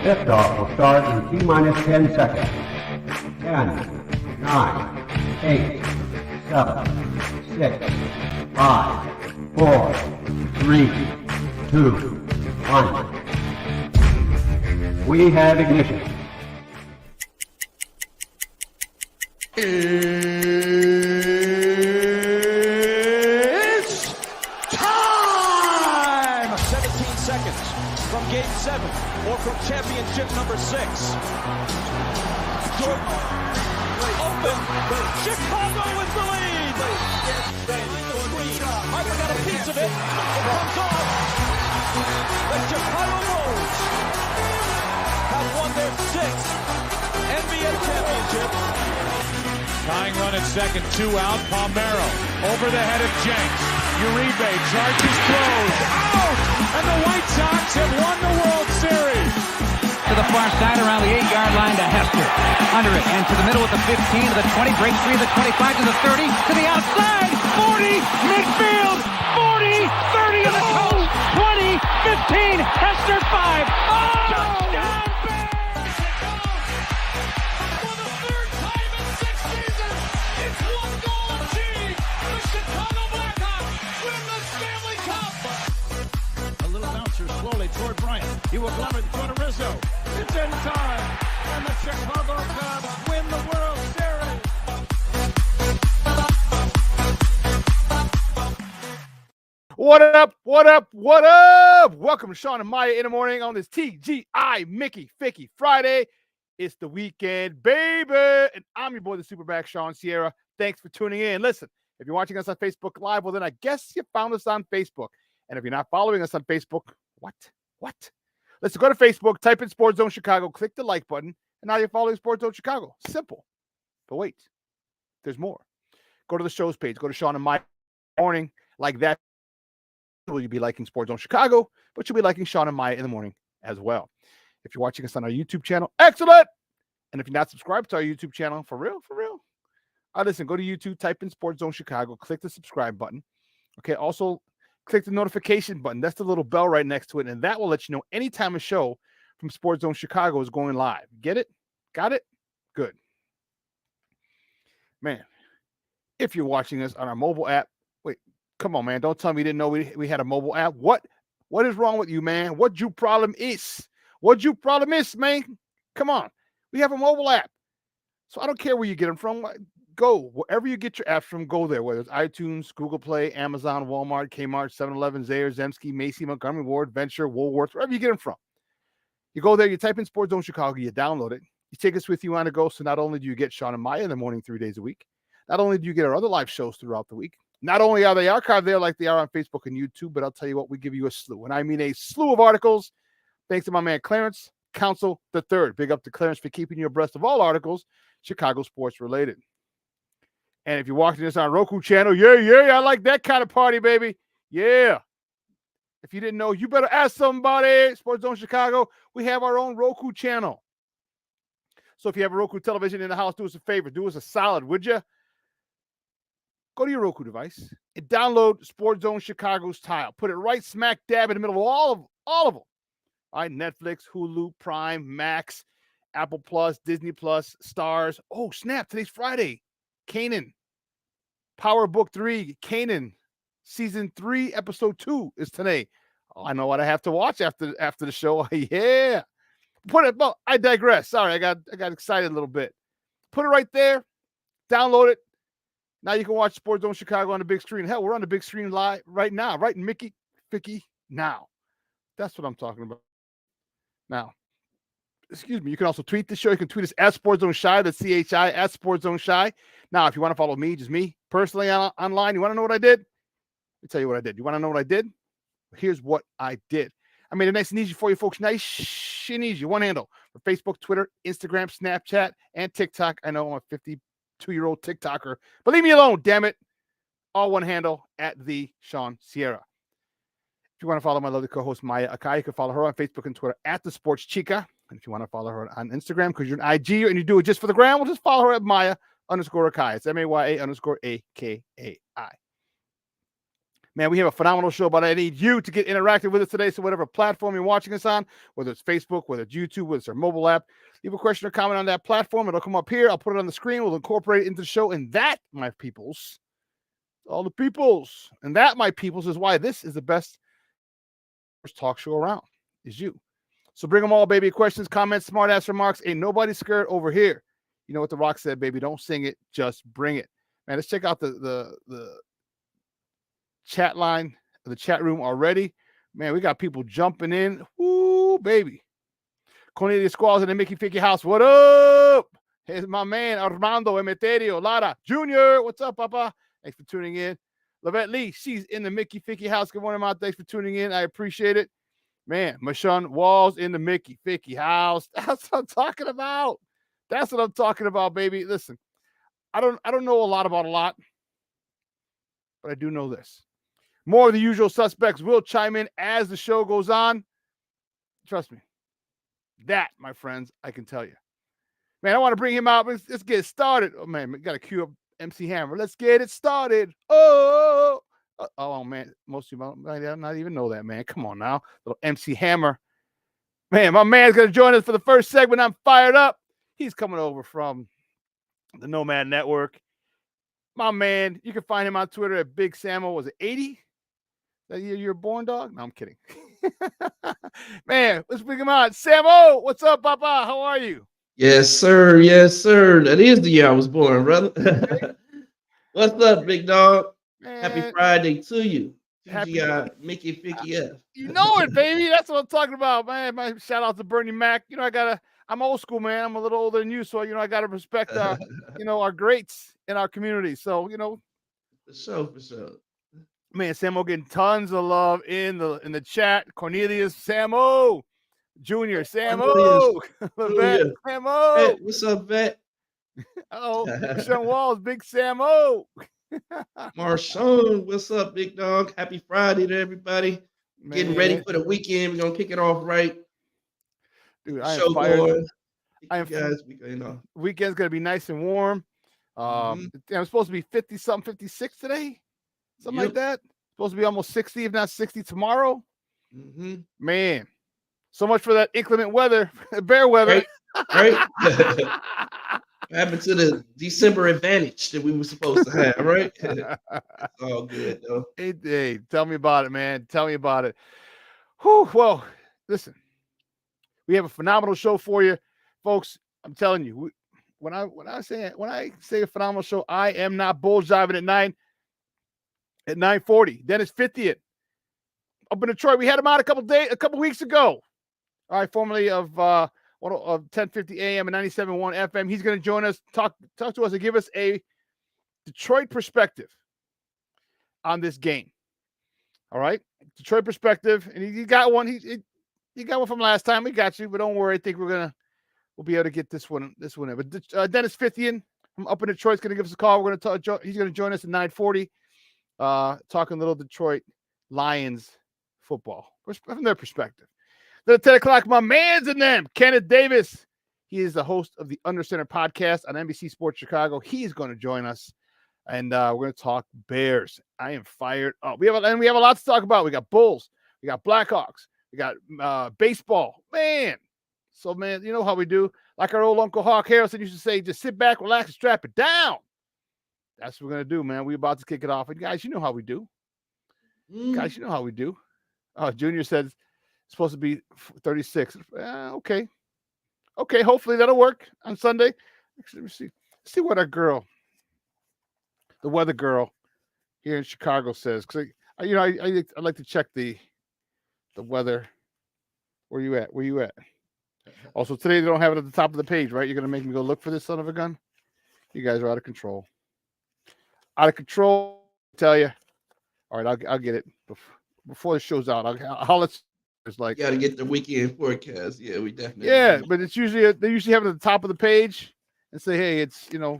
Liftoff will start in T-minus 10 seconds. 10, 9, 8, 7, 6, 5, 4, 3, 2, 1. We have ignition. It's time! 17 seconds from Game 7 or from championship number 6. Jordan, open. Chicago with the lead. Harper got a piece of it. It comes off. The Chicago Bulls have won their 6th NBA championship. Tying run at second, 2 out. Palmero over the head of Jenks. Uribe charges, throws, out! And the White Sox have won the World Series. To the far side around the 8-yard line to Hester. Under it and to the middle with the 15 to the 20. Breaks free to the 25 to the 30 to the outside. 40 midfield. 40 30 to the coast. 20 15 Hester 5. Oh! Touchdown! Slowly toward Bryant. He will glove it toward Rizzo. It's in time. And the Chicago Cubs win the World Series. What up? What up? What up? Welcome to Shawn and Maya in the morning on this TGI Mickey Ficky Friday. It's the weekend, baby. And I'm your boy, the SuperBack, Shawn Sierra. Thanks for tuning in. Listen, if you're watching us on Facebook Live, well, then I guess you found us on Facebook. And if you're not following us on Facebook, What? Let's go to Facebook, type in Sports Zone Chicago, click the like button, and now you're following Sports Zone Chicago. Simple. But wait, there's more. Go to the shows page. Go to Shawn and Maya morning. Like that, will you be liking Sports Zone Chicago, but you'll be liking Shawn and Maya in the morning as well. If you're watching us on our YouTube channel, excellent. And if you're not subscribed to our YouTube channel, for real. Listen, go to YouTube, type in Sports Zone Chicago, click the subscribe button. Okay, also, click the notification button. That's the little bell right next to it, and that will let you know anytime a show from Sports Zone Chicago is going live. Get it? Got it? Good. Man, if you're watching us on our mobile app, wait, come on, man. Don't tell me you didn't know we had a mobile app. What is wrong with you, man? What your problem is? What your problem is, man? Come on. We have a mobile app. So I don't care where you get them from. Go wherever you get your apps from, go there, whether it's iTunes, Google Play, Amazon, Walmart, Kmart, 7-Eleven, Zayre, Zemsky, Macy, Montgomery Ward, Venture, Woolworth, wherever you get them from. You go there, you type in Sports Zone Chicago, you download it, you take us with you on the go. So not only do you get Shawn and Maya in the morning 3 days a week, not only do you get our other live shows throughout the week, not only are they archived there like they are on Facebook and YouTube, but I'll tell you what, we give you a slew. And I mean a slew of articles, thanks to my man Clarence Council III. Big up to Clarence for keeping you abreast of all articles Chicago sports related. And if you're watching this on Roku channel, yeah, I like that kind of party, baby. Yeah. If you didn't know, you better ask somebody. Sports Zone Chicago, we have our own Roku channel. So if you have a Roku television in the house, do us a favor. Do us a solid, would you? Go to your Roku device and download Sports Zone Chicago's tile. Put it right smack dab in the middle of all of them. All right, Netflix, Hulu, Prime, Max, Apple Plus, Disney Plus, Stars. Oh, snap. Today's Friday. Kanan, Power Book 3, Kanan, Season 3, Episode 2 is today. Oh, I know what I have to watch after the show. Yeah. Well, I digress. Sorry, I got excited a little bit. Put it right there. Download it. Now you can watch Sports Zone Chicago on the big screen. Hell, we're on the big screen live right now, right in Mickey Ficky now. That's what I'm talking about. Now, excuse me, you can also tweet the show. You can tweet us at Sports Zone Shy, that's CHI, at Sports Zone Shy. Now, if you want to follow me, just me, personally online, you want to know what I did? Let me tell you what I did. You want to know what I did? Here's what I did. I made it nice and easy for you folks. Nice and easy. One handle for Facebook, Twitter, Instagram, Snapchat, and TikTok. I know I'm a 52-year-old TikToker, but leave me alone, damn it. All one handle, at the Shawn Sierra. If you want to follow my lovely co-host, Maya Akai, you can follow her on Facebook and Twitter at the Sports Chica. And if you want to follow her on Instagram because you're an IG and you do it just for the gram, we'll just follow her at Maya_Akai. It's MAYA_AKAI. Man, we have a phenomenal show, but I need you to get interactive with us today. So whatever platform you're watching us on, whether it's Facebook, whether it's YouTube, whether it's our mobile app, leave a question or comment on that platform. It'll come up here. I'll put it on the screen. We'll incorporate it into the show. And that, my peoples, all the peoples, and that, my peoples, is why this is the best talk show around, is you. So bring them all, baby. Questions, comments, smart-ass remarks. Ain't nobody scared over here. You know what The Rock said, baby. Don't sing it. Just bring it. Man, let's check out the chat line, the chat room already. Man, we got people jumping in. Woo, baby. Cornelius Squalls in the Mickey Ficky house. What up? Here's my man, Armando Emeterio Lara Jr. What's up, Papa? Thanks for tuning in. Lavette Lee, she's in the Mickey Ficky house. Good morning, Mom. Thanks for tuning in. I appreciate it. Man, Marshawn Walls in the Mickey Ficky house. That's what I'm talking about. That's what I'm talking about, baby. Listen, I don't know a lot about a lot, but I do know this. More of the usual suspects will chime in as the show goes on. Trust me. That, my friends, I can tell you. Man, I want to bring him out. Let's get it started. Oh, man, we got to cue up MC Hammer. Let's get it started. Oh, man. Most of you might not even know that, man. Come on now. Little MC Hammer. Man, my man's going to join us for the first segment. I'm fired up. He's coming over from the Nomad Network. My man, you can find him on Twitter at Big Samo. Was it 80? That year you were born, dog? No, I'm kidding. Man, let's bring him on. Samo, what's up, Papa? How are you? Yes, sir. Yes, sir. That is the year I was born, brother. What's up, big dog? Man, Happy Friday to you. Happy Mickey Ficky F. You know it, baby. That's what I'm talking about, man. My shout out to Bernie Mac. You know, I'm old school, man. I'm a little older than you, so I gotta respect our greats in our community. So, For sure. Man, Samo getting tons of love in the chat. Cornelius, Samo, Junior, Samo, Vet, Samo. Hey, what's up, Vet? Oh, Sean Walls, Big Samo. Marshawn, what's up, big dog? Happy Friday to everybody. Man. Getting ready for the weekend. We're gonna kick it off right. Dude, I am fired. Weekend's gonna be nice and warm. It's supposed to be 50-something, 56 today. Something like that. Supposed to be almost 60, if not 60 tomorrow. Mm-hmm. Man, so much for that inclement weather, bear weather. Right? What happened to the December advantage that we were supposed to have, right? It's all good, though. Hey, tell me about it, man. Tell me about it. Whew, well, listen, we have a phenomenal show for you, folks. I'm telling you, when I say a phenomenal show, I am not bull jiving at 9:40. Then it's 50th up in Detroit. We had him out a couple weeks ago. All right, formerly of 10:50 a.m. and 97.1 FM. He's going to join us, talk to us, and give us a Detroit perspective on this game. All right, Detroit perspective, and he got one. He got one from last time. We got you, but don't worry. I think we'll be able to get this one in. But Dennis Fithian from up in Detroit is going to give us a call. We're going to he's going to join us at 9:40. Talking little Detroit Lions football from their perspective. Then at 10 o'clock, my man's in them, Kenneth Davis. He is the host of the Under Center podcast on NBC Sports Chicago. He's going to join us, and we're going to talk Bears. I am fired up. We have a lot to talk about. We got Bulls, we got Blackhawks, we got baseball, man. So, man, you know how we do. Like our old Uncle Hawk Harrelson used to say, just sit back, relax, and strap it down. That's what we're going to do, man. We're about to kick it off. And guys, you know how we do. Guys, you know how we do. Junior said it's supposed to be 36. Okay. Hopefully that'll work on Sunday. Actually, let me see what our girl, the weather girl here in Chicago says. Because, I like to check the weather. Where you at? Also, today they don't have it at the top of the page, right? You're going to make me go look for this son of a gun? You guys are out of control. I tell you. All right, I'll get it before the show's out. I'll let it's like, you got to get the weekend forecast. Yeah, we definitely. Yeah, but it's usually they usually have it at the top of the page and say, hey, it's the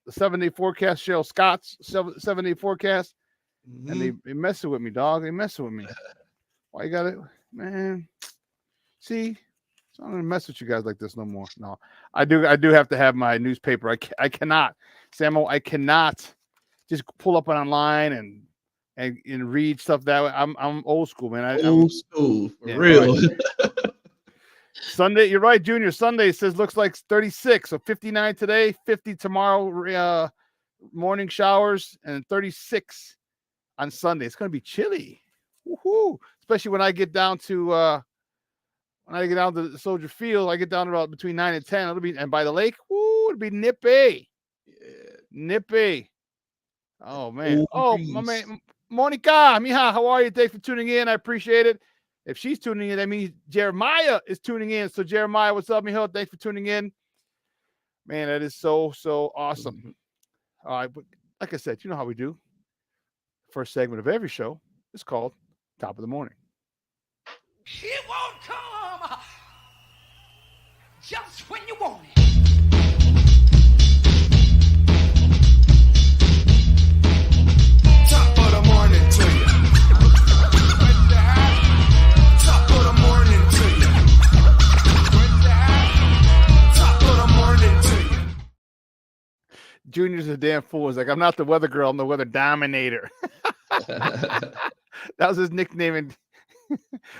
7-day forecast. Cheryl Scott's 7-day forecast, and they messing with me, dog. They messing with me. Why you got it, man? See, so I'm gonna mess with you guys like this no more. No, I do have to have my newspaper. I cannot, Samo. I cannot just pull up online and read stuff that way. I'm old school, man. Old school for yeah, real. Right. Sunday, you're right, Junior. Sunday says looks like 36, so 59 today, 50 tomorrow. Morning showers, and 36 on Sunday. It's going to be chilly, woohoo! Especially when I get down to the Soldier Field. I get down to about between 9 and 10. It'll be, and by the lake, woo, it'll be nippy. Yeah. Nippy. Oh man. Cool Oh, my breeze. man, Monica, mija, how are you? Thanks for tuning in. I appreciate it. If she's tuning in, that means Jeremiah is tuning in. So Jeremiah, what's up, mijo? Thanks for tuning in. Man, that is so awesome. All right, but like I said, you know how we do. First segment of every show is called Top of the Morning. It won't come just when you want it. Top of the morning to you. Top of the morning to you. Top of the morning to you. Junior's a damn fool. He's like, I'm not the weather girl, I'm the weather dominator. That was his nickname, and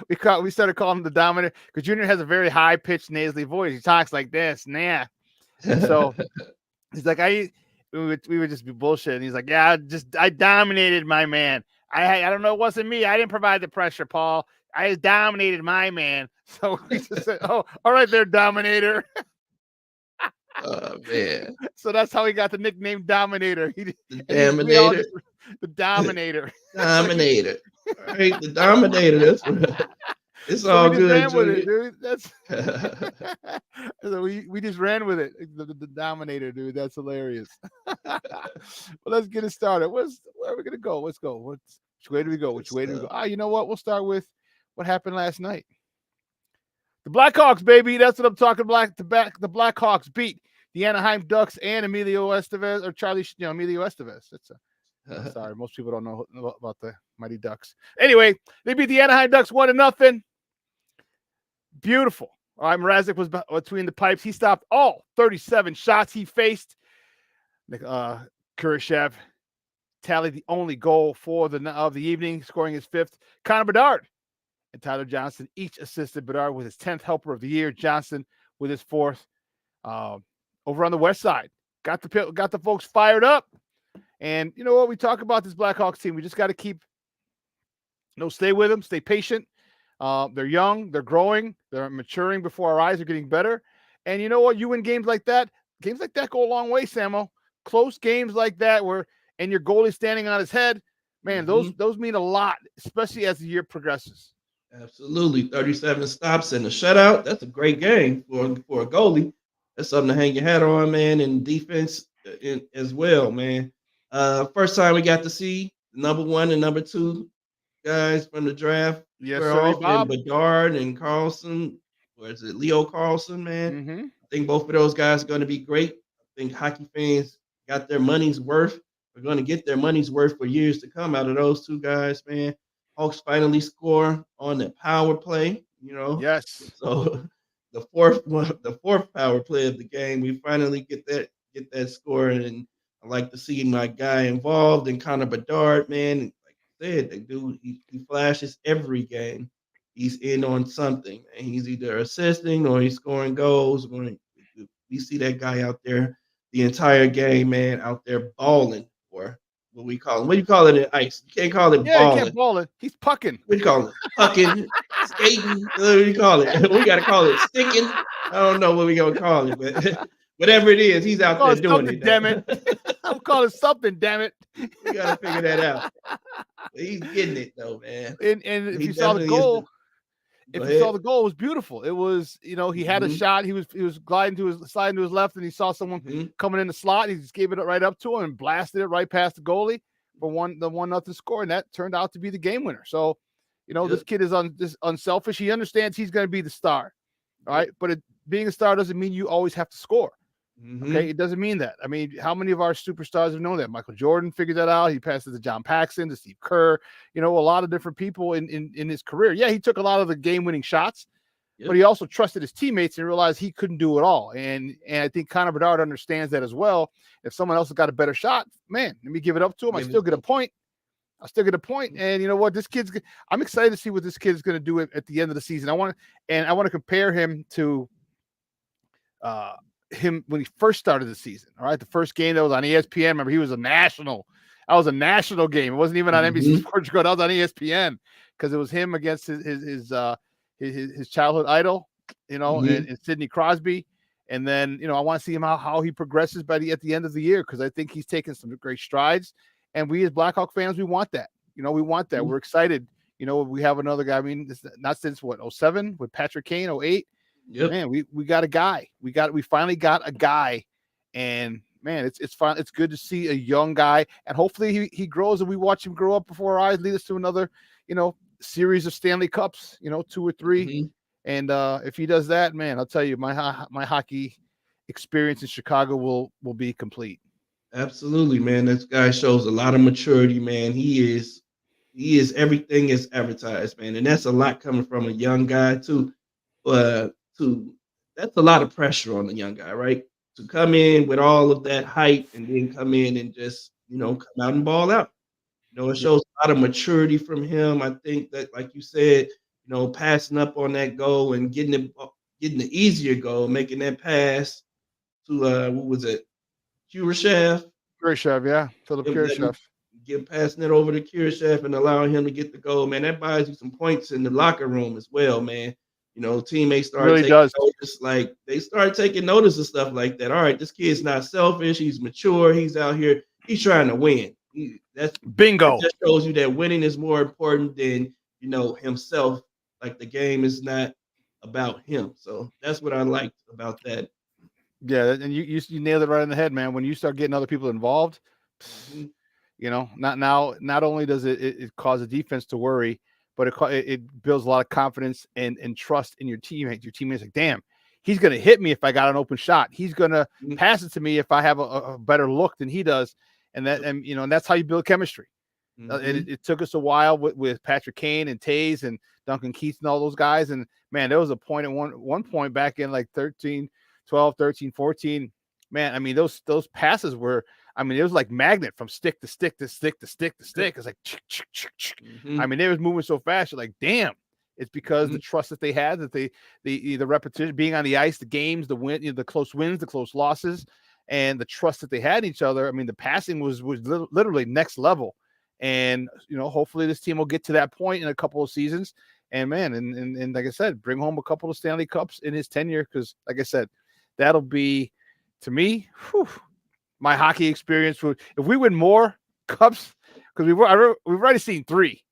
we started calling him the Dominator because Junior has a very high pitched nasally voice. He talks like this, nah. So he's like, we would just be bullshitting. He's like, yeah, I dominated my man. I don't know, it wasn't me. I didn't provide the pressure, Paul. I just dominated my man. So we just said, oh, all right there, Dominator. Oh man. So that's how he got the nickname Dominator. The Dominator. The Dominator. Dominator. All right, the Dominator. That's right. It's So all we just good, ran with it, Junior. dude. That's so we just ran with it. The Dominator, dude. That's hilarious. Well, let's get it started. Where are we gonna go? Let's go. Which way do we go? Which way do we go? You know what? We'll start with what happened last night. The Blackhawks, baby. That's what I'm talking about. The Blackhawks beat the Anaheim Ducks and Emilio Estevez, or Emilio Estevez. Sorry, most people don't know about the Mighty Ducks. Anyway, they beat the Anaheim Ducks 1-0. Beautiful. All right, Mrazek was between the pipes. He stopped all 37 shots he faced. Kurashev tallied the only goal of the evening, scoring his fifth. Connor Bedard and Tyler Johnson each assisted. Bedard with his 10th helper of the year. Johnson with his 4th. Over on the west side, got the folks fired up. And you know what? We talk about this Blackhawks team. We just got to stay with them, stay patient. They're young, they're growing, they're maturing before our eyes. Are getting better. And you know what? You win games like that go a long way, Samo. Close games like that and your goalie standing on his head, man, those mean a lot, especially as the year progresses. Absolutely. 37 stops and a shutout. That's a great game for a goalie. That's something to hang your hat on, man, and defense as well, man. First time we got to see number 1 and number 2 guys from the draft. Yes, sir, Bob. Bedard and Carlson. Or is it Leo Carlson, man? Mm-hmm. I think both of those guys are going to be great. I think hockey fans got their money's worth. They're going to get their money's worth for years to come out of those 2 guys, man. Hawks finally score on the power play, Yes. So the fourth power play of the game, we finally get that score, and I like to see my guy involved. And Connor Bedard, man, like I said, the dude, he flashes every game. He's in on something, and he's either assisting or he's scoring goals. We see that guy out there the entire game, man, out there balling, or what we call him. What do you call it in ice? You can't call it balling. You can't ball it. He's pucking. What do you call it? Pucking, skating. What do you call it? We got to call it sticking. I don't know what we're going to call it, but whatever it is, he's out there doing it. Damn it. I'm calling something, damn it. We got to figure that out. But he's getting it, though, man. And if you saw the goal, it was beautiful. It was, he had a shot. He was sliding to his left, and he saw someone coming in the slot. He just gave it right up to him and blasted it right past the goalie for the 1-0 score, and that turned out to be the game winner. So, this kid is unselfish. He understands he's going to be the star. All right, but being a star doesn't mean you always have to score. Okay, it doesn't mean that. I mean, how many of our superstars have known that? Michael Jordan figured that out. He passed it to John Paxson, to Steve Kerr. A lot of different people in his career. Yeah, he took a lot of the game-winning shots, but he also trusted his teammates and realized he couldn't do it all. And I think Connor Bedard understands that as well. If someone else has got a better shot, man, let me give it up to him. I still get a point, I'll still get a point. And you know what? I'm excited to see what this kid is going to do at the end of the season. I want to compare him to him when he first started the season. All right. The first game that was on ESPN. Remember, he was that was a national game. It wasn't even on NBC Sports. That was on ESPN because it was him against his childhood idol, and Sidney Crosby. And then, I want to see him how he progresses at the end of the year, because I think he's taken some great strides. And we as Blackhawk fans, we want that. We want that. We're excited. We have another guy. I mean, it's not since 07 with Patrick Kane, 08. Yep. Man, we got a guy. We finally got a guy. And man, it's fun. It's good to see a young guy, and hopefully he grows and we watch him grow up before our eyes, lead us to another, series of Stanley Cups, 2 or 3. And if he does that, man, I'll tell you, my hockey experience in Chicago will be complete. Absolutely, man. This guy shows a lot of maturity, man. He is everything is advertised, man, and that's a lot coming from a young guy too. That's a lot of pressure on the young guy, right? To come in with all of that hype and then come in and just come out and ball out. It shows a lot of maturity from him. I think that, like you said, passing up on that goal and getting the easier goal, making that pass to what was it, Kurashev, yeah, Philip Kurashev. Passing it over to Kurashev and allowing him to get the goal, man. That buys you some points in the locker room as well, man. Teammates start taking notice, like they start taking notice of stuff like that. All right, this kid's not selfish. He's mature. He's out here. He's trying to win. Bingo. That just shows you that winning is more important than himself. Like the game is not about him. So that's what I liked about that. Yeah, and you nailed it right on the head, man. When you start getting other people involved, not only does it cause the defense to worry, but it builds a lot of confidence and trust in your teammates. Your teammates like, damn, he's going to hit me if I got an open shot. He's going to pass it to me if I have a better look than he does. And that's how you build chemistry. It took us a while with Patrick Kane and Taze and Duncan Keith and all those guys. And man, there was a point at one point back in like 13, 14. Man, I mean, those passes were, I mean, it was like magnet from stick to stick to stick to stick to stick. It's like, I mean, they was moving so fast. You're like, damn. It's because the trust that they had, that the repetition, being on the ice, the games, the win, the close wins, the close losses, and the trust that they had in each other. I mean, the passing was literally next level. And, hopefully this team will get to that point in a couple of seasons. And man, and like I said, bring home a couple of Stanley Cups in his tenure. Because like I said, that'll be, to me, my hockey experience. If we win more cups, because we've already seen 3.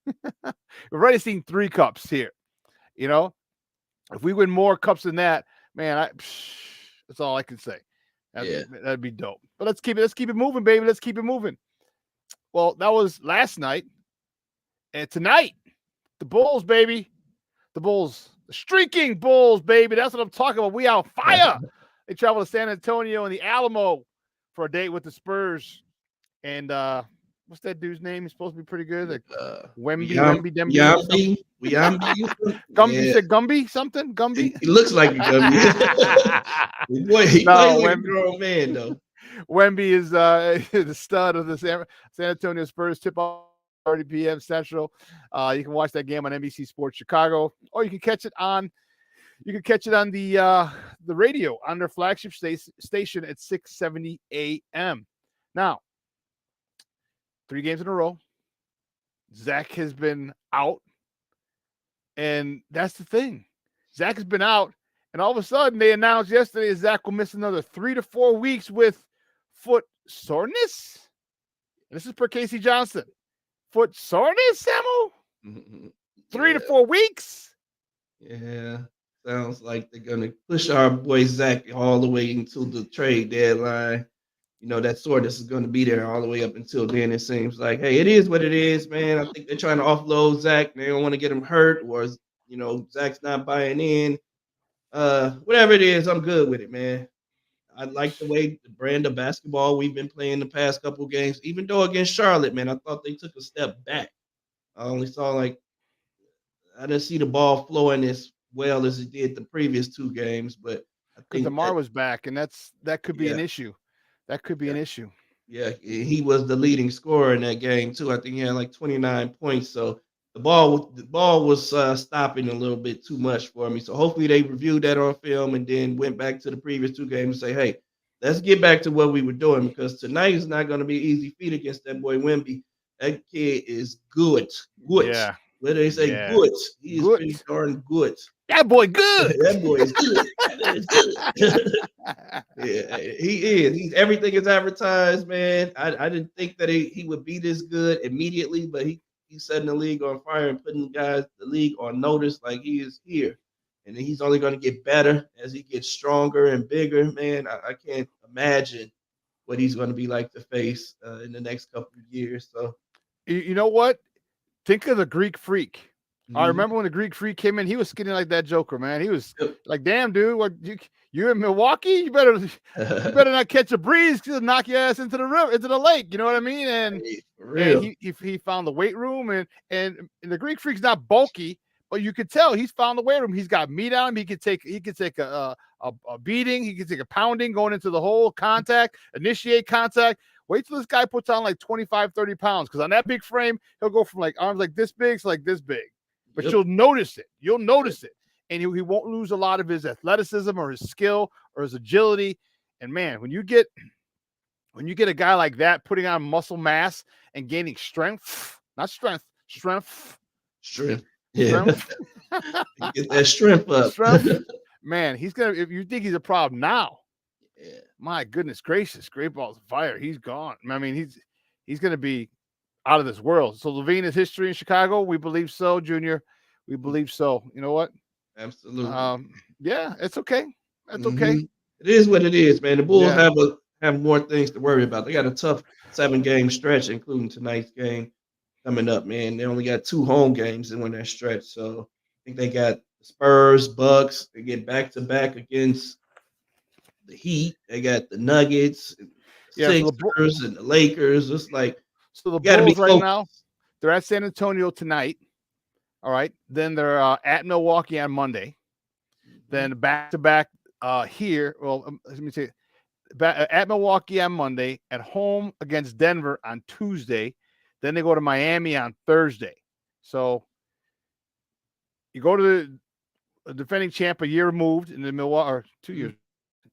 We've already seen 3 cups here. If we win more cups than that, man, that's all I can say. That'd be dope. But let's keep it moving, baby. Let's keep it moving. Well, that was last night. And tonight, the Bulls, baby. The Bulls. The streaking Bulls, baby. That's what I'm talking about. We on fire. They travel to San Antonio and the Alamo for a date with the Spurs. And what's that dude's name? He's supposed to be pretty good. Like Wemby. Gumby. You said Gumby something? Gumby? He looks like a Gumby. Boy, he plays like a grown man, though. Wemby is the stud of the San Antonio Spurs. Tip off 30 p.m. Central. You can watch that game on NBC Sports Chicago, or you can catch it on the radio on their flagship station at 6:70 a.m. Now, 3 games in a row. Zach has been out, and that's the thing. Zach has been out, and all of a sudden they announced yesterday Zach will miss another 3 to 4 weeks with foot soreness. This is per Casey Johnson. Foot soreness, Samuel? 3 to 4 weeks? Yeah. Sounds like they're going to push our boy Zach all the way until the trade deadline. That soreness is going to be there all the way up until then. It seems like, hey, it is what it is, man. I think they're trying to offload Zach. They don't want to get him hurt, or, Zach's not buying in. Whatever it is, I'm good with it, man. I like the brand of basketball we've been playing the past couple of games. Even though against Charlotte, man, I thought they took a step back. I only saw I didn't see the ball flowing as well as it did the previous 2 games, but I think DeMar was back, and that could be an issue. That could be an issue. Yeah, he was the leading scorer in that game too. I think he had like 29 points. So the ball was stopping a little bit too much for me. So hopefully they reviewed that on film and then went back to the previous two games and say, hey, let's get back to what we were doing because tonight is not going to be an easy feat against that boy Wimby. That kid is good. Good. Yeah, What do they say? yeah, Good. He is good. pretty darn good. That boy good. That boy is good. That boy is good. Yeah, he is. He's everything is advertised, man. I didn't think that he would be this good immediately, but he's setting the league on fire and putting the league on notice like he is here. And he's only going to get better as he gets stronger and bigger. Man, I can't imagine what he's going to be like to face in the next couple of years. So, You know what? Think of the Greek Freak. I mhm. remember when the Greek Freak came in, he was skinny like that Joker, man. He was Yep. like, damn, dude, what you in Milwaukee? You better not catch a breeze because it'll knock your ass into the river, into the lake. You know what I mean? And Hey, for real. he found the weight room and the Greek Freak's not bulky, but you could tell he's found the weight room. He's got meat on him. He could take a beating. He could take a pounding going into the hole, contact, initiate contact. Wait till this guy puts on like 25, 30 pounds. Because on that big frame, he'll go from like arms like this big to like this big. But Yep. you'll notice it. You'll notice it. And he won't lose a lot of his athleticism or his skill or his agility. And man, when you get a guy like that putting on muscle mass and gaining strength, not strength, strength, Strength. Yeah. strength, Get that strength up. strength, man, he's gonna. If you think he's a problem now, Yeah. my goodness gracious, Great Balls of Fire, he's gone. I mean, he's gonna be out of this world. So Levine is history in Chicago. We believe so, Junior. We believe so. You know what? Absolutely. Yeah, it's okay. That's okay. Mhm. It is what it is, man. The Bulls Yeah. have more things to worry about. They got a tough 7-game stretch, including tonight's game coming up, man. They only got 2 home games in that stretch. So I think they got the Spurs, Bucks. They get back to back against the Heat. They got the Nuggets, and the Yeah. So Sixers, and the Lakers. It's like the you gotta be Bulls right focused. now, they're at San Antonio tonight. All right. Then they're at Milwaukee on Monday. Then back to back here. Well, let me say at Milwaukee on Monday, at home against Denver on Tuesday. Then they go to Miami on Thursday. So you go to the defending champ a year removed in the Milwaukee, or 2 years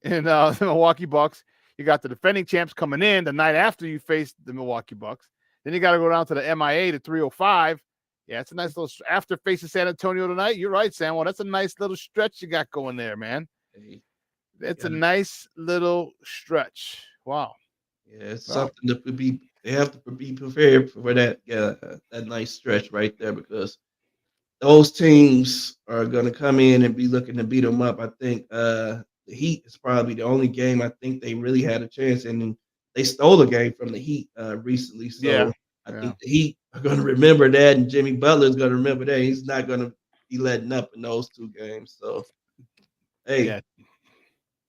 in the Milwaukee Bucks. You got the defending champs coming in the night after you face the Milwaukee Bucks. Then you got to go down to the MIA to 305. Yeah, it's a nice little after facing San Antonio tonight. You're right, Sam. Well, that's a nice little stretch you got going there, man. It's a nice little stretch. Wow. Yeah, it's Wow. something to be. They have to be prepared for that. That nice stretch right there because those teams are going to come in and be looking to beat them up. I think the Heat is probably the only game I think they really had a chance in. And they stole a game from the Heat recently. So Yeah. I think the Heat are going to remember that, and Jimmy Butler is going to remember that. He's not going to be letting up in those 2 games. So, hey, Yeah.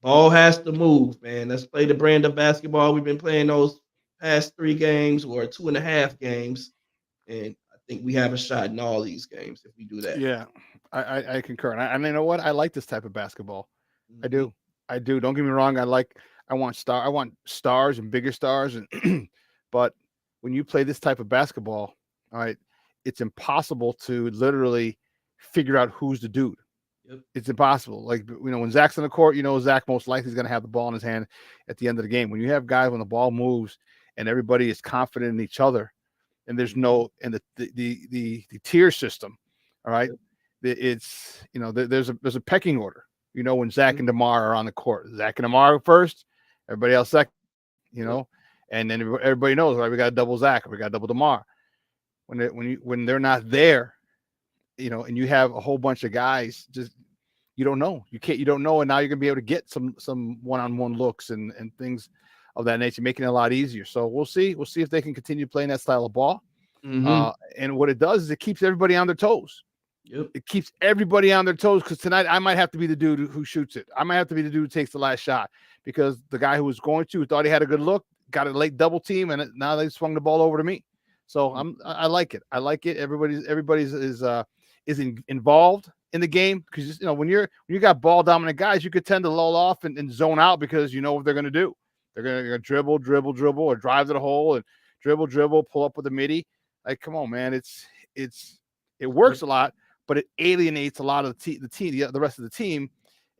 ball has to move, man. Let's play the brand of basketball we've been playing those past 3 games or 2.5 games. And I think we have a shot in all these games if we do that. Yeah, I concur. And you know what? I like this type of basketball. I do. I do. Don't get me wrong. I want stars and bigger stars. And but when you play this type of basketball, all right, it's impossible to literally figure out who's the dude. Yep. It's impossible. Like, when Zach's on the court, Zach most likely is going to have the ball in his hand at the end of the game. When you have guys when the ball moves and everybody is confident in each other, and there's no and the tier system, all right, it's there's a pecking order. When Zach and DeMar are on the court, Zach and DeMar first, everybody else second. And then everybody knows, right? We got to double Zach, we got to double DeMar. When they're not there, and you have a whole bunch of guys, just you don't know. You don't know, and now you're gonna be able to get some one-on-one looks and things of that nature, making it a lot easier. So we'll see. We'll see if they can continue playing that style of ball. And what it does is it keeps everybody on their toes. Yep. It keeps everybody on their toes because tonight I might have to be the dude who shoots it. I might have to be the dude who takes the last shot because the guy who was going to thought he had a good look, got a late double team, and now they swung the ball over to me. So I like it. I like it. Everybody's is involved in the game because when you got ball dominant guys, you could tend to lull off and zone out because you know what they're going to do. They're gonna dribble, or drive to the hole and dribble, pull up with the midi. Like, come on, man. It works a lot, but it alienates a lot of the rest of the team.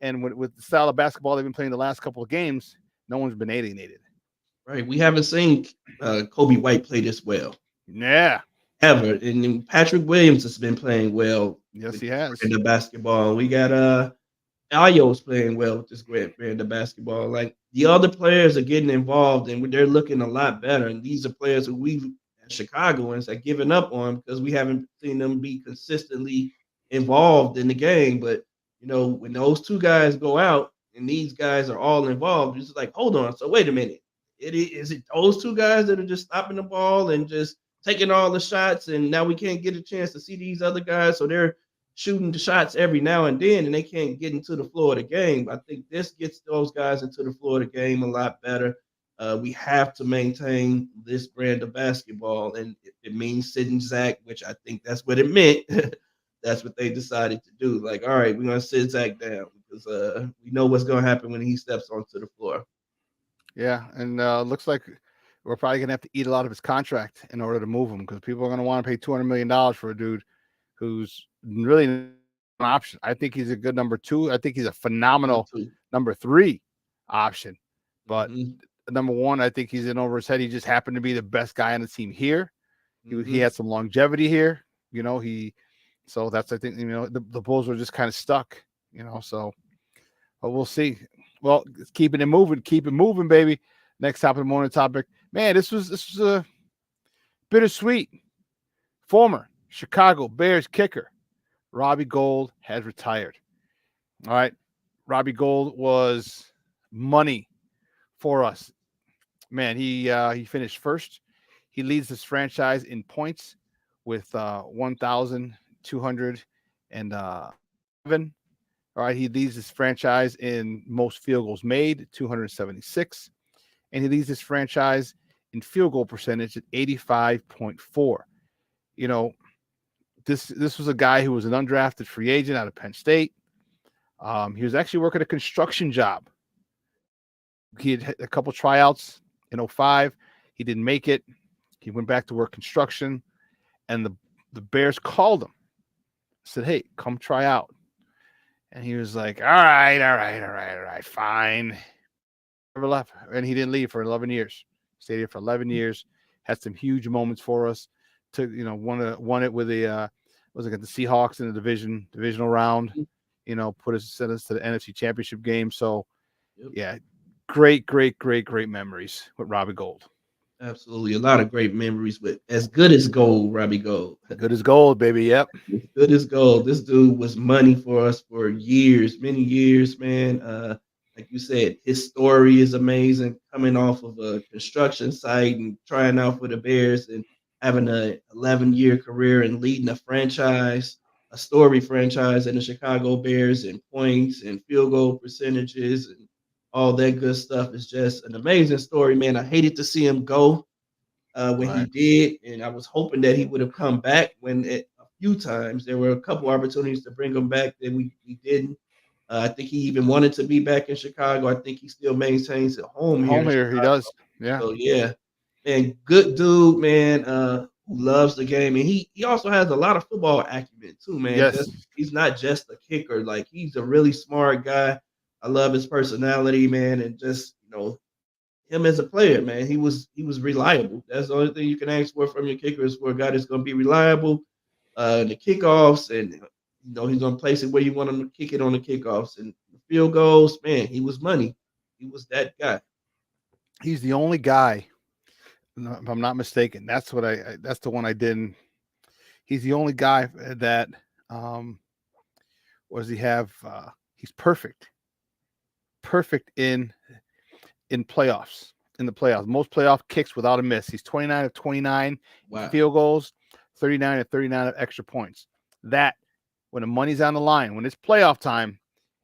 And with the style of basketball they've been playing the last couple of games, no one's been alienated. Right. We haven't seen Kobe White play this well Yeah. ever. And then Patrick Williams has been playing well. Yes, he has. In the basketball. We got Ayo's playing well with this brand of basketball. Like the other players are getting involved and they're looking a lot better. And these are players who we Chicagoans are giving up on because we haven't seen them be consistently involved in the game. But when those two guys go out and these guys are all involved, it's like, hold on. So wait a minute. Is it those two guys that are just stopping the ball and just taking all the shots, and now we can't get a chance to see these other guys, so they're shooting the shots every now and then, and they can't get into the floor of the game. I think this gets those guys into the floor of the game a lot better. We have to maintain this brand of basketball, and if it means sitting Zach, which I think that's what it meant, that's what they decided to do. Like, all right, we're going to sit Zach down because we know what's going to happen when he steps onto the floor. Yeah, and looks like we're probably going to have to eat a lot of his contract in order to move him because people are going to want to pay $200 million for a dude who's really an option. I think he's a good number 2. I think he's a phenomenal number 3 option. But number 1, I think he's in over his head. He just happened to be the best guy on the team here. He had some longevity here. So that's, I think, the Bulls are just kind of stuck, so but we'll see. Well, keep it moving, baby. Next top of the morning topic. Man, this was a bittersweet. Former Chicago Bears kicker Robbie Gould has retired. All right. Robbie Gould was money for us. Man, he finished first. He leads this franchise in points with 1,207. All right, he leads this franchise in most field goals made, 276. And he leads this franchise in field goal percentage at 85.4. This was a guy who was an undrafted free agent out of Penn State. He was actually working a construction job. He had a couple tryouts in 2005. He didn't make it. He went back to work construction, and the Bears called him, said, "Hey, come try out." And he was like, all right, fine. Never left. And he didn't leave for 11 years. Stayed here for 11 years. Had some huge moments for us. Won it with the Seahawks in the divisional round. Sent us to the NFC Championship game. So, yeah, great memories with Robbie Gould. Absolutely. A lot of great memories with as good as gold, Robbie Gould. Good as gold, baby. Yep. As good as gold. This dude was money for us for years, many years, man. Like you said, his story is amazing. Coming off of a construction site and trying out for the Bears and having an 11-year career and leading a franchise, a story franchise in the Chicago Bears and points and field goal percentages and all that good stuff is just an amazing story, man. I hated to see him go when he did, and I was hoping that he would have come back a few times. There were a couple opportunities to bring him back that we didn't. I think he even wanted to be back in Chicago. I think he still maintains a home here. He does. Yeah. So, yeah. And good dude, man, who loves the game. And he also has a lot of football acumen, too, man. Yes. He's not just a kicker. Like, he's a really smart guy. I love his personality, man, and just him as a player, man. He was reliable. That's the only thing you can ask for from your kicker is for a guy that's going to be reliable in the kickoffs, and he's going to place it where you want him to kick it on the kickoffs and the field goals. Man, he was money. He was that guy. He's the only guy, if I'm not mistaken. That's the one I didn't. He's the only guy that what does he have? He's perfect in playoffs. In the playoffs, most playoff kicks without a miss. He's 29 of 29 field goals, 39 of 39 of extra points. That when the money's on the line, when it's playoff time,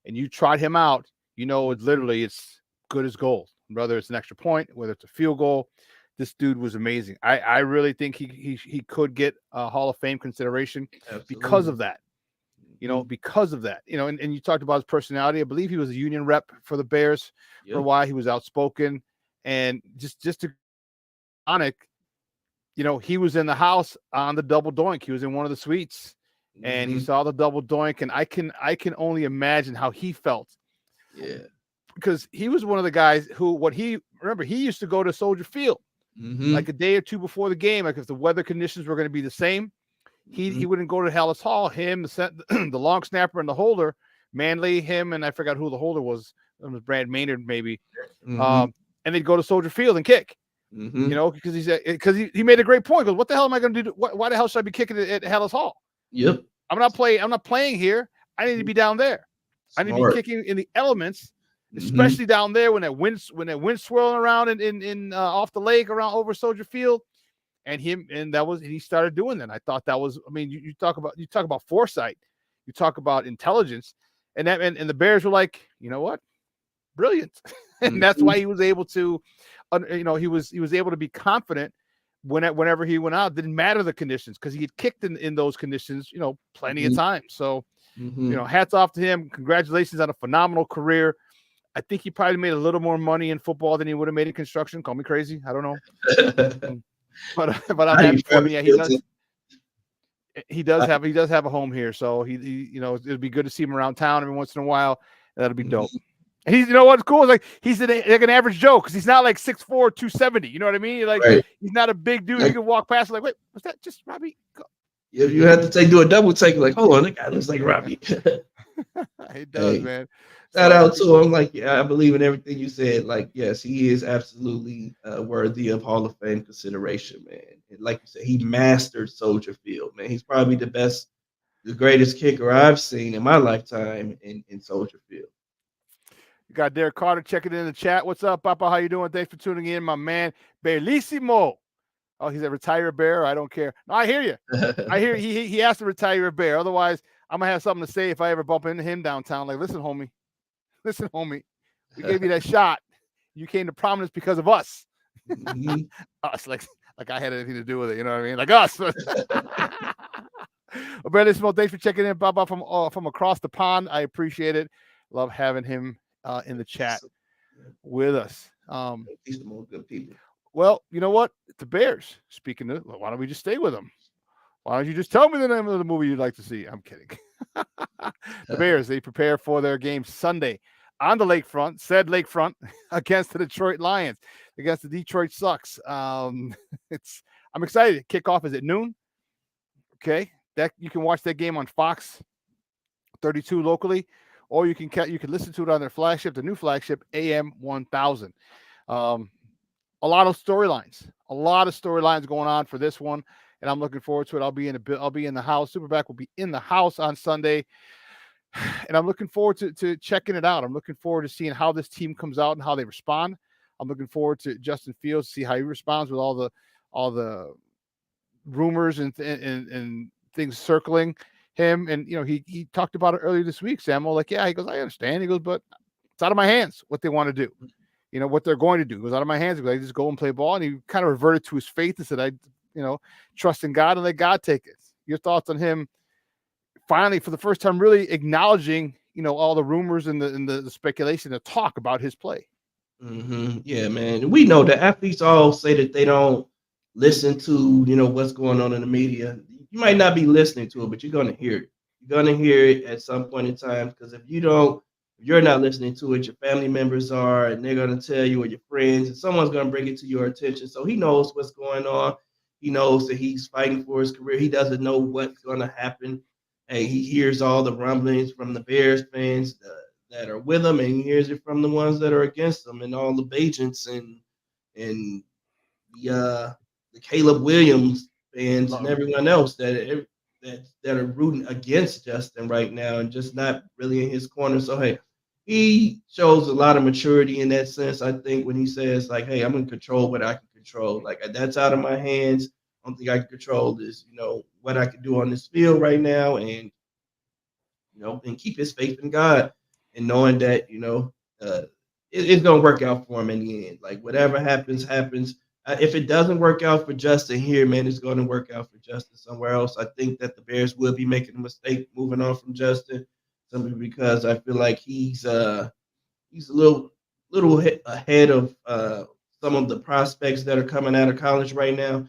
and you tried him out, it's good as gold. Whether it's an extra point, whether it's a field goal, this dude was amazing. I really think he could get a Hall of Fame consideration. Absolutely. Because of that. Because of that, and you talked about his personality. I believe he was a union rep for the Bears for a while. He was outspoken, And just to ironic, he was in the house on the double doink. He was in one of the suites, and he saw the double doink. And I can only imagine how he felt. Yeah. Because he was one of the guys who, he used to go to Soldier Field like a day or two before the game. Like if the weather conditions were going to be the same, he wouldn't go to Hallis Hall. Him, the long snapper and the holder, Manley, him, and I forgot who the holder was. It was Brad Maynard, maybe. And they'd go to Soldier Field and kick. Because he made a great point. Because what the hell am I going to do? Why the hell should I be kicking at Hallis Hall? Yep. I'm not playing here. I need to be down there. I need to be kicking in the elements, especially down there when that wind's swirling around in off the lake around over Soldier Field. And he started doing that. I thought that was, you talk about foresight, you talk about intelligence, and the Bears were like, you know what, brilliant, and that's why he was able to, he was able to be confident whenever he went out. It didn't matter the conditions because he had kicked in those conditions, plenty of times. So, hats off to him. Congratulations on a phenomenal career. I think he probably made a little more money in football than he would have made in construction. Call me crazy, I don't know. But I'm happy for him. Yeah, he does have a home here, so he it'd be good to see him around town every once in a while. That'll be dope. And he's, what's cool is like he's like an average Joe because he's not like 6'4", 270. You know what I mean? Like he's not a big dude. You can walk past like, wait, was that just Robbie? You have to do a double take. Like, hold on, that guy looks like Robbie. He does, man. Shout out to him. Like, yeah, I believe in everything you said. Like, yes, he is absolutely worthy of Hall of Fame consideration, man. And like you said, he mastered Soldier Field, man. He's probably the greatest kicker I've seen in my lifetime in Soldier Field. You got Derek Carter checking in the chat. What's up, Papa? How you doing? Thanks for tuning in, my man. Bellissimo. Oh, he's a retired Bear. I don't care. No, I hear you. I hear he has to retire a Bear. Otherwise, I'm gonna have something to say if I ever bump into him downtown. Like, listen, homie, we gave you that shot. You came to prominence because of us. Us, like I had anything to do with it. You know what I mean? Like us. Bellissimo, thanks for checking in, Papa, from across the pond. I appreciate it. Love having him in the chat with us. He's the most good people. Well, you know what? The Bears. Speaking of, why don't we just stay with them? Why don't you just tell me the name of the movie you'd like to see? I'm kidding. The Bears, they prepare for their game Sunday on the lakefront, against the Detroit Lions, against the Detroit Sucks. I'm excited. Kickoff is at noon. Okay, that you can watch that game on Fox 32 locally, or you can listen to it on their flagship, the new flagship AM 1000. A lot of storylines going on for this one, and I'm looking forward to it. I'll be in the house. SuperBack will be in the house on Sunday, and I'm looking forward to checking it out. I'm looking forward to seeing how this team comes out and how they respond. I'm looking forward to Justin Fields, see how he responds with all the rumors and things circling him. And he talked about it earlier this week, Samuel. Like, yeah, he goes, I understand. He goes, but it's out of my hands what they want to do. What they're going to do. It goes out of my hands. I just go and play ball. And he kind of reverted to his faith and said, I trust in God and let God take it. Your thoughts on him finally, for the first time, really acknowledging, all the rumors and the speculation, the talk about his play. Yeah, man. We know that athletes all say that they don't listen to, what's going on in the media. You might not be listening to it, but you're going to hear it. You're going to hear it at some point in time, because if you're not listening to it, your family members are, and they're going to tell you, or your friends, and someone's going to bring it to your attention. So he knows what's going on. He knows that he's fighting for his career. He doesn't know what's going to happen. And he hears all the rumblings from the Bears fans that are with him, and he hears it from the ones that are against him, and all the agents and the Caleb Williams fans and everyone else that are rooting against Justin right now and just not really in his corner. So, hey, he shows a lot of maturity in that sense, I think, when he says, like, hey, I'm going to control what I can control. Like, that's out of my hands. I don't think I can control this, what I can do on this field right now, and, and keep his faith in God and knowing that, it's going to work out for him in the end. Like, whatever happens, happens. If it doesn't work out for Justin here, man, it's going to work out for Justin somewhere else. I think that the Bears will be making a mistake moving on from Justin, simply because I feel like he's a little ahead of some of the prospects that are coming out of college right now.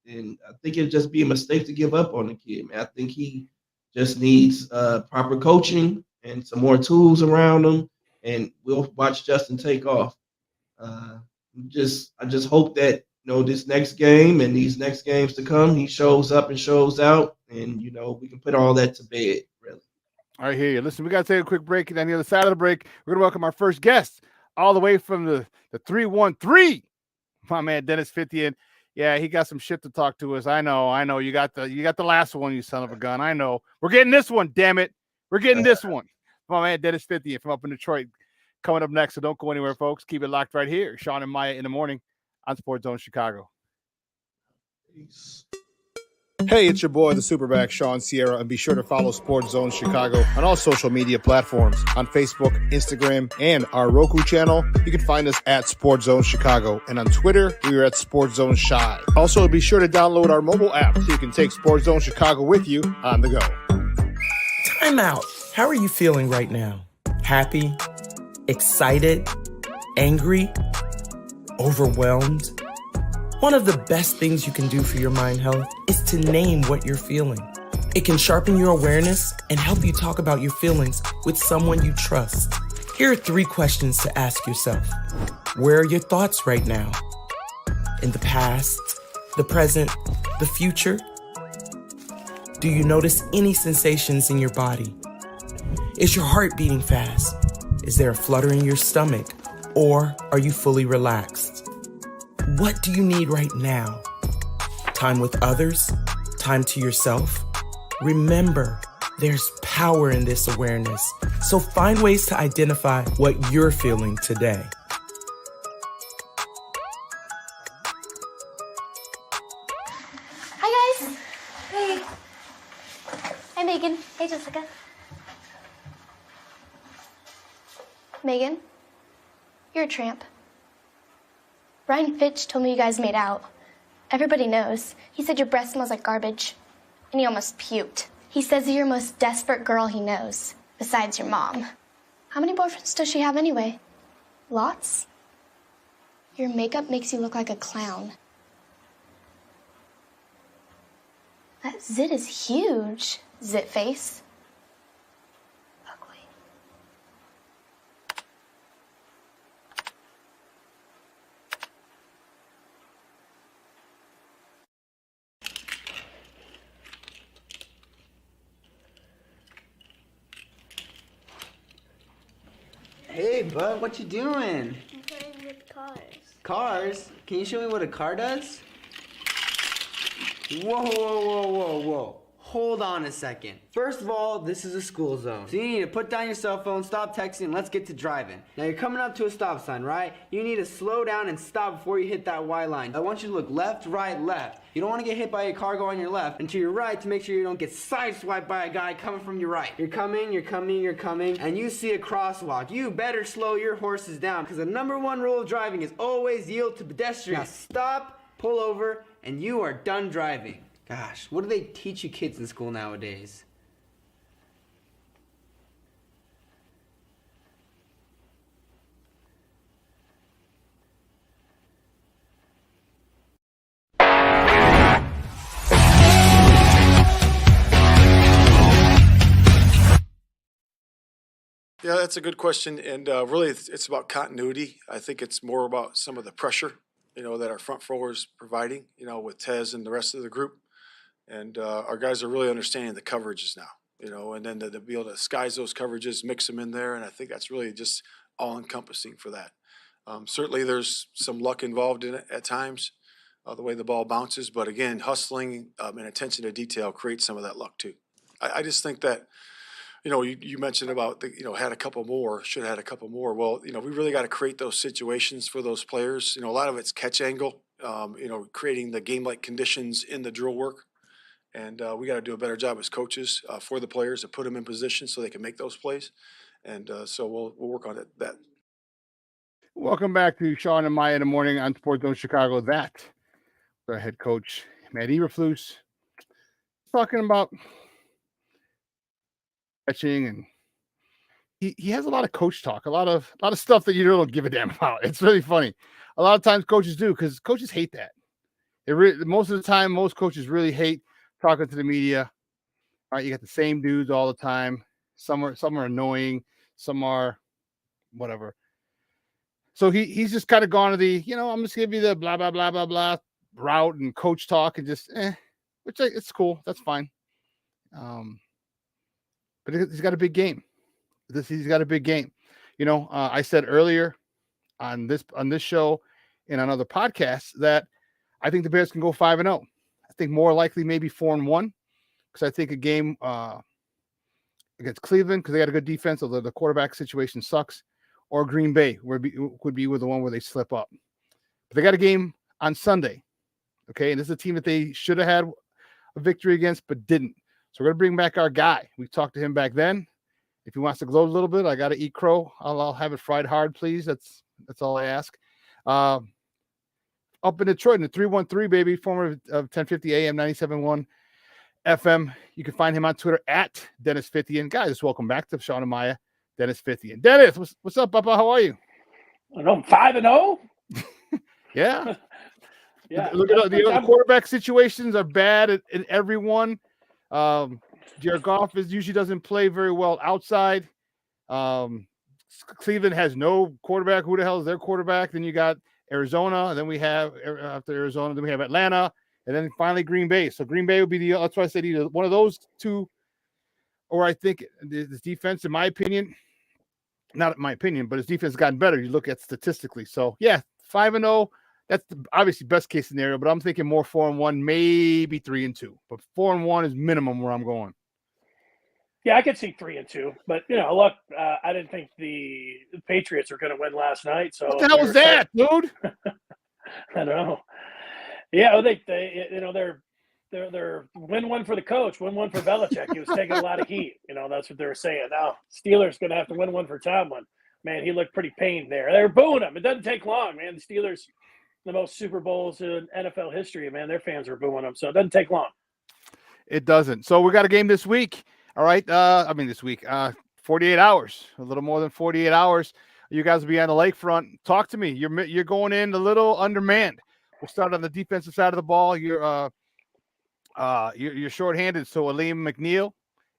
And I think it'd just be a mistake to give up on the kid, man. I think he just needs proper coaching and some more tools around him, and we'll watch Justin take off. I just hope that this next game and these next games to come, he shows up and shows out, and we can put all that to bed. Really. I hear you. Listen, we got to take a quick break, and on the other side of the break, we're gonna welcome our first guest, all the way from the 313. My man Dennis 50, and yeah, he got some shit to talk to us. I know. You got the last one, you son of a gun. I know. We're getting this one, damn it. We're getting this one. My man Dennis 50 from up in Detroit. Coming up next, so don't go anywhere, folks. Keep it locked right here. Shawn and Maya in the morning on Sports Zone Chicago. Peace. Hey, it's your boy, the SuperBack, Shawn Sierra, and be sure to follow Sports Zone Chicago on all social media platforms, on Facebook, Instagram, and our Roku channel. You can find us at Sports Zone Chicago, and on Twitter, we are at Sports Zone Shy. Also, be sure to download our mobile app so you can take Sports Zone Chicago with you on the go. Time out. How are you feeling right now? Happy? Excited? Angry? Overwhelmed? One of the best things you can do for your mind health is to name what you're feeling. It can sharpen your awareness and help you talk about your feelings with someone you trust. Here are 3 questions to ask yourself. Where are your thoughts right now? In the past, the present, the future? Do you notice any sensations in your body? Is your heart beating fast? Is there a flutter in your stomach? Or are you fully relaxed? What do you need right now? Time with others? Time to yourself? Remember, there's power in this awareness. So find ways to identify what you're feeling today. Hi, guys. Hey. Hi, Megan. Hey, Jessica. Megan, you're a tramp. Brian Fitch told me you guys made out. Everybody knows. He said your breath smells like garbage. And he almost puked. He says you're the most desperate girl he knows, besides your mom. How many boyfriends does she have anyway? Lots? Your makeup makes you look like a clown. That zit is huge, zit face. Ugly. Hey, bud, what you doing? I'm playing with cars. Cars? Can you show me what a car does? Whoa. Hold on a second. First of all, this is a school zone. So you need to put down your cell phone, stop texting, and let's get to driving. Now you're coming up to a stop sign, right? You need to slow down and stop before you hit that Y line. I want you to look left, right, left. You don't want to get hit by a car going on your left, and to your right to make sure you don't get sideswiped by a guy coming from your right. You're coming, and you see a crosswalk. You better slow your horses down, because the #1 rule of driving is always yield to pedestrians. Now stop, pull over, and you are done driving. Gosh, what do they teach you kids in school nowadays? Yeah, that's a good question, and really it's about continuity. I think it's more about some of the pressure, that our front row is providing, with Tez and the rest of the group. And our guys are really understanding the coverages now, and then to be able to skies those coverages, mix them in there, and I think that's really just all-encompassing for that. Certainly there's some luck involved in it at times, the way the ball bounces, but again, hustling and attention to detail creates some of that luck too. I just think that, you mentioned about, had a couple more, should have had a couple more. Well, we really got to create those situations for those players. A lot of it's catch angle, creating the game-like conditions in the drill work. And we got to do a better job as coaches for the players to put them in position so they can make those plays. And so we'll work on that. Welcome back to Shawn and Maya in the morning on Sports Zone Chicago. That our head coach, Matt Eberflus, talking about catching, and he has a lot of coach talk, a lot of stuff that you don't give a damn about. It's really funny. a lot of times coaches do, because coaches hate that. Most of the time, most coaches really hate talking to the media. All right, you got the same dudes all the time. Some are annoying, some are whatever. So he's just kind of gone to the, I'm just gonna give you the blah blah blah blah blah route and coach talk and just which it's cool. That's fine. But he's got a big game. He's got a big game. I said earlier on this show and on other podcasts that I think the Bears can go 5-0. I think more likely maybe 4-1, because I think a game against Cleveland, because they got a good defense, although the quarterback situation sucks, or Green Bay would be with the one where they slip up. But they got a game on Sunday, okay? And this is a team that they should have had a victory against, but didn't. So we're going to bring back our guy. We talked to him back then. If he wants to gloat a little bit, I got to eat crow. I'll have it fried hard, please. That's all I ask. Up in Detroit, in the 313, baby, former of 1050 AM, 97.1 FM. You can find him on Twitter at Dennis Fithian. Guys, welcome back to Shawn and Maya, Dennis Fithian. Dennis, what's up, Papa? How are you? I'm 5-0. Yeah. Yeah. Look at the quarterback situations are bad in everyone. Jared Goff usually doesn't play very well outside. Cleveland has no quarterback. Who the hell is their quarterback? Then you got Arizona, and then we have after Arizona, then we have Atlanta, and then finally Green Bay. So Green Bay would be that's why I said either one of those two, or I think this defense, in my opinion, not my opinion, but his defense has gotten better. You look at statistically. So yeah, 5-0. That's obviously best case scenario, but I'm thinking more 4-1, maybe 3-2. But 4-1 is minimum where I'm going. Yeah, I could see 3-2, but look, I didn't think the Patriots were going to win last night. So what the hell was that, dude? I know. Yeah, they're win one for the coach, win one for Belichick. He was taking a lot of heat. That's what they were saying. Now Steelers going to have to win one for Tomlin. Man, he looked pretty pained there. They were booing him. It doesn't take long, man. The Steelers, the most Super Bowls in NFL history, man. Their fans are booing them, so it doesn't take long. It doesn't. So we got a game this week. All right. This week, 48 hours, a little more than 48 hours. You guys will be on the lakefront. Talk to me. You're going in a little undermanned. We'll start on the defensive side of the ball. You're shorthanded. So Aleem McNeil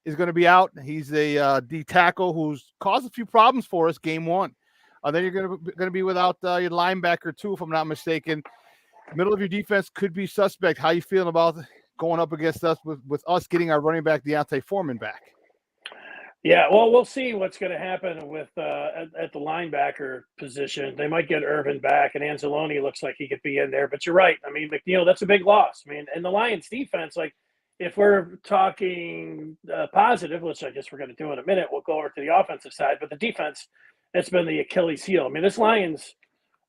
is going to be out. He's a D tackle who's caused a few problems for us game one. Then you're going to be without your linebacker too, if I'm not mistaken. Middle of your defense could be suspect. How you feeling about going up against us with us getting our running back Deontay Foreman back? Yeah, well, we'll see what's going to happen with at the linebacker position. They might get Irvin back, and Anzalone looks like he could be in there. But you're right. I mean, McNeil, that's a big loss. I mean, and the Lions defense, like, if we're talking positive, which I guess we're going to do in a minute, we'll go over to the offensive side. But the defense, it's been the Achilles heel. I mean, this Lions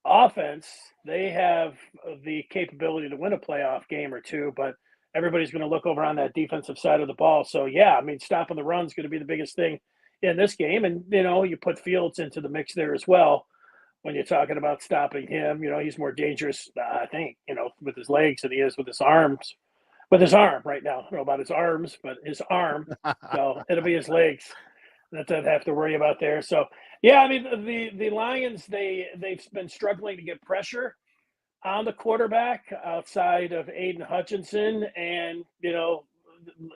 offense, they have the capability to win a playoff game or two, but everybody's going to look over on that defensive side of the ball. So, yeah, I mean, stopping the run is going to be the biggest thing in this game. And, you put Fields into the mix there as well when you're talking about stopping him. He's more dangerous, I think, with his legs than he is with his arms. With his arm right now. I don't know about his arms, but his arm. So it'll be his legs that I'd have to worry about there. So, yeah, I mean, the Lions, they've been struggling to get pressure on the quarterback outside of Aiden Hutchinson. And,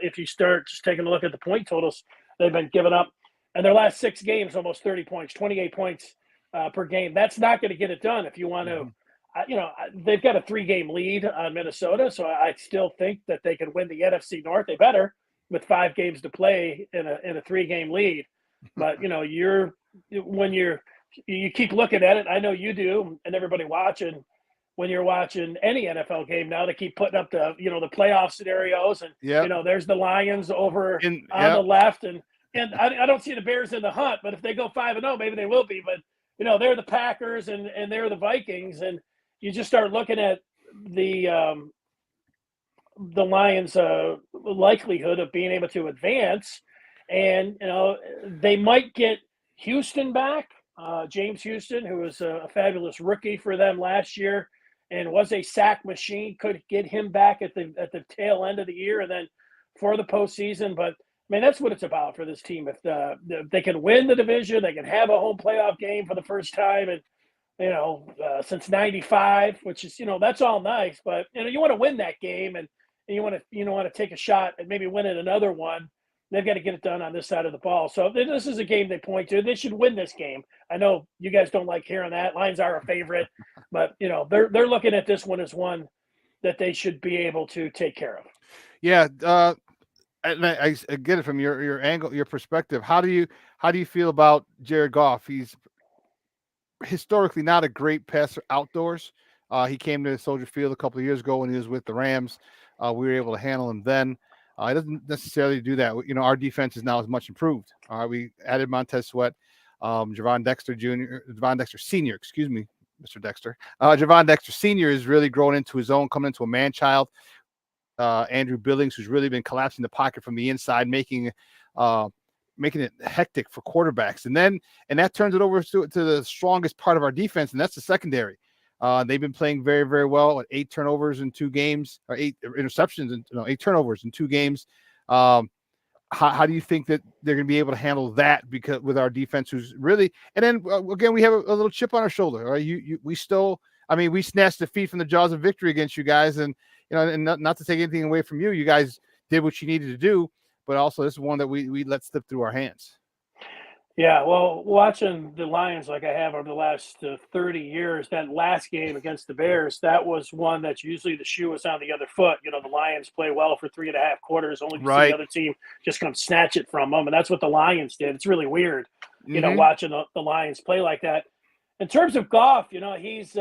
if you start just taking a look at the point totals, they've been giving up in their last 6 games, almost 30 points, 28 points per game. That's not going to get it done if you want to. They've got a 3-game lead on Minnesota, so I still think that they can win the NFC North. They better with 5 games to play in a 3-game lead. But you keep looking at it. I know you do, and everybody watching. When you're watching any NFL game now, they keep putting up the playoff scenarios, and there's the Lions over on the left, and I don't see the Bears in the hunt. But if they go 5-0, maybe they will be. But they're the Packers and they're the Vikings, and you just start looking at the Lions' likelihood of being able to advance, and they might get Houston back, James Houston, who was a fabulous rookie for them last year and was a sack machine. Could get him back at the tail end of the year and then for the postseason. But I mean, that's what it's about for this team. If they can win the division, they can have a home playoff game for the first time, and since '95, which is, that's all nice, but you want to win that game, and you want to take a shot and maybe win it another one. They've got to get it done on this side of the ball. So this is a game they point to. They should win this game. I know you guys don't like hearing that. Lions are a favorite, but they're looking at this one as one that they should be able to take care of. Yeah, and I get it from your angle, your perspective. How do you feel about Jared Goff? He's historically not a great passer outdoors. He came to Soldier Field a couple of years ago when he was with the Rams. We were able to handle him then. He doesn't necessarily do that. Our defense is now as much improved. We added Montez Sweat, Javon Dexter Sr., excuse me, Mr. Dexter. Javon Dexter Sr. is really growing into his own, coming into a man-child. Andrew Billings, who's really been collapsing the pocket from the inside, making it hectic for quarterbacks. And that turns it over to the strongest part of our defense, and that's the secondary. They've been playing very, very well with 8 turnovers in 2 games, or 8 interceptions and 8 turnovers in 2 games. How do you think that they're going to be able to handle that? Because with our defense, who's really, and then again, we have a little chip on our shoulder. Right? We snatched defeat from the jaws of victory against you guys, and and not to take anything away from you. You guys did what you needed to do, but also this is one that we let slip through our hands. Yeah, well, watching the Lions like I have over the last 30 years, that last game against the Bears, that was one that usually the shoe was on the other foot. The Lions play well for 3.5 quarters, only to see the other team just come snatch it from them, and that's what the Lions did. It's really weird, watching the Lions play like that. In terms of Goff, he's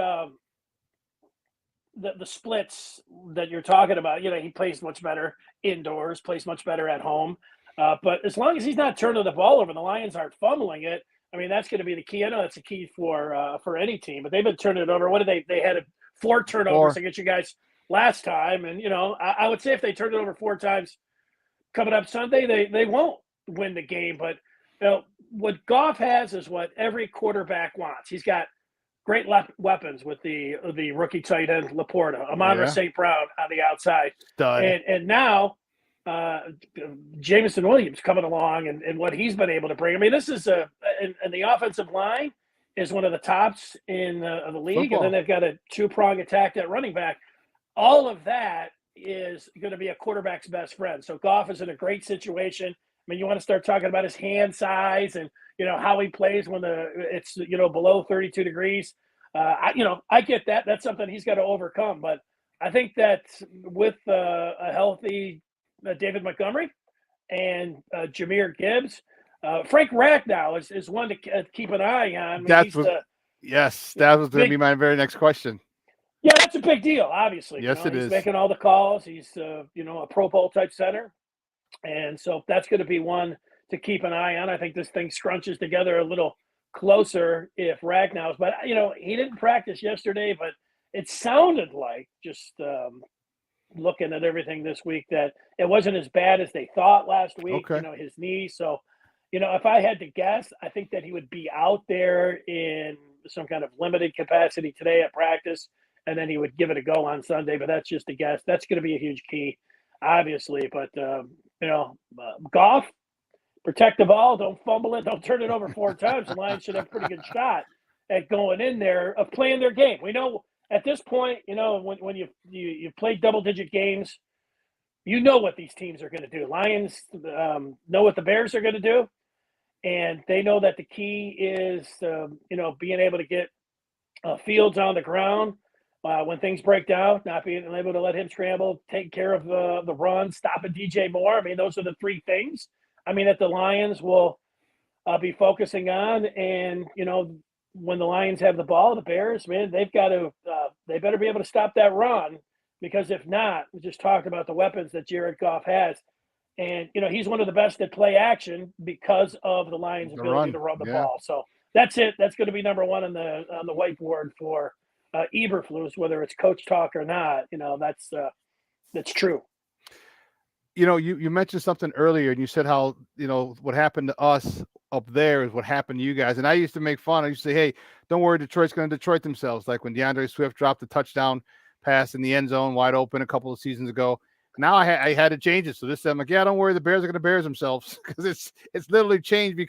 the splits that you're talking about. He plays much better indoors, plays much better at home. But as long as he's not turning the ball over and the Lions aren't fumbling it, that's going to be the key. I know that's a key for any team, but they've been turning it over. What did they had 4 turnovers against you guys last time. And, I would say if they turn it over 4 times coming up Sunday, they won't win the game. But, what Goff has is what every quarterback wants. He's got great weapons with the rookie tight end Laporta, Amon-Ra St. Brown on the outside. And now Jameson Williams coming along and what he's been able to bring. This is and the offensive line is one of the tops in the league. Football. And then they've got a 2-prong attack at running back. All of that is going to be a quarterback's best friend. So Goff is in a great situation. You want to start talking about his hand size and, how he plays when it's below 32 degrees. I get that. That's something he's got to overcome. But I think that with a healthy David Montgomery and Jahmyr Gibbs, Frank Ragnow is one to keep an eye on. That was going to be my very next question. Yeah, that's a big deal, obviously. Yes, it is. He's making all the calls. He's, a Pro Bowl type center. And so that's going to be one to keep an eye on. I think this thing scrunches together a little closer if Ragnow's. But, he didn't practice yesterday, but it sounded like just looking at everything this week that it wasn't as bad as they thought last week, his knee. So, if I had to guess, I think that he would be out there in some kind of limited capacity today at practice, and then he would give it a go on Sunday. But that's just a guess. That's going to be a huge key, obviously. But, Goff, protect the ball, don't fumble it, don't turn it over 4 times. The Lions should have a pretty good shot at going in there of playing their game. We know at this point, when you play double-digit games, you know what these teams are going to do. Lions know what the Bears are going to do, and they know that the key is, being able to get Fields on the ground when things break down, not being able to let him scramble, take care of the run, stopping DJ Moore. Those are the 3 things, that the Lions will be focusing on. And, when the Lions have the ball, the Bears, they've got to they better be able to stop that run, because if not, we just talked about the weapons that Jared Goff has. And, he's one of the best at play action because of the Lions' ability to run the ball. So that's it. That's going to be number 1 on the whiteboard for Eberflus, whether it's coach talk or not. That's true. You mentioned something earlier, and you said how, what happened to us up there is what happened to you guys. And I used to make fun. I used to say, hey, don't worry, Detroit's going to Detroit themselves. Like when DeAndre Swift dropped the touchdown pass in the end zone wide open a couple of seasons ago. Now I had to change it. So this time I'm like, yeah, don't worry, the Bears are going to Bears themselves, because it's literally changed.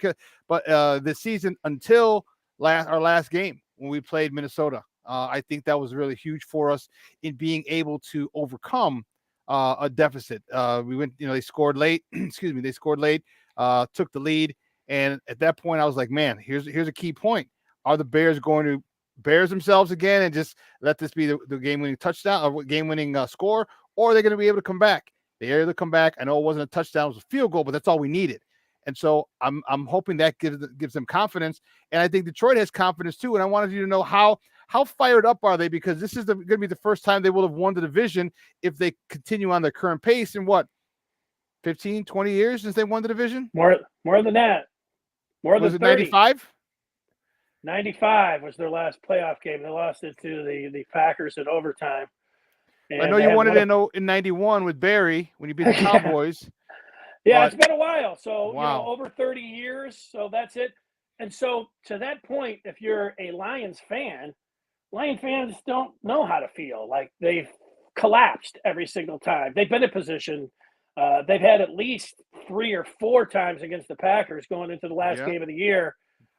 But this season until our last game, when we played Minnesota. I think that was really huge for us in being able to overcome a deficit. We went, they scored late. Excuse me, they scored late, took the lead, and at that point, I was like, man, here's a key point. Are the Bears going to Bears themselves again and just let this be the game-winning touchdown or game-winning score, or are they going to be able to come back? They are able to come back. I know it wasn't a touchdown, it was a field goal, but that's all we needed. And so I'm hoping that gives them confidence, and I think Detroit has confidence too. And I wanted you to know how fired up are they, because this is going to be the first time they will have won the division if they continue on their current pace in 15, 20 years since they won the division? More than that. More was than it 95? 95 was their last playoff game. They lost it to the Packers in overtime. I know you won it in 91 with Barry when you beat the Cowboys. Yeah, it's been a while. So, wow. Over 30 years. So that's it. And so to that point, if you're a Lions fan, Lion fans don't know how to feel. Like they've collapsed every single time. They've been in position. They've had at least 3 or 4 times against the Packers going into the last game of the year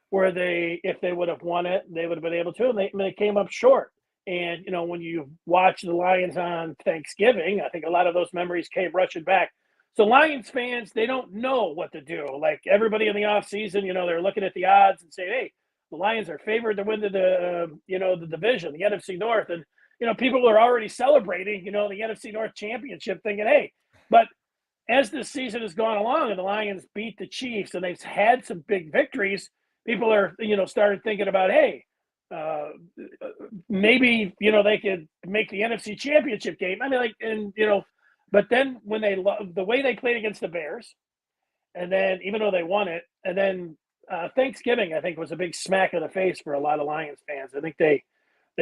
where if they would have won it, they would have been able to, and they came up short. And, when you watch the Lions on Thanksgiving, I think a lot of those memories came rushing back. So Lions fans, they don't know what to do. Like everybody in the offseason, they're looking at the odds and saying, hey, the Lions are favored to win the division, the NFC North. And, people are already celebrating, the NFC North championship thinking, hey, but as this season has gone along and the Lions beat the Chiefs and they've had some big victories, people are, started thinking about, hey, maybe, they could make the NFC championship game. I mean, but then when the way they played against the Bears, and then even though they won it, and then Thanksgiving, I think, was a big smack in the face for a lot of Lions fans. I think they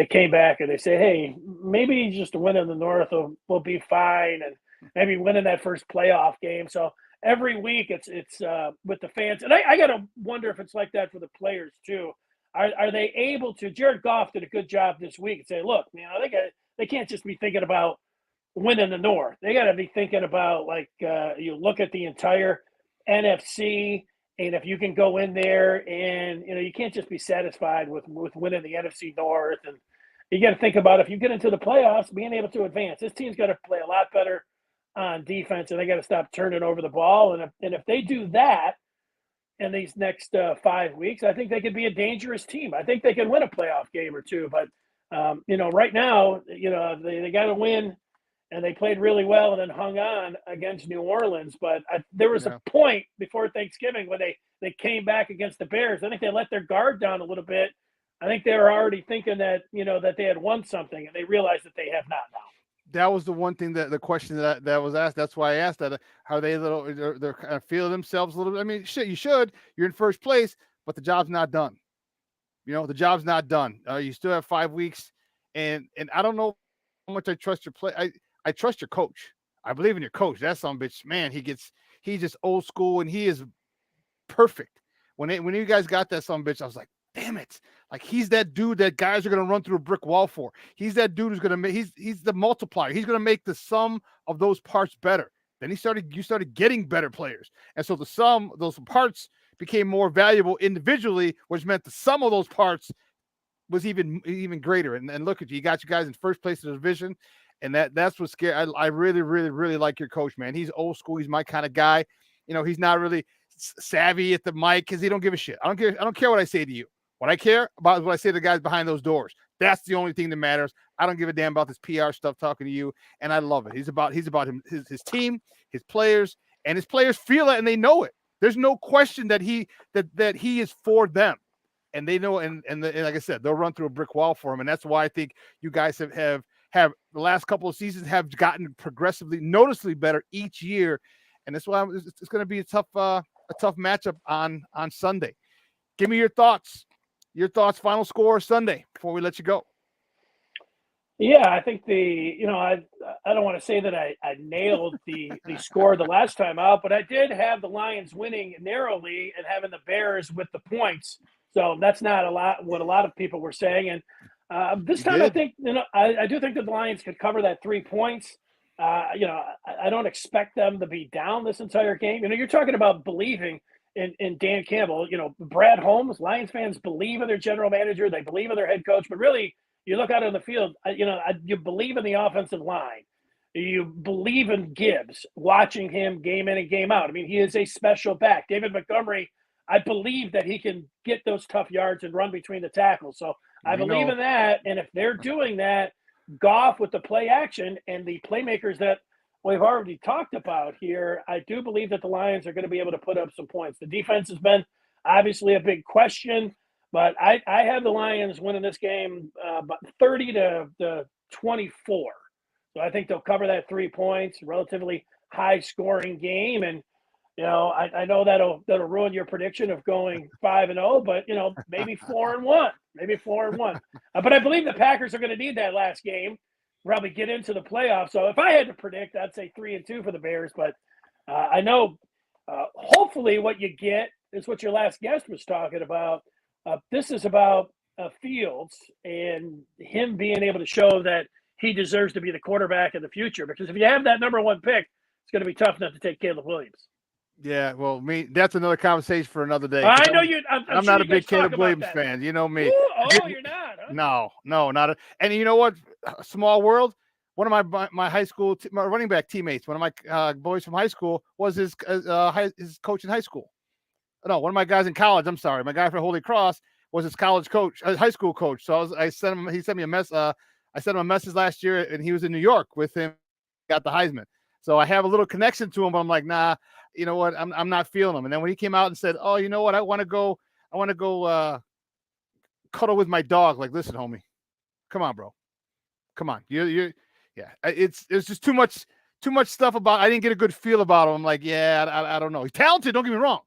came back and they say, hey, maybe just a win in the North will be fine, and maybe winning that first playoff game. So every week it's with the fans. And I got to wonder if it's like that for the players too. Are they able to – Jared Goff did a good job this week and say, look, they can't just be thinking about winning the North. They got to be thinking about, you look at the entire NFC, and if you can go in there and, you can't just be satisfied with winning the NFC North. And you got to think about if you get into the playoffs, being able to advance. This team's got to play a lot better on defense, and they got to stop turning over the ball. And if they do that in these next 5 weeks, I think they could be a dangerous team. I think they can win a playoff game or two. But, right now, they got to win, and they played really well and then hung on against New Orleans. But there was a point before Thanksgiving when they came back against the Bears. I think they let their guard down a little bit. I think they were already thinking that, that they had won something, and they realized that they have not now. That was the one thing the question that was asked. That's why I asked that. How they're kind of feeling themselves a little bit. I mean, shit, you should. You're in first place, but the job's not done. The job's not done. You still have 5 weeks, and I don't know how much I trust your play. I trust your coach. I believe in your coach. That son of a bitch, man. He's just old school, and he is perfect. When you guys got that son of a bitch, I was like, damn it. Like, he's that dude that guys are going to run through a brick wall for. He's that dude who's going to make, he's the multiplier. He's going to make the sum of those parts better. Then you started getting better players. And so those parts became more valuable individually, which meant the sum of those parts was even greater. And look at you got you guys in first place in the division. And that's what's scary. I really, really, really like your coach, man. He's old school. He's my kind of guy. He's not really savvy at the mic because he don't give a shit. I don't care what I say to you. What I care about is what I say to the guys behind those doors. That's the only thing that matters. I don't give a damn about this PR stuff talking to you, and I love it. He's about his team, his players, and his players feel it and they know it. There's no question that he is for them, and they know. And like I said, they'll run through a brick wall for him, and that's why I think you guys have the last couple of seasons have gotten progressively, noticeably better each year, and that's why it's going to be a tough matchup on Sunday. Give me your thoughts. Final score Sunday before we let you go. Yeah, I think I don't want to say that I nailed the score the last time out, but I did have the Lions winning narrowly and having the Bears with the points. So that's not what a lot of people were saying. And this time I think, I do think that the Lions could cover that 3 points. I don't expect them to be down this entire game. You're talking about believing. in Dan Campbell. Brad Holmes, Lions fans believe in their general manager. They believe in their head coach. But really, you look out on the field, you believe in the offensive line. You believe in Gibbs, watching him game in and game out. I mean, he is a special back. David Montgomery, I believe that he can get those tough yards and run between the tackles. So I believe in that. And if they're doing that, Goff with the play action and the playmakers that we've already talked about here, I do believe that the Lions are going to be able to put up some points. The defense has been obviously a big question, but I have the Lions winning this game about 30-24. So I think they'll cover that 3 points, relatively high-scoring game. And, I know that'll ruin your prediction of going 5-0, but, maybe 4-1. Maybe 4-1. But I believe the Packers are going to need that last game, probably get into the playoffs. So if I had to predict, I'd say 3-2 for the Bears. But I know hopefully what you get is what your last guest was talking about. This is about Fields and him being able to show that he deserves to be the quarterback in the future. Because if you have that number 1 pick, it's going to be tough enough to take Caleb Williams. Yeah, well, that's another conversation for another day. I know you. I'm sure not a you big guys talk Caleb about Williams that. fan. You know me. Ooh, you're not. Huh? No, not. And you know what? Small world. One of my high school my running back teammates, one of my boys from high school, was his coach in high school. No, one of my guys in college. I'm sorry, my guy for Holy Cross was his college coach, high school coach. So I sent him. He sent me a mess. I sent him a message last year, and he was in New York with him. Got the Heisman. So I have a little connection to him, but I'm like, nah. You know what? I'm not feeling him. And then when he came out and said, "Oh, you know what? I want to go cuddle with my dog." Like, listen, homie, come on, bro, come on. Yeah. It's just too much stuff about. I didn't get a good feel about him. I'm like, yeah, I don't know. He's talented. Don't get me wrong,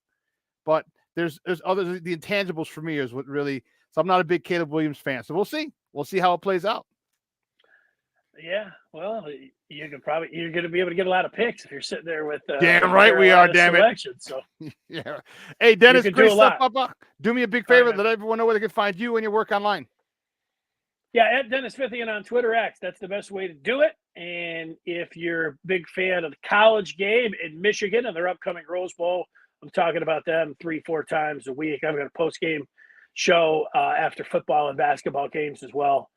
but there's other the intangibles for me is what really. So I'm not a big Caleb Williams fan. So we'll see. We'll see how it plays out. Yeah, well, you're going to be able to get a lot of picks if you're sitting there with. Damn right we are. Damn selection, it. So yeah. Hey, Dennis, great stuff, Papa. Do me a big favor. Right, let everyone know where they can find you and your work online. Yeah, at Dennis Fithian on Twitter X. That's the best way to do it. And if you're a big fan of the college game in Michigan and their upcoming Rose Bowl, I'm talking about them 3-4 times a week. I've got a post-game show after football and basketball games as well.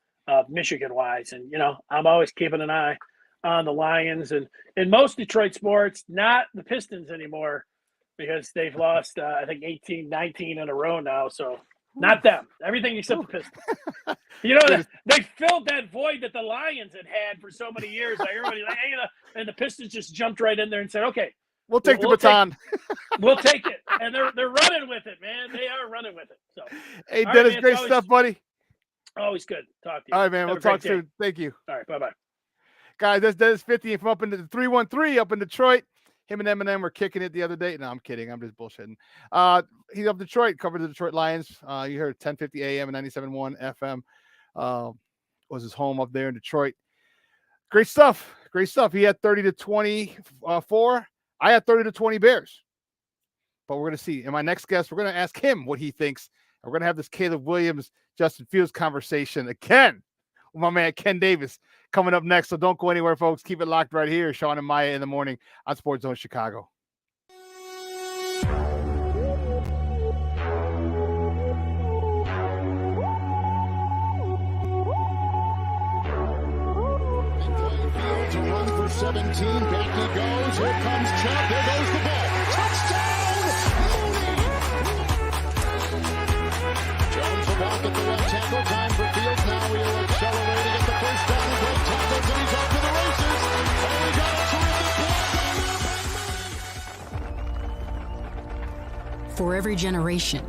Michigan-wise, and I'm always keeping an eye on the Lions and in most Detroit sports, not the Pistons anymore because they've lost I think 18, 19 in a row now. So not them. Everything except the Pistons. They filled that void that the Lions had for so many years. Like everybody, and the Pistons just jumped right in there and said, "Okay, we'll take the baton. We'll take it," and they're running with it, man. They are running with it. So, hey, Dennis, great stuff, buddy. Always good. Talk to you. All right, man. We'll talk soon. Thank you. All right. Bye-bye. Guys, that's Dennis 50 from up in the 313 up in Detroit. Him and Eminem were kicking it the other day. No, I'm kidding. I'm just bullshitting. He's up Detroit, covered the Detroit Lions. You heard 1050 AM and 97.1 FM. Was his home up there in Detroit. Great stuff. Great stuff. He had 30-24. I had 30-20 Bears. But we're going to see. And my next guest, we're going to ask him what he thinks. We're going to have this Caleb Williams, Justin Fields conversation again with my man Ken Davis coming up next. So don't go anywhere, folks. Keep it locked right here. Shawn and Maya in the morning on Sports Zone Chicago. Fields a run for 17. Back he goes. Here comes Chubb. There goes the ball. Touchdown! Walk at the left tackle, time for Fields. Now he'll accelerate to get the first down. Great tackles, and he's off to the races. And we got a terrific block. For every generation,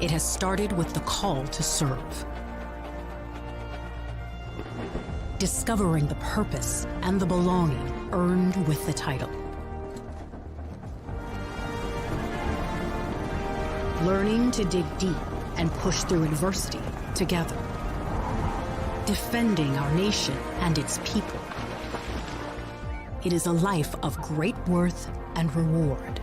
it has started with the call to serve. Discovering the purpose and the belonging earned with the title. Learning to dig deep and push through adversity together. Defending our nation and its people. It is a life of great worth and reward.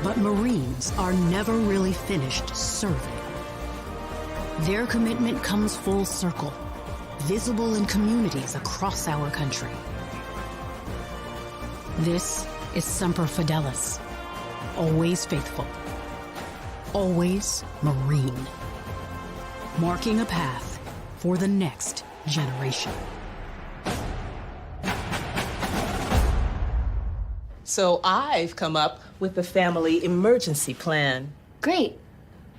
But Marines are never really finished serving. Their commitment comes full circle, visible in communities across our country. This is Semper Fidelis, always faithful, always Marine. Marking a path for the next generation. So I've come up with the family emergency plan. Great.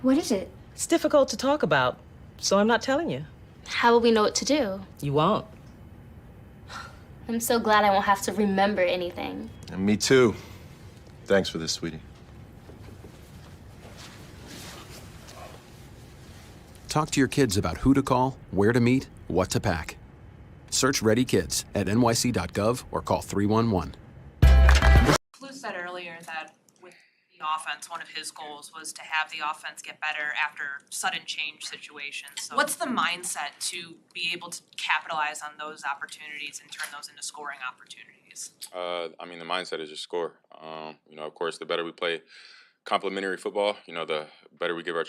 What is it? It's difficult to talk about, so I'm not telling you. How will we know what to do? You won't. I'm so glad I won't have to remember anything. And me too. Thanks for this, sweetie. Talk to your kids about who to call, where to meet, what to pack. Search Ready Kids at nyc.gov or call 311. Lou said earlier that with the offense, one of his goals was to have the offense get better after sudden change situations. So what's the mindset to be able to capitalize on those opportunities and turn those into scoring opportunities? I mean, the mindset is just score. Of course, the better we play complementary football, the better we give our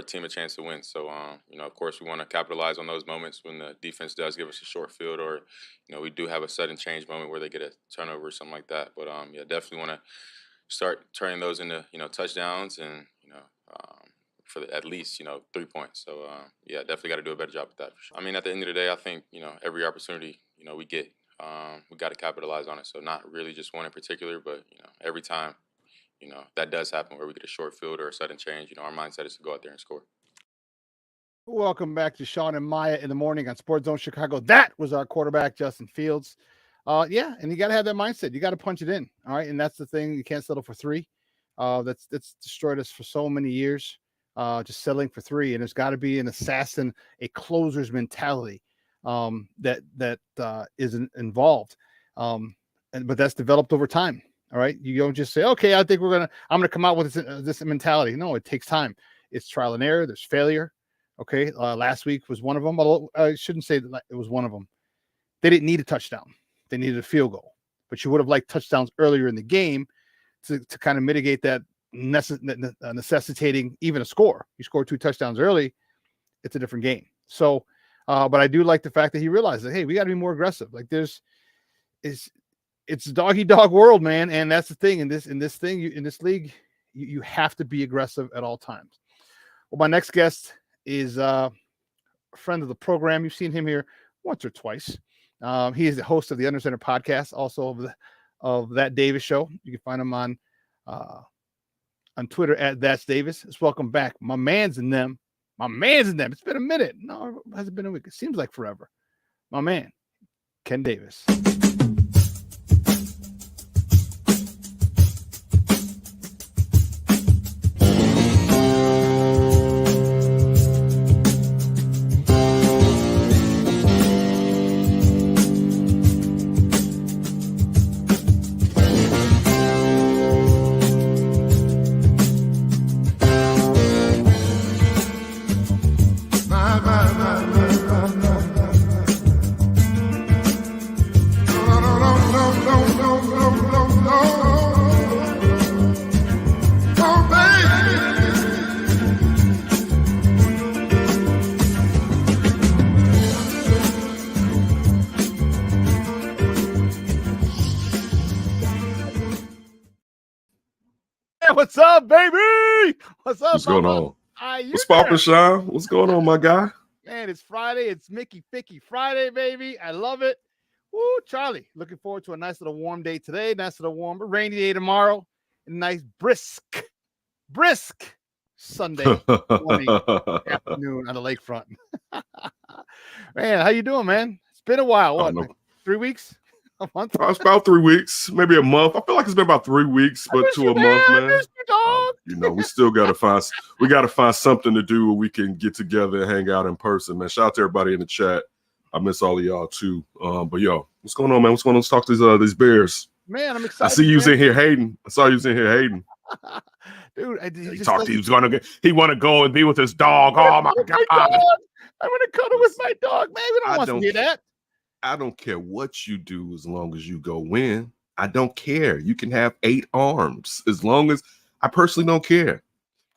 team a chance to win. So, of course, we want to capitalize on those moments when the defense does give us a short field, or, we do have a sudden change moment where they get a turnover or something like that. But, definitely want to start turning those into, touchdowns and, for at least, 3 points. So, definitely got to do a better job with that. For sure. I mean, at the end of the day, I think, every opportunity, we get, we got to capitalize on it. So not really just one in particular, but, every time, that does happen where we get a short field or a sudden change. Our mindset is to go out there and score. Welcome back to Shawn and Maya in the morning on Sports Zone Chicago. That was our quarterback, Justin Fields. And you got to have that mindset. You got to punch it in. All right. And that's the thing. You can't settle for three. That's destroyed us for so many years. Just settling for three. And there's got to be an assassin, a closer's mentality that is involved. But that's developed over time. All right. You don't just say, okay, I'm going to come out with this mentality. No, it takes time. It's trial and error. There's failure. Okay. Last week was one of them. Although I shouldn't say that it was one of them. They didn't need a touchdown. They needed a field goal, but you would have liked touchdowns earlier in the game to kind of mitigate that necessitating even a score. You score 2 touchdowns early, it's a different game. So, but I do like the fact that he realized that, hey, we got to be more aggressive. Like it's doggy dog world, man. And that's the thing in this league, you have to be aggressive at all times. Well, my next guest is a friend of the program. You've seen him here once or twice. He is the host of the Under Center podcast, also of That Davis Show. You can find him on Twitter at That's Davis. Let's welcome back my man's in them. It's been a minute. No, it hasn't been a week. It seems like forever. My man, Ken Davis. What's up, baby? What's up? What's going on? What's What's poppin', Shawn? What's going on, my guy? Man, it's Friday. It's Mickey Ficky Friday, baby. I love it. Woo, Charlie. Looking forward to a nice little warm day today. Nice little warm, rainy day tomorrow. And nice brisk Sunday morning, afternoon on the lakefront. Man, how you doing, man? It's been a while. What? 3 weeks? A month? It's about 3 weeks, maybe a month. I feel like it's been about 3 weeks, but to a month, man. We still gotta find something to do where we can get together and hang out in person, man. Shout out to everybody in the chat. I miss all of y'all too. But yo, what's going on, man? What's going on? Let's talk to these Bears. Man, I'm excited. I see you in here hating. I saw you in here hating. Dude, he want to go and be with his dog. Oh my God. I want to cuddle with my dog, man. We don't want to hear that. I don't care what you do as long as you go win. I don't care. You can have 8 arms as long as I personally don't care.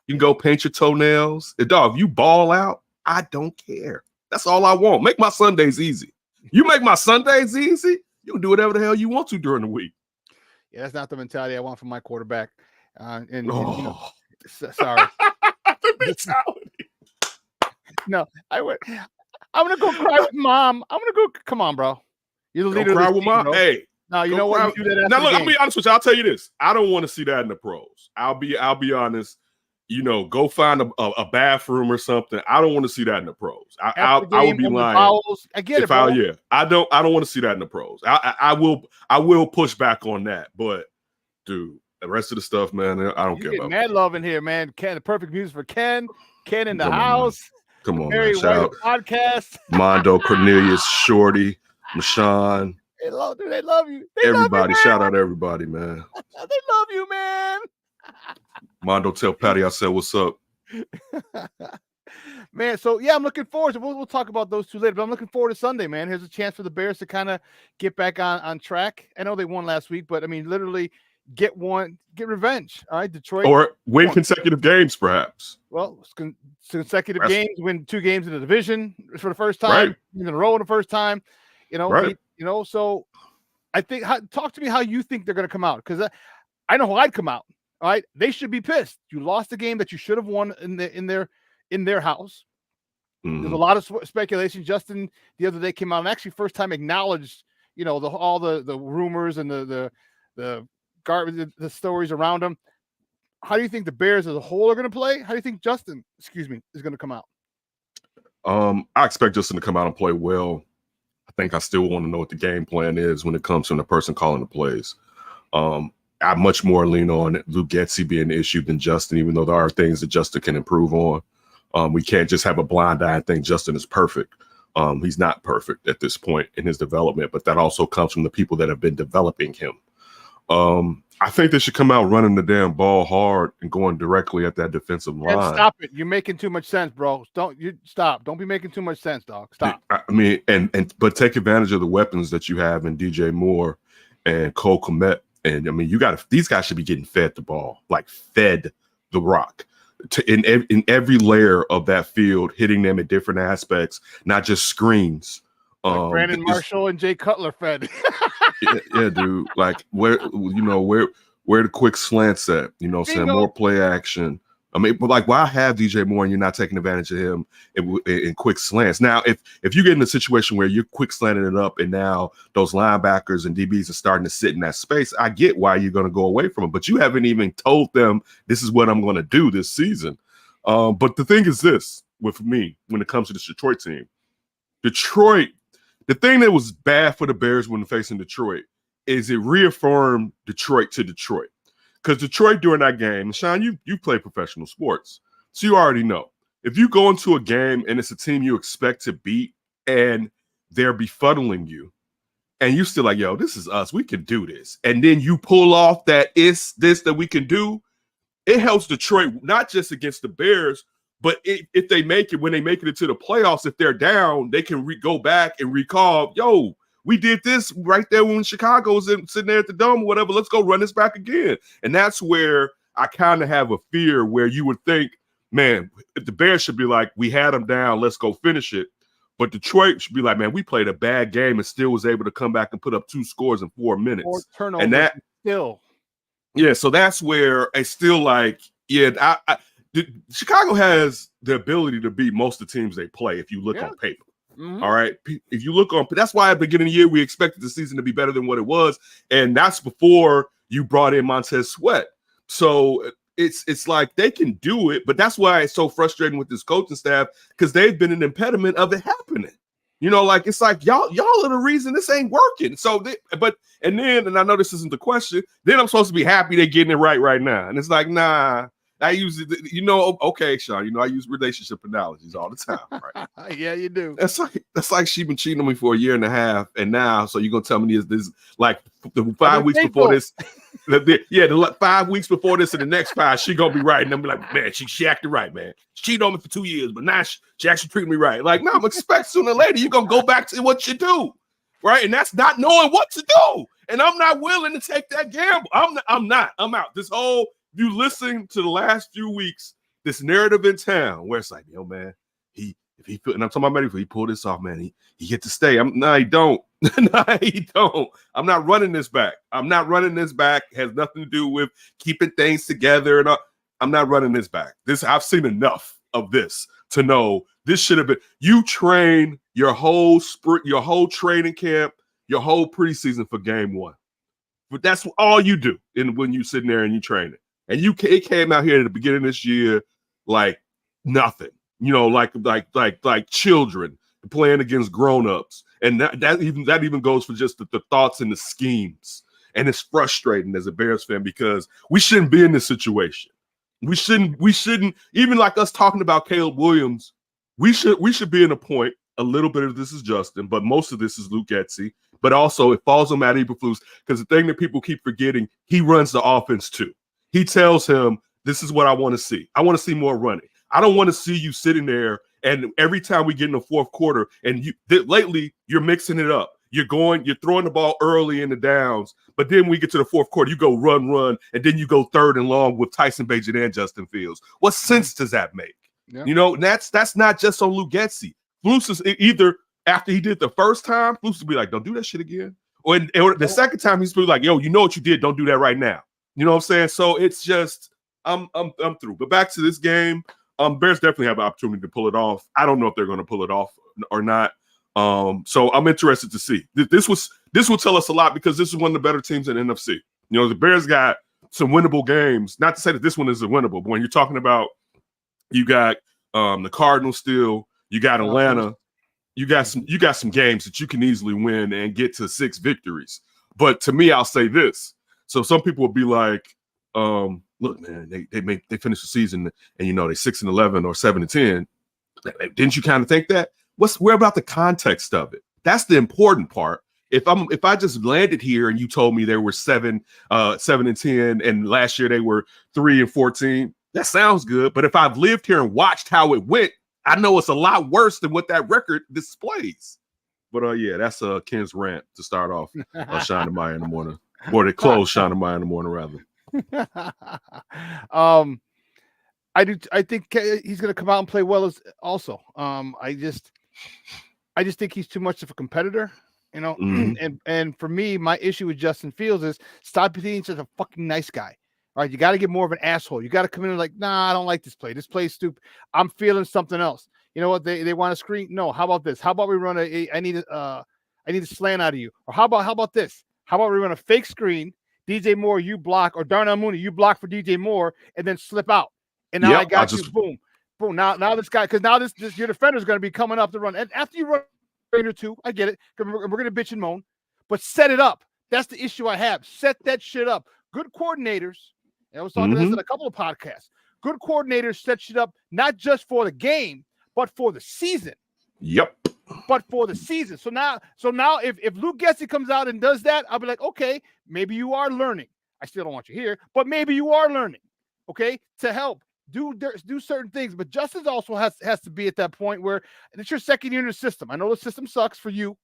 You can go paint your toenails. Dog, if you ball out, I don't care. That's all I want. Make my Sundays easy. You make my Sundays easy, you can do whatever the hell you want to during the week. Yeah, that's not the mentality I want from my quarterback. You know, sorry. The mentality. No, I'm gonna go cry with mom. I'm gonna go. Come on, bro. You're the leader. Go cry of this with team, mom. bro. Hey, no, you know what? You do that after now, look, the I'll game. be honest with you. I'll tell you this. I don't want to see that in the pros. I'll be honest. You know, go find a bathroom or something. I don't want to see that in the pros. I would be lying. I get it, bro. I don't want to see that in the pros. I will push back on that. But dude, the rest of the stuff, man, I don't care about. Mad love in here, man. Ken, the perfect music for Ken. Ken in the Come on, house. Come on, Barry man. Shout out podcast. Mondo, Cornelius, Shorty, Mashawn. They love you. Everybody, shout out everybody, man. They love you, man. Mondo, tell Patty I said what's up. Man, so yeah, I'm looking forward to we'll talk about those two later, but I'm looking forward to Sunday, man. Here's a chance for the Bears to kind of get back on track. I know they won last week, but I mean literally get revenge. All right, Detroit. Or win consecutive games, perhaps. Well, consecutive games, win 2 games in the division for the first time, in a row in the first time. You know, so I think talk to me how you think they're going to come out, because I know how I'd come out. All right, they should be pissed. You lost a game that you should have won in their house. Mm-hmm. There's a lot of speculation. Justin the other day came out and actually first time acknowledged, you know, all the rumors and the garbage, the stories around them. How do you think the Bears as a whole are going to play? How do you think Justin, is going to come out? I expect Justin to come out and play well. I think I still want to know what the game plan is when it comes from the person calling the plays. I much more lean on Luke Getsy being the issue than Justin, even though there are things that Justin can improve on. We can't just have a blind eye and think Justin is perfect. He's not perfect at this point in his development, but that also comes from the people that have been developing him. I think they should come out running the damn ball hard and going directly at that defensive line. And stop it. You're making too much sense, bro. Stop. Don't be making too much sense, dog. Stop. I mean, but take advantage of the weapons that you have in DJ Moore and Cole Kmet. And I mean, these guys should be getting fed the ball, like fed the rock in every layer of that field, hitting them at different aspects, not just screens. Like Brandon Marshall and Jay Cutler fed. yeah, dude. Like where the quick slants at? You know, saying more play action. I mean, but like, why have DJ Moore and you're not taking advantage of him in quick slants? Now, if you get in a situation where you're quick slanting it up and now those linebackers and DBs are starting to sit in that space, I get why you're going to go away from them. But you haven't even told them this is what I'm going to do this season. But the thing is this, with me, when it comes to this Detroit team, the thing that was bad for the Bears when facing Detroit is it reaffirmed Detroit to Detroit. Because Detroit during that game, Shawn, you play professional sports, so you already know. If you go into a game and it's a team you expect to beat and they're befuddling you, and you still like, yo, this is us, we can do this. And then you pull off that it's this that we can do, it helps Detroit not just against the Bears, but if they make it, when they make it into the playoffs, if they're down, they can go back and recall, yo, we did this right there when Chicago was sitting there at the Dome or whatever. Let's go run this back again. And that's where I kind of have a fear where you would think, man, the Bears should be like, we had them down, let's go finish it. But Detroit should be like, man, we played a bad game and still was able to come back and put up 2 scores in 4 minutes. 4 turnovers and that still. Yeah, so that's where it's still like, yeah, Chicago has the ability to beat most of the teams they play if you look on paper. Mm-hmm. All right. If you look on, that's why at the beginning of the year, we expected the season to be better than what it was. And that's before you brought in Montez Sweat. So it's like they can do it, but that's why it's so frustrating with this coaching staff, because they've been an impediment of it happening. You know, like it's like y'all are the reason this ain't working. So, and I know this isn't the question. Then I'm supposed to be happy they're getting it right now. And it's like, nah. I use it, okay, Shawn, I use relationship analogies all the time, right? Yeah, you do. That's like she been cheating on me for 1.5 years, and now, so you're gonna tell me this like the 5 weeks before this, the 5 weeks before this and the next 5, she gonna be right, and I'm be like, man, she acted right, man. She cheated on me for 2 years, but now she actually treated me right. Like, no, I'm expect sooner or later you're gonna go back to what you do, right? And that's not knowing what to do, and I'm not willing to take that gamble. I'm out. This whole you listen to the last few weeks, this narrative in town where it's like, yo, man, he and I'm talking about medical, he pulled this off, man. He gets to stay. No, he don't. No, he don't. I'm not running this back. I'm not running this back. It has nothing to do with keeping things together and all. I'm not running this back. I've seen enough of this to know this should have been. You train your whole sprint, your whole training camp, your whole preseason for game one. But that's all you do when you sitting there and you train it. And it came out here at the beginning of this year like nothing. Like children playing against grown-ups. And that even goes for just the thoughts and the schemes. And it's frustrating as a Bears fan because we shouldn't be in this situation. We shouldn't even like us talking about Caleb Williams. We should be in a point. A little bit of this is Justin, but most of this is Luke Getsy. But also it falls on Matt Eberflus because the thing that people keep forgetting, he runs the offense too. He tells him, this is what I want to see. I want to see more running. I don't want to see you sitting there and every time we get in the fourth quarter and lately you're mixing it up. You're throwing the ball early in the downs, but then we get to the fourth quarter, you go run, and then you go third and long with Tyson Bagent and Justin Fields. What sense does that make? Yeah. And that's not just on Luke Getsy. Flus is either after he did the first time, Flus will be like, don't do that shit again. Or the second time he's like, yo, you know what you did, don't do that right now. You know what I'm saying? So it's just I'm through. But back to this game, Bears definitely have an opportunity to pull it off. I don't know if they're going to pull it off or not. So I'm interested to see. This will tell us a lot because this is one of the better teams in the NFC. The Bears got some winnable games. Not to say that this one isn't winnable, but when you're talking about you got the Cardinals still, you got Atlanta, you got some games that you can easily win and get to 6 victories. But to me, I'll say this. So some people will be like, look, man, they finished the season and they 6-11 or 7-10. Didn't you kind of think that? Where about the context of it? That's the important part. If I just landed here and you told me there were 7-10 and last year they were 3-14, that sounds good. But if I've lived here and watched how it went, I know it's a lot worse than what that record displays. But yeah, that's Ken's rant to start off Shawn and Maya in the morning, or to close Shawn and Maya in the morning rather. I think he's going to come out and play well also. I just think he's too much of a competitor, and for me, my issue with Justin Fields is stop being such a fucking nice guy. All right, you got to get more of an asshole. You got to come in and like, nah, I don't like this play. This play is stupid. I'm feeling something else. You know what? They want to screen. No, how about this? How about we run I need a slant out of you. Or how about this? How about we run a fake screen? DJ Moore, you block, or Darnell Mooney, you block for DJ Moore, and then slip out. And now I got you. Boom. Now this guy, because now this your defender is going to be coming up to run. And after you run or two, I get it. We're going to bitch and moan, but set it up. That's the issue I have. Set that shit up. Good coordinators. And I was talking about this in a couple of podcasts. Good coordinators set shit up not just for the game, but for the season. Yep. But for the season. So now if Luke Getsy comes out and does that, I'll be like, okay, maybe you are learning. I still don't want you here, but maybe you are learning. Okay, to help do certain things. But Justin also has to be at that point where it's your second year in the system. I know the system sucks for you.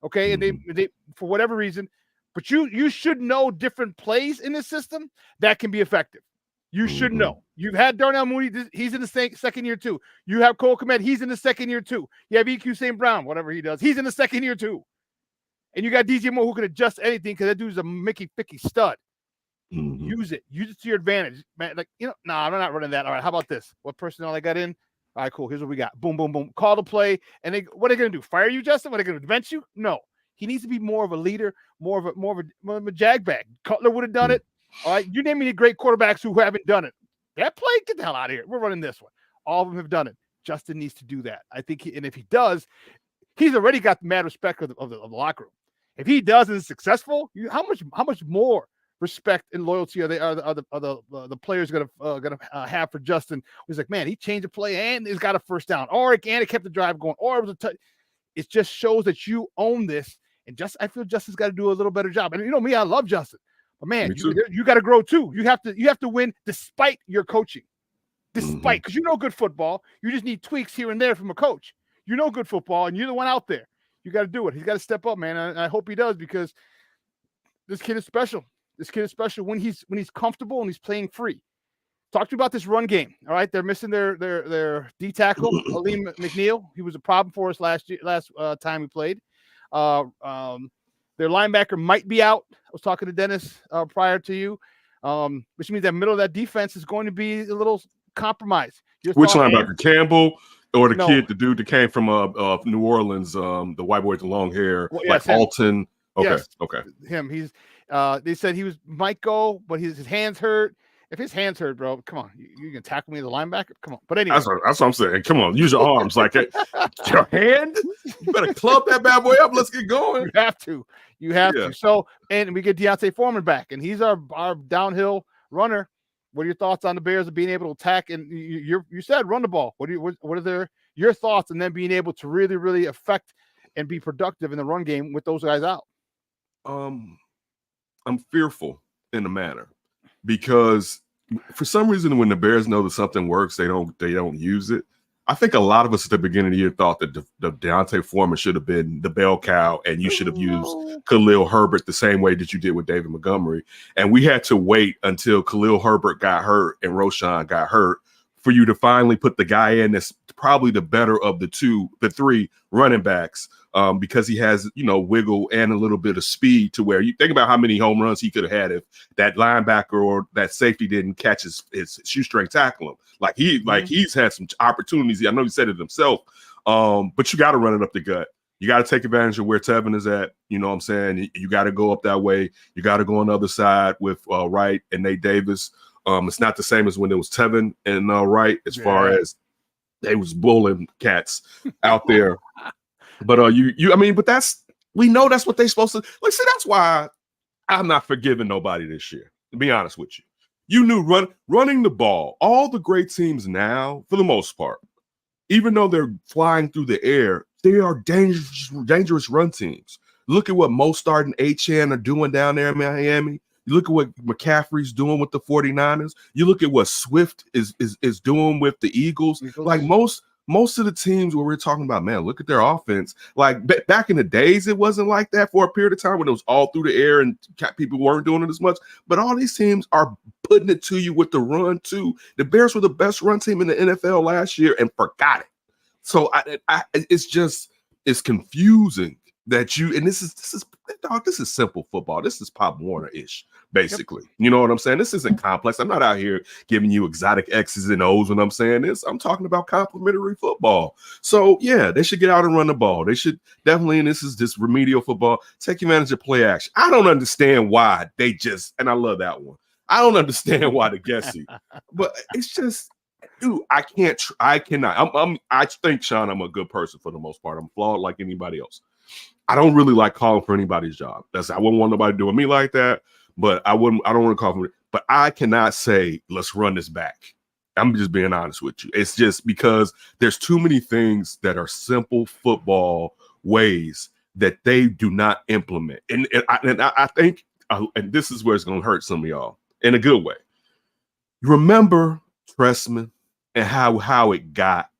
Okay, and they for whatever reason, but you should know different plays in the system that can be effective. You should know. You've had Darnell Mooney. He's in the second year too. You have Cole Kmet. He's in the second year too. You have EQ St. Brown, whatever he does. He's in the second year too. And you got DJ Moore who can adjust anything because that dude's a Mickey Ficky stud. Use it to your advantage, man. Like, I'm not running that. All right, how about this? What personnel I got in? All right, cool. Here's what we got. Boom, boom, boom. Call the play. And what are they going to do? Fire you, Justin? What are they going to bench you? No. He needs to be more of a leader, more of a jag bag. Cutler would have done it. All right, you name me the great quarterbacks who haven't done it. That play, get the hell out of here. We're running this one. All of them have done it. Justin needs to do that. I think, and if he does, he's already got the mad respect of the locker room. If he does and is successful, how much more respect and loyalty are the players gonna have for Justin? He's like, man, he changed the play and he's got a first down, or it kept the drive going, or it was it just shows that you own this. And I feel Justin's got to do a little better job. And me, I love Justin, but man, you got to grow too. You have to win despite your coaching, because you know good football. You just need tweaks here and there from a coach. You know good football, and you're the one out there. You got to do it. He's got to step up, man. And I hope he does, because this kid is special. This kid is special when he's comfortable and he's playing free. talk to me about this run game. All right, they're missing their D tackle, Aleem McNeil. He was a problem for us last time we played. Their linebacker might be out. I was talking to Dennis prior to you, which means that middle of that defense is going to be a little compromised. Which linebacker, Campbell or the No. the dude that came from New Orleans, the white boy with the long hair, like him. Alton? Okay, Yes, okay. Him. He's. They said he might go, but his hands hurt. If his hands hurt, bro, come on. You can tackle me as a linebacker? Come on. But anyway. That's what I'm saying. Come on, use your arms. Like your hand? You better club that bad boy up. Let's get going. You have to. You have to. So, and we get Deontay Foreman back, and he's our downhill runner. What are your thoughts on the Bears of being able to attack? And you said run the ball. What are your thoughts, and then being able to really, really affect and be productive in the run game with those guys out? I'm fearful in the matter. Because for some reason, when the Bears know that something works, they don't use it. I think a lot of us at the beginning of the year thought that the Deontay Foreman should have been the bell cow, and you should have used Khalil Herbert the same way that you did with David Montgomery. And we had to wait until Khalil Herbert got hurt and Roschon got hurt for you to finally put the guy in that's probably the better of the three running backs, because he has, wiggle and a little bit of speed to where you think about how many home runs he could have had if that linebacker or that safety didn't catch his shoestring tackle him. Like he's had some opportunities. I know he said it himself, but you got to run it up the gut. You got to take advantage of where Tevin is at. You know what I'm saying? You got to go up that way. You got to go on the other side with Wright and Nate Davis. It's not the same as when it was Tevin and Wright as far as they was bullying cats out there. But but we know that's what they're supposed to. Like, see, that's why I'm not forgiving nobody this year, to be honest with you. You knew running the ball, all the great teams now, for the most part, even though they're flying through the air, they are dangerous run teams. Look at what Mostert and Achane are doing down there in Miami. You look at what McCaffrey's doing with the 49ers. You look at what Swift is doing with the Eagles. Like most of the teams where we're talking about, man, look at their offense. Like back in the days, it wasn't like that for a period of time when it was all through the air and people weren't doing it as much. But all these teams are putting it to you with the run too. The Bears were the best run team in the NFL last year and forgot it. So it's confusing that this is simple football. This is Pop Warner-ish, basically. Yep. You know what I'm saying? This isn't complex. I'm not out here giving you exotic X's and O's when I'm saying this. I'm talking about complimentary football. So, yeah, they should get out and run the ball. They should definitely, and this is just remedial football, take advantage of play action. I don't understand why and I love that one. I don't understand why the guessing, but it's just, dude, I cannot. I think, Shawn, I'm a good person for the most part. I'm flawed like anybody else. I don't really like calling for anybody's job. I wouldn't want nobody doing me like that, but I don't want to call for it. But I cannot say, let's run this back. I'm just being honest with you. It's just because there's too many things that are simple football ways that they do not implement. And I think, and this is where it's going to hurt some of y'all in a good way. Remember Tressman and how it got.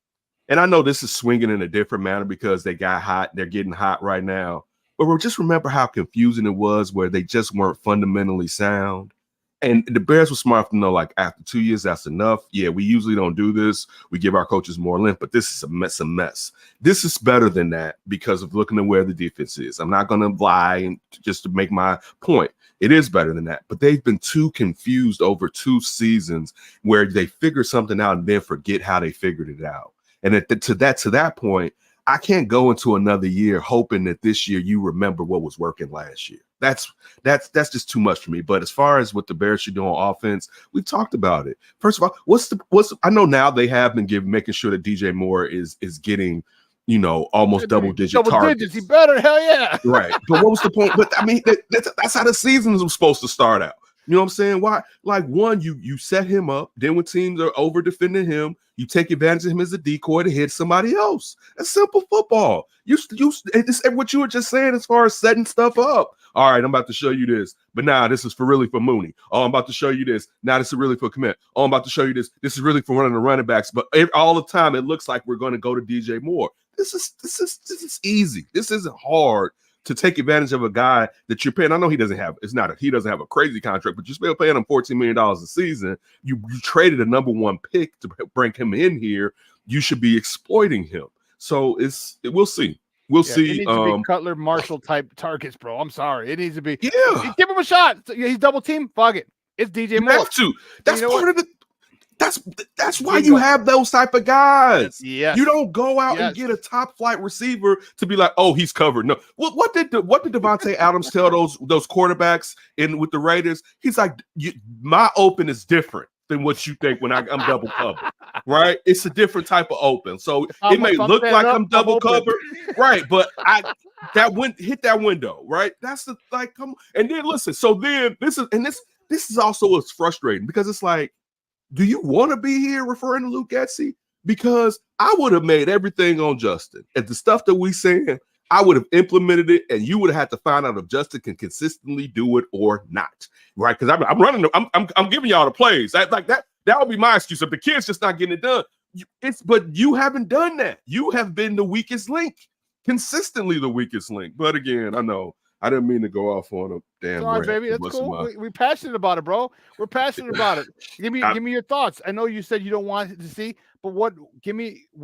And I know this is swinging in a different manner because they got hot. They're getting hot right now. But we'll just remember how confusing it was where they just weren't fundamentally sound. And the Bears were smart to know, like, after 2 years, that's enough. Yeah, we usually don't do this. We give our coaches more length, but this is a mess. This is better than that because of looking at where the defense is. I'm not going to lie and just to make my point. It is better than that. But they've been too confused over 2 seasons where they figure something out and then forget how they figured it out. And to that point, I can't go into another year hoping that this year you remember what was working last year. That's just too much for me. But as far as what the Bears should do on offense, we've talked about it. First of all, I know now they have been making sure that DJ Moore is getting, almost double targets. He better, hell yeah. Right. But what was the point? But I mean, that's how the season was supposed to start out. You know what I'm saying? Why? Like, one, you set him up. Then when teams are over defending him, you take advantage of him as a decoy to hit somebody else. That's simple football. It's what you were just saying as far as setting stuff up. All right, I'm about to show you this, but now this is really for Mooney. Oh, I'm about to show you this. Now this is really for commit. Oh, I'm about to show you this. This is really for one of the running backs. But all the time, it looks like we're going to go to DJ Moore. This is easy. This isn't hard to take advantage of a guy that you're paying. I know he doesn't have a crazy contract, but you're still paying him $14 million a season. You traded a number one pick to bring him in here. You should be exploiting him. So we'll see. We'll see. It needs to be Cutler Marshall type targets, bro. I'm sorry. It needs to be. Yeah. Give him a shot. He's double team. Fuck it. It's DJ Moore. You have to. That's part of the. That's why Bingo. you have those type of guys. Yes. You don't go out and get a top flight receiver to be like, oh, he's covered. No. What did Devontae Adams tell those quarterbacks with the Raiders? He's like, my open is different than what you think when I'm double covered. Right? It's a different type of open. So it may look like I'm double covered, right? But hit that window, right? That's the come on. And then listen. So then this is also what's frustrating because it's like, do you want to be here referring to Luke Getsy? Because I would have made everything on Justin. And the stuff that we saying, I would have implemented it, and you would have had to find out if Justin can consistently do it or not. Right? Because I'm giving y'all the plays. That would be my excuse. If the kid's just not getting it done, but you haven't done that. You have been the weakest link, consistently the weakest link. But again, I know. I didn't mean to go off on a damn. Sorry, baby. That's cool. We're passionate about it, bro. We're passionate about it. Give me your thoughts. I know you said you don't want to see, but what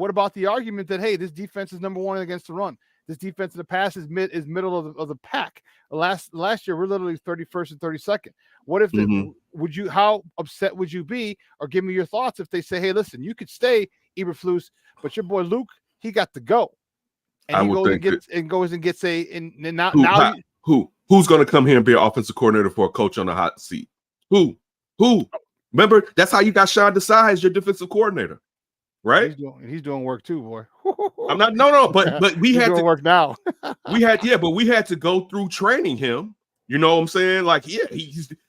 about the argument that, hey, this defense is number one against the run? This defense in the pass is middle of the pack. Last year, we're literally 31st and 32nd. What if how upset would you be? Or give me your thoughts if they say, hey, listen, you could stay Eberflus, but your boy Luke, he got to go. And he goes and gets who's going to come here and be an offensive coordinator for a coach on the hot seat? Who? Remember, that's how you got Shawn Desai as your defensive coordinator, right? He's doing work too, boy. I'm not. No, but we had to work now. we had to go through training him. You know what I'm saying? Like, yeah,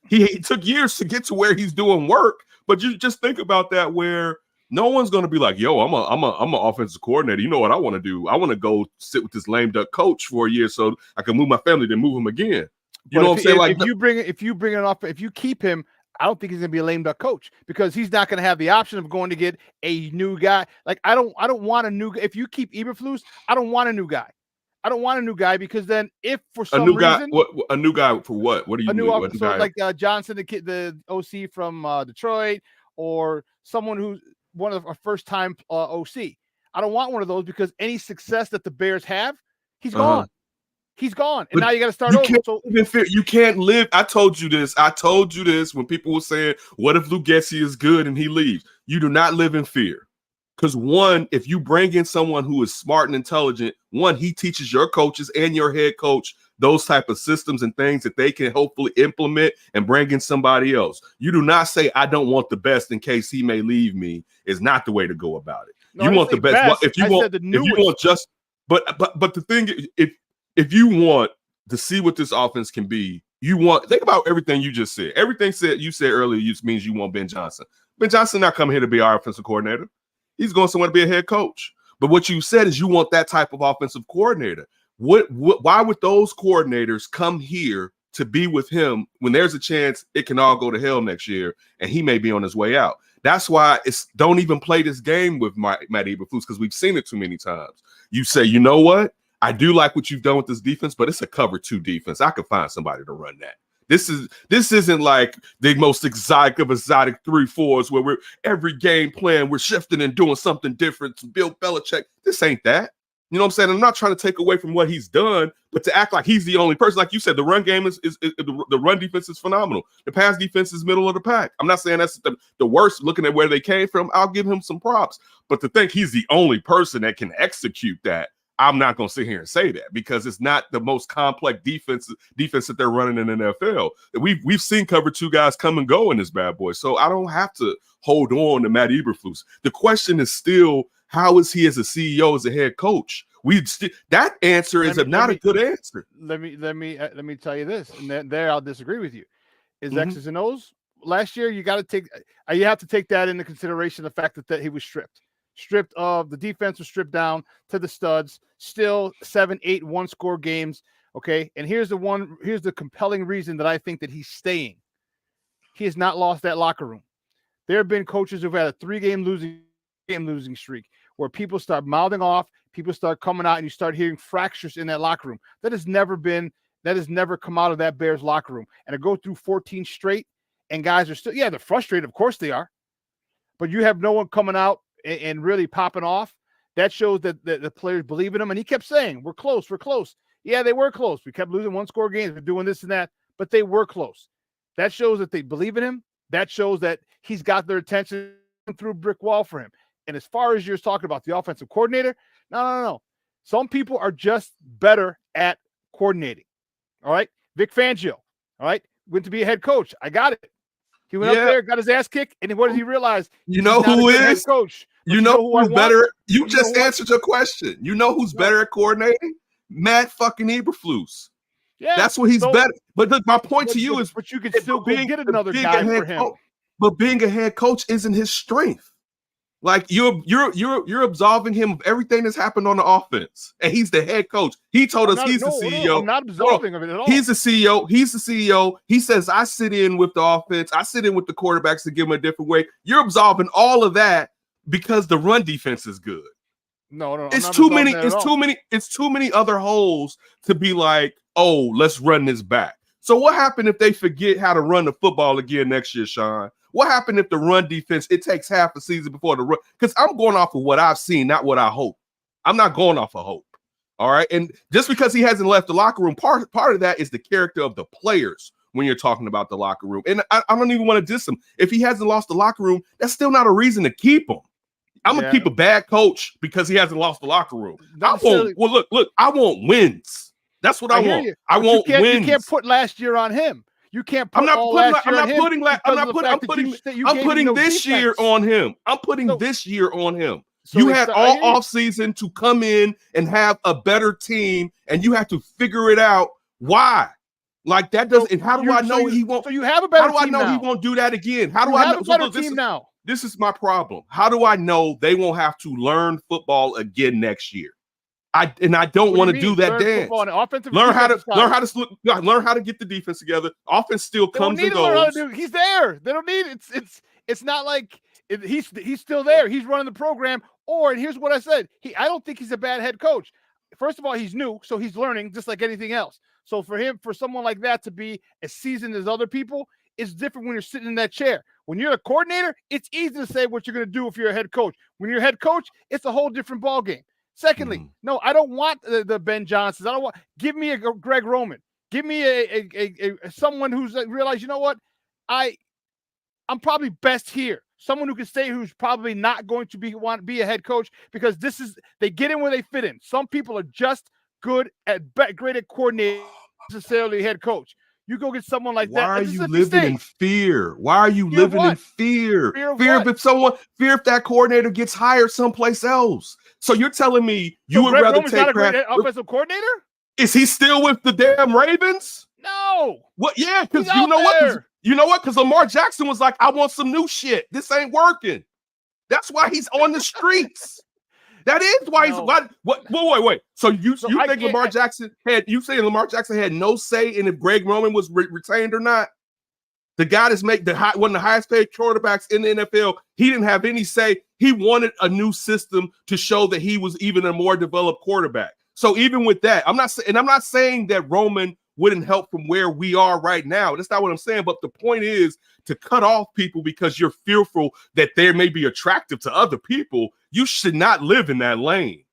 he took years to get to where he's doing work. But you just think about that, where no one's gonna be like, "Yo, I'm an offensive coordinator. You know what I want to do? I want to go sit with this lame duck coach for a year so I can move my family, then move him again." You know what I'm saying? Like, if you keep him, I don't think he's gonna be a lame duck coach because he's not gonna have the option of going to get a new guy. Like, I don't want a new. If you keep Eberflus, I don't want a new guy. I don't want a new guy because then if for some reason a new guy for what? What do you mean? Like Johnson, the OC from Detroit, or someone who's one of our first-time OC. I don't want one of those because any success that the Bears have, he's gone. He's gone, and now you got to start over. You can't live. I told you this when people were saying, "What if Luke Getsy is good and he leaves?" You do not live in fear, because one, if you bring in someone who is smart and intelligent, one, he teaches your coaches and your head coach those type of systems and things that they can hopefully implement and bring in somebody else. You do not say, "I don't want the best in case he may leave me." Is not the way to go about it. No, you want the best. If you want but the thing, if you want to see what this offense can be, think about everything you just said. Everything you said earlier means you want Ben Johnson. Ben Johnson not coming here to be our offensive coordinator. He's going somewhere to be a head coach. But what you said is you want that type of offensive coordinator. Why would those coordinators come here to be with him when there's a chance it can all go to hell next year and he may be on his way out? That's why don't even play this game with Matt Eberflus, because we've seen it too many times. You say, you know what? I do like what you've done with this defense, but it's a cover 2 defense. I could find somebody to run that. This isn't like the most exotic 3-4s where we're every game plan, we're shifting and doing something different. Bill Belichick, this ain't that. You know what I'm saying? I'm not trying to take away from what he's done, but to act like he's the only person. Like you said, the run game is the run defense is phenomenal. The pass defense is middle of the pack. I'm not saying that's the worst. Looking at where they came from, I'll give him some props. But to think he's the only person that can execute that, I'm not going to sit here and say that, because it's not the most complex defense that they're running in the NFL. We've seen cover 2 guys come and go in this bad boy, so I don't have to hold on to Matt Eberflus. The question is still, how is he as a CEO, as a head coach? That answer is not a good answer. Let me tell you this, and there I'll disagree with you. Is X's and O's last year? You have to take that into consideration. The fact that he was stripped of the defense, was stripped down to the studs. Still 7-8 one-score games. Okay, and here's the compelling reason that I think that he's staying. He has not lost that locker room. There have been coaches who've had a 3-game losing streak where people start mouthing off. people start coming out and you start hearing fractures in that locker room. That has never come out of that Bears locker room. And to go through 14 straight and guys are still, they're frustrated. Of course they are. But you have no one coming out and really popping off. That shows that the players believe in him. And he kept saying, we're close. We're close. Yeah, they were close. We kept losing one-score games. We're doing this and that. But they were close. That shows that they believe in him. That shows that he's got their attention through a brick wall for him. And as far as you're talking about the offensive coordinator, no. Some people are just better at coordinating. All right? Vic Fangio, all right, went to be a head coach. I got it. He went up there, got his ass kicked, and what did he realize? You know who is? Head coach. You know who's better? You just answered your question. You know who's better at coordinating? Matt fucking Eberflus. Yeah, that's what he's better. But look, my point to you is, but you can still get another guy for him. But being a head coach isn't his strength. Like you're absolving him of everything that's happened on the offense, and he's the head coach. He told us he's the CEO. I'm not absolving of it at all. He's the CEO. He's the CEO. He says I sit in with the offense. I sit in with the quarterbacks to give them a different way. You're absolving all of that because the run defense is good. No, it's too many. It's too many other holes to be like, oh, let's run this back. So what happened if they forget how to run the football again next year, Shawn? What happened if the run defense, it takes half a season before the run? Because I'm going off of what I've seen, not what I hope. I'm not going off of hope. All right. And just because he hasn't left the locker room, part of that is the character of the players when you're talking about the locker room. And I don't even want to diss him. If he hasn't lost the locker room, that's still not a reason to keep him. I'm going to keep a bad coach because he hasn't lost the locker room. I want wins. That's what I want. I want wins. You can't put last year on him. You can't put I'm putting this year on him. I'm putting this year on him. You had all offseason to come in and have a better team, and you have to figure it out. Why? Like that doesn't. And how do I know he won't? So you have a better team. How do I know he won't do that again? How do I know? Have a better team now. This is my problem. How do I know they won't have to learn football again next year? I don't want to do that dance. Learn how to get the defense together. Offense still comes and goes. He's there. They don't need it. It's not like he's still there. He's running the program. And here's what I said. I don't think he's a bad head coach. First of all, he's new, so he's learning just like anything else. So for someone like that to be as seasoned as other people, it's different when you're sitting in that chair. When you're a coordinator, it's easy to say what you're going to do if you're a head coach. When you're a head coach, it's a whole different ballgame. Secondly, no, I don't want the Ben Johnsons. Give me a Greg Roman. Give me a someone who's realized, you know what, I'm probably best here. Someone who can stay, who's probably not going to be a head coach, because they get in where they fit in. Some people are just great at coordinating, necessarily head coach. You go get someone like that. Why are you living in fear? Why are you living in fear? Fear if that coordinator gets hired someplace else. So you're telling me you would rather take not a great offensive coordinator? Is he still with the damn Ravens? No. What? Yeah, because you know what? Because Lamar Jackson was like, I want some new shit. This ain't working. That's why he's on the streets. That is why he's wait. So you think Lamar Jackson had no say in if Greg Roman was retained or not? The guy that's one of the highest paid quarterbacks in the NFL, he didn't have any say. He wanted a new system to show that he was even a more developed quarterback. So even with that, I'm not saying that Roman wouldn't help from where we are right now. That's not what I'm saying. But the point is to cut off people because you're fearful that they may be attractive to other people. You should not live in that lane.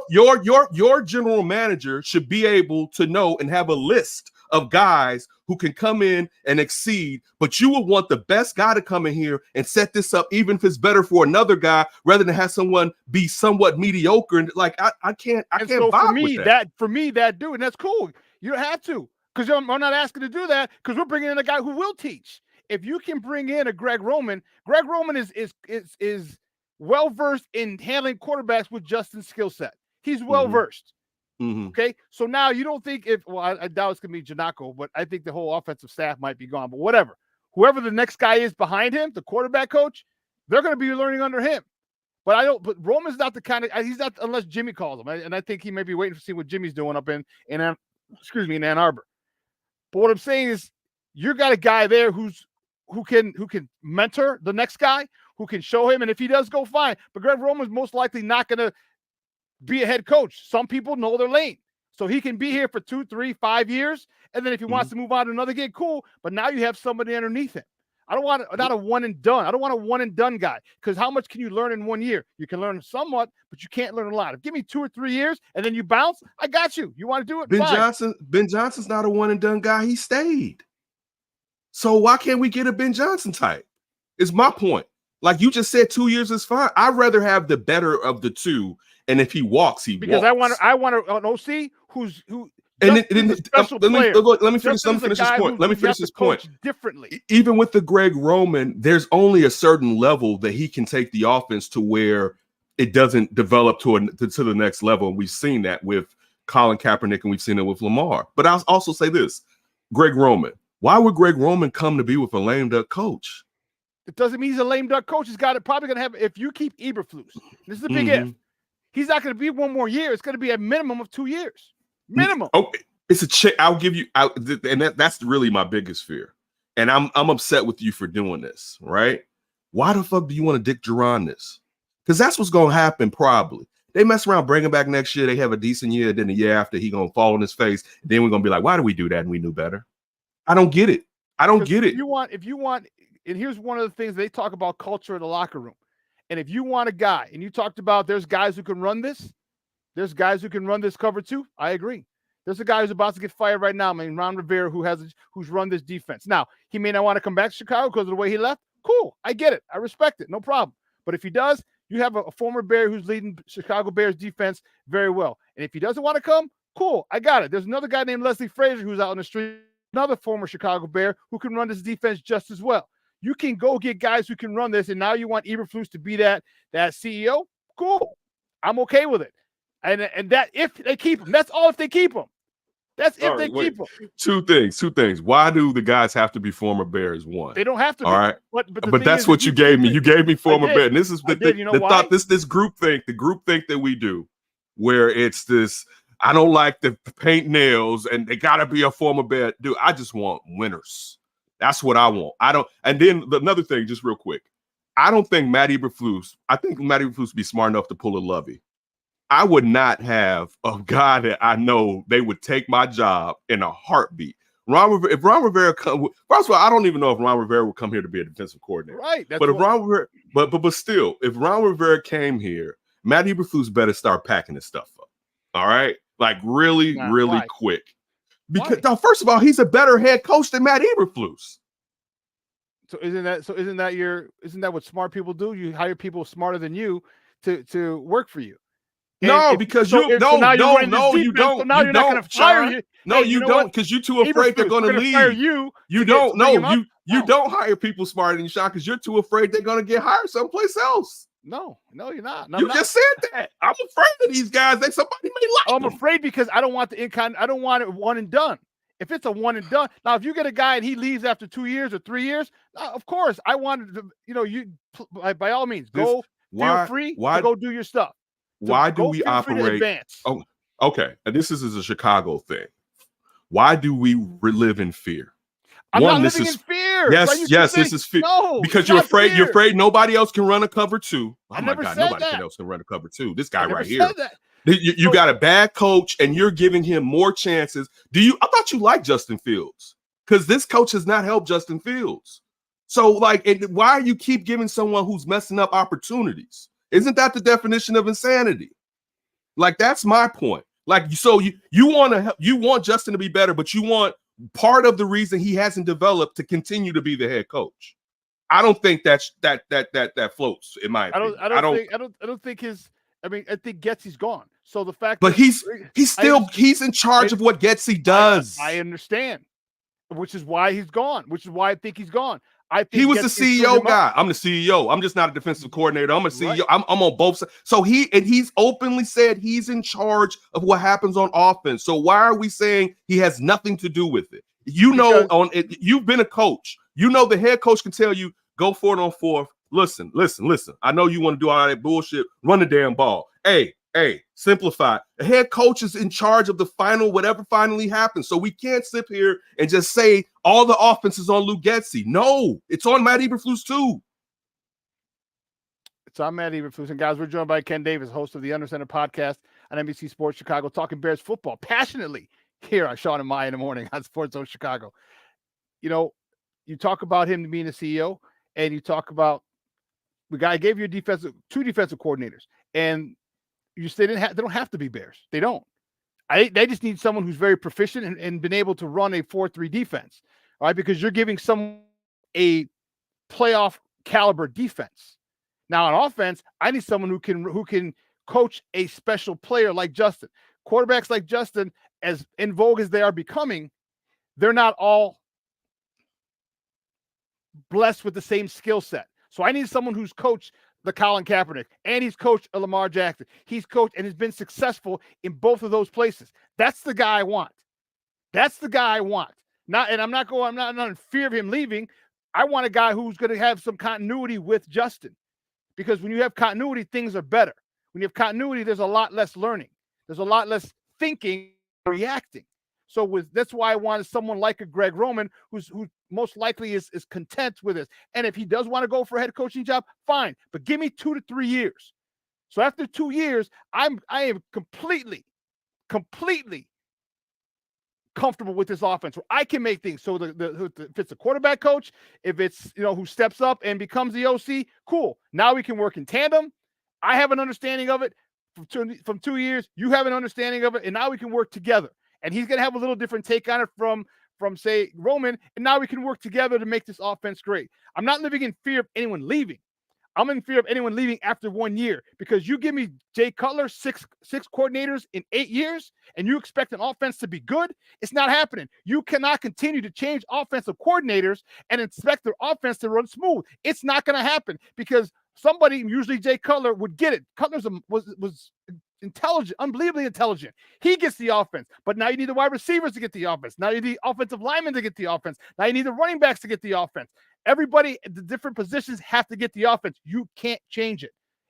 Your general manager should be able to know and have a list of guys who can come in and exceed, but you would want the best guy to come in here and set this up, even if it's better for another guy, rather than have someone be somewhat mediocre. And like, I can't vibe with that. For me, that dude, and that's cool. You don't have to, because I'm not asking to do that, because we're bringing in a guy who will teach. If you can bring in a Greg Roman is well versed in handling quarterbacks with Justin's skill set. He's well versed. Mm-hmm. Okay, so now you don't think I doubt it's gonna be Janako, but I think the whole offensive staff might be gone. But whatever, whoever the next guy is behind him, the quarterback coach, they're gonna be learning under him. But Roman's not the kind of he's not unless Jimmy calls him, and I think he may be waiting to see what Jimmy's doing up in Ann Arbor. But what I'm saying is, you got a guy there who's can mentor the next guy, who can show him, and if he does go, fine. But Greg Roman's most likely not going to be a head coach. Some people know their lane. So he can be here for 2, 3, 5 years. And then if he wants to move on to another gig, cool. But now you have somebody underneath him. I don't want not a one and done. I don't want a one and done guy, because how much can you learn in 1 year? You can learn somewhat, but you can't learn a lot. Give me 2 or 3 years and then you bounce. I got you. You want to do it? Ben Johnson's not a one and done guy. He stayed. So why can't we get a Ben Johnson type? Is my point. Like you just said, 2 years is fine. I'd rather have the better of the two. And if he walks, he because walks. I want an OC who. And then special let me finish this point. Let me finish this point. Differently, even with the Greg Roman, there's only a certain level that he can take the offense to where it doesn't develop to the next level. And we've seen that with Colin Kaepernick, and we've seen it with Lamar. But I'll also say this: Greg Roman. Why would Greg Roman come to be with a lame duck coach? It doesn't mean he's a lame duck coach. He's got it. Probably going to have. If you keep Eberflus, this is a big if. He's not going to be 1 more year. It's going to be a minimum of 2 years. Minimum. Oh, it's a check. I'll give you, and that's really my biggest fear. And I'm upset with you for doing this, right? Why the fuck do you want to Dick Duran this? Because that's what's going to happen probably. They mess around, bring him back next year. They have a decent year. Then the year after, he going to fall on his face. Then we're going to be like, why do we do that? And we knew better. I don't get it. I don't get it. If you want, and here's one of the things they talk about culture in the locker room. And if you want a guy, and you talked about there's guys who can run this, there's guys who can run this cover too. I agree. There's a guy who's about to get fired right now, Ron Rivera, who's run this defense. Now, he may not want to come back to Chicago because of the way he left. Cool. I get it. I respect it. No problem. But if he does, you have a former Bear who's leading Chicago Bears defense very well. And if he doesn't want to come, cool. I got it. There's another guy named Leslie Frazier who's out on the street, another former Chicago Bear who can run this defense just as well. You can go get guys who can run this, and now you want Eberflus to be that CEO? Cool. I'm okay with it. And that if they keep him, that's all if they keep him. That's if they keep him. Two things. Why do the guys have to be former Bears? One. They don't have to. All right. But that's what you gave me. You gave me former Bears. And this is the thing. You know why? This group think, the group think that we do, where it's this, I don't like the paint nails and they got to be a former Bear. Dude, I just want winners. That's what I want. I don't. And then another thing, just real quick. I don't think Matt Eberflus would be smart enough to pull a Lovey. I would not have a guy that I know they would take my job in a heartbeat. If Ron Rivera come, first of all, I don't even know if Ron Rivera would come here to be a defensive coordinator. Right. But if Ron Rivera, but still, if Ron Rivera came here, Matt Eberflus better start packing his stuff up. All right, like really quick. Because now, first of all, he's a better head coach than Matt Eberflus. So isn't that what smart people do? You hire people smarter than you to work for you. No, because you don't. No, you don't. So now you're not going to fire you. No, you don't, because you're too afraid they're going to leave. Fire you. You don't. No, you don't hire people smarter than you, Shawn, because you're too afraid they're going to get hired someplace else. No, you're not. You just said that. I'm afraid of these guys. Somebody may like I'm afraid because I don't want I don't want it one and done. If it's a one and done, now if you get a guy and he leaves after 2 years or 3 years, of course I wanted to. You by all means feel free to go do your stuff. Why do we operate? Oh, okay. And this is a Chicago thing. Why do we live in fear? I'm not living in fear. Yes, this is fear. No, because you're afraid. Fear. You're afraid nobody else can run a cover two. Oh my God, nobody else can run a cover two. This guy right here. You got a bad coach, and you're giving him more chances. I thought you liked Justin Fields, because this coach has not helped Justin Fields. So, why are you keep giving someone who's messing up opportunities? Isn't that the definition of insanity? That's my point. So you want Justin to be better, but you want part of the reason he hasn't developed to continue to be the head coach. I don't think that floats in my opinion. I don't think his. I think Getsy's gone. So the fact, but he's in charge of what Getsy does. I understand, which is why he's gone. Which is why I think he's gone. I think he was the CEO guy. I'm the CEO. I'm just not a defensive coordinator. I'm a CEO. Right. I'm on both sides. So he's openly said he's in charge of what happens on offense. So why are we saying he has nothing to do with it? You've been a coach. The head coach can tell you, go for it on fourth. Listen. I know you want to do all that bullshit. Run the damn ball. Hey, Hey, simplify. The head coach is in charge of the final, whatever finally happens. So we can't sit here and just say all the offense is on Luke Getsy. No, it's on Matt Eberflus too. It's on Matt Eberflus. And guys, we're joined by Ken Davis, host of the Under Center podcast on NBC Sports Chicago, talking Bears football passionately here on Shawn and Maya in the morning on Sports Zone Chicago. You know, you talk about him being the CEO, and you talk about the guy gave you two defensive coordinators, and you say they don't have to be Bears. They don't. They just need someone who's very proficient and been able to run a 4-3 defense, all right? Because you're giving someone a playoff caliber defense. Now on offense, I need someone who can coach a special player like Justin. Quarterbacks like Justin, as in vogue as they are becoming, they're not all blessed with the same skill set. So I need someone who's coached the Colin Kaepernick, and he's coached a Lamar Jackson. He's coached and has been successful in both of those places. That's the guy I want. That's the guy I want. I'm not in fear of him leaving. I want a guy who's going to have some continuity with Justin, because when you have continuity, things are better. When you have continuity, there's a lot less learning. There's a lot less thinking, reacting. So that's why I wanted someone like a Greg Roman, who most likely is content with this. And if he does want to go for a head coaching job, fine. But give me 2 to 3 years. So after 2 years, I am completely comfortable with this offense where I can make things. So if it's a quarterback coach, if it's who steps up and becomes the OC, cool. Now we can work in tandem. I have an understanding of it from 2 years. You have an understanding of it, and now we can work together. And he's going to have a little different take on it from say Roman, and now we can work together to make this offense great. I'm not living in fear of anyone leaving. I'm in fear of anyone leaving after 1 year, because you give me Jay Cutler, six coordinators in 8 years, and you expect an offense to be good. It's not happening. You cannot continue to change offensive coordinators and expect their offense to run smooth. It's not going to happen, because somebody, usually Jay Cutler, would get it. Cutler was intelligent, unbelievably intelligent. He gets the offense, but now you need the wide receivers to get the offense. Now you need offensive linemen to get the offense. Now you need the running backs to get the offense. Everybody at the different positions have to get the offense. You can't change it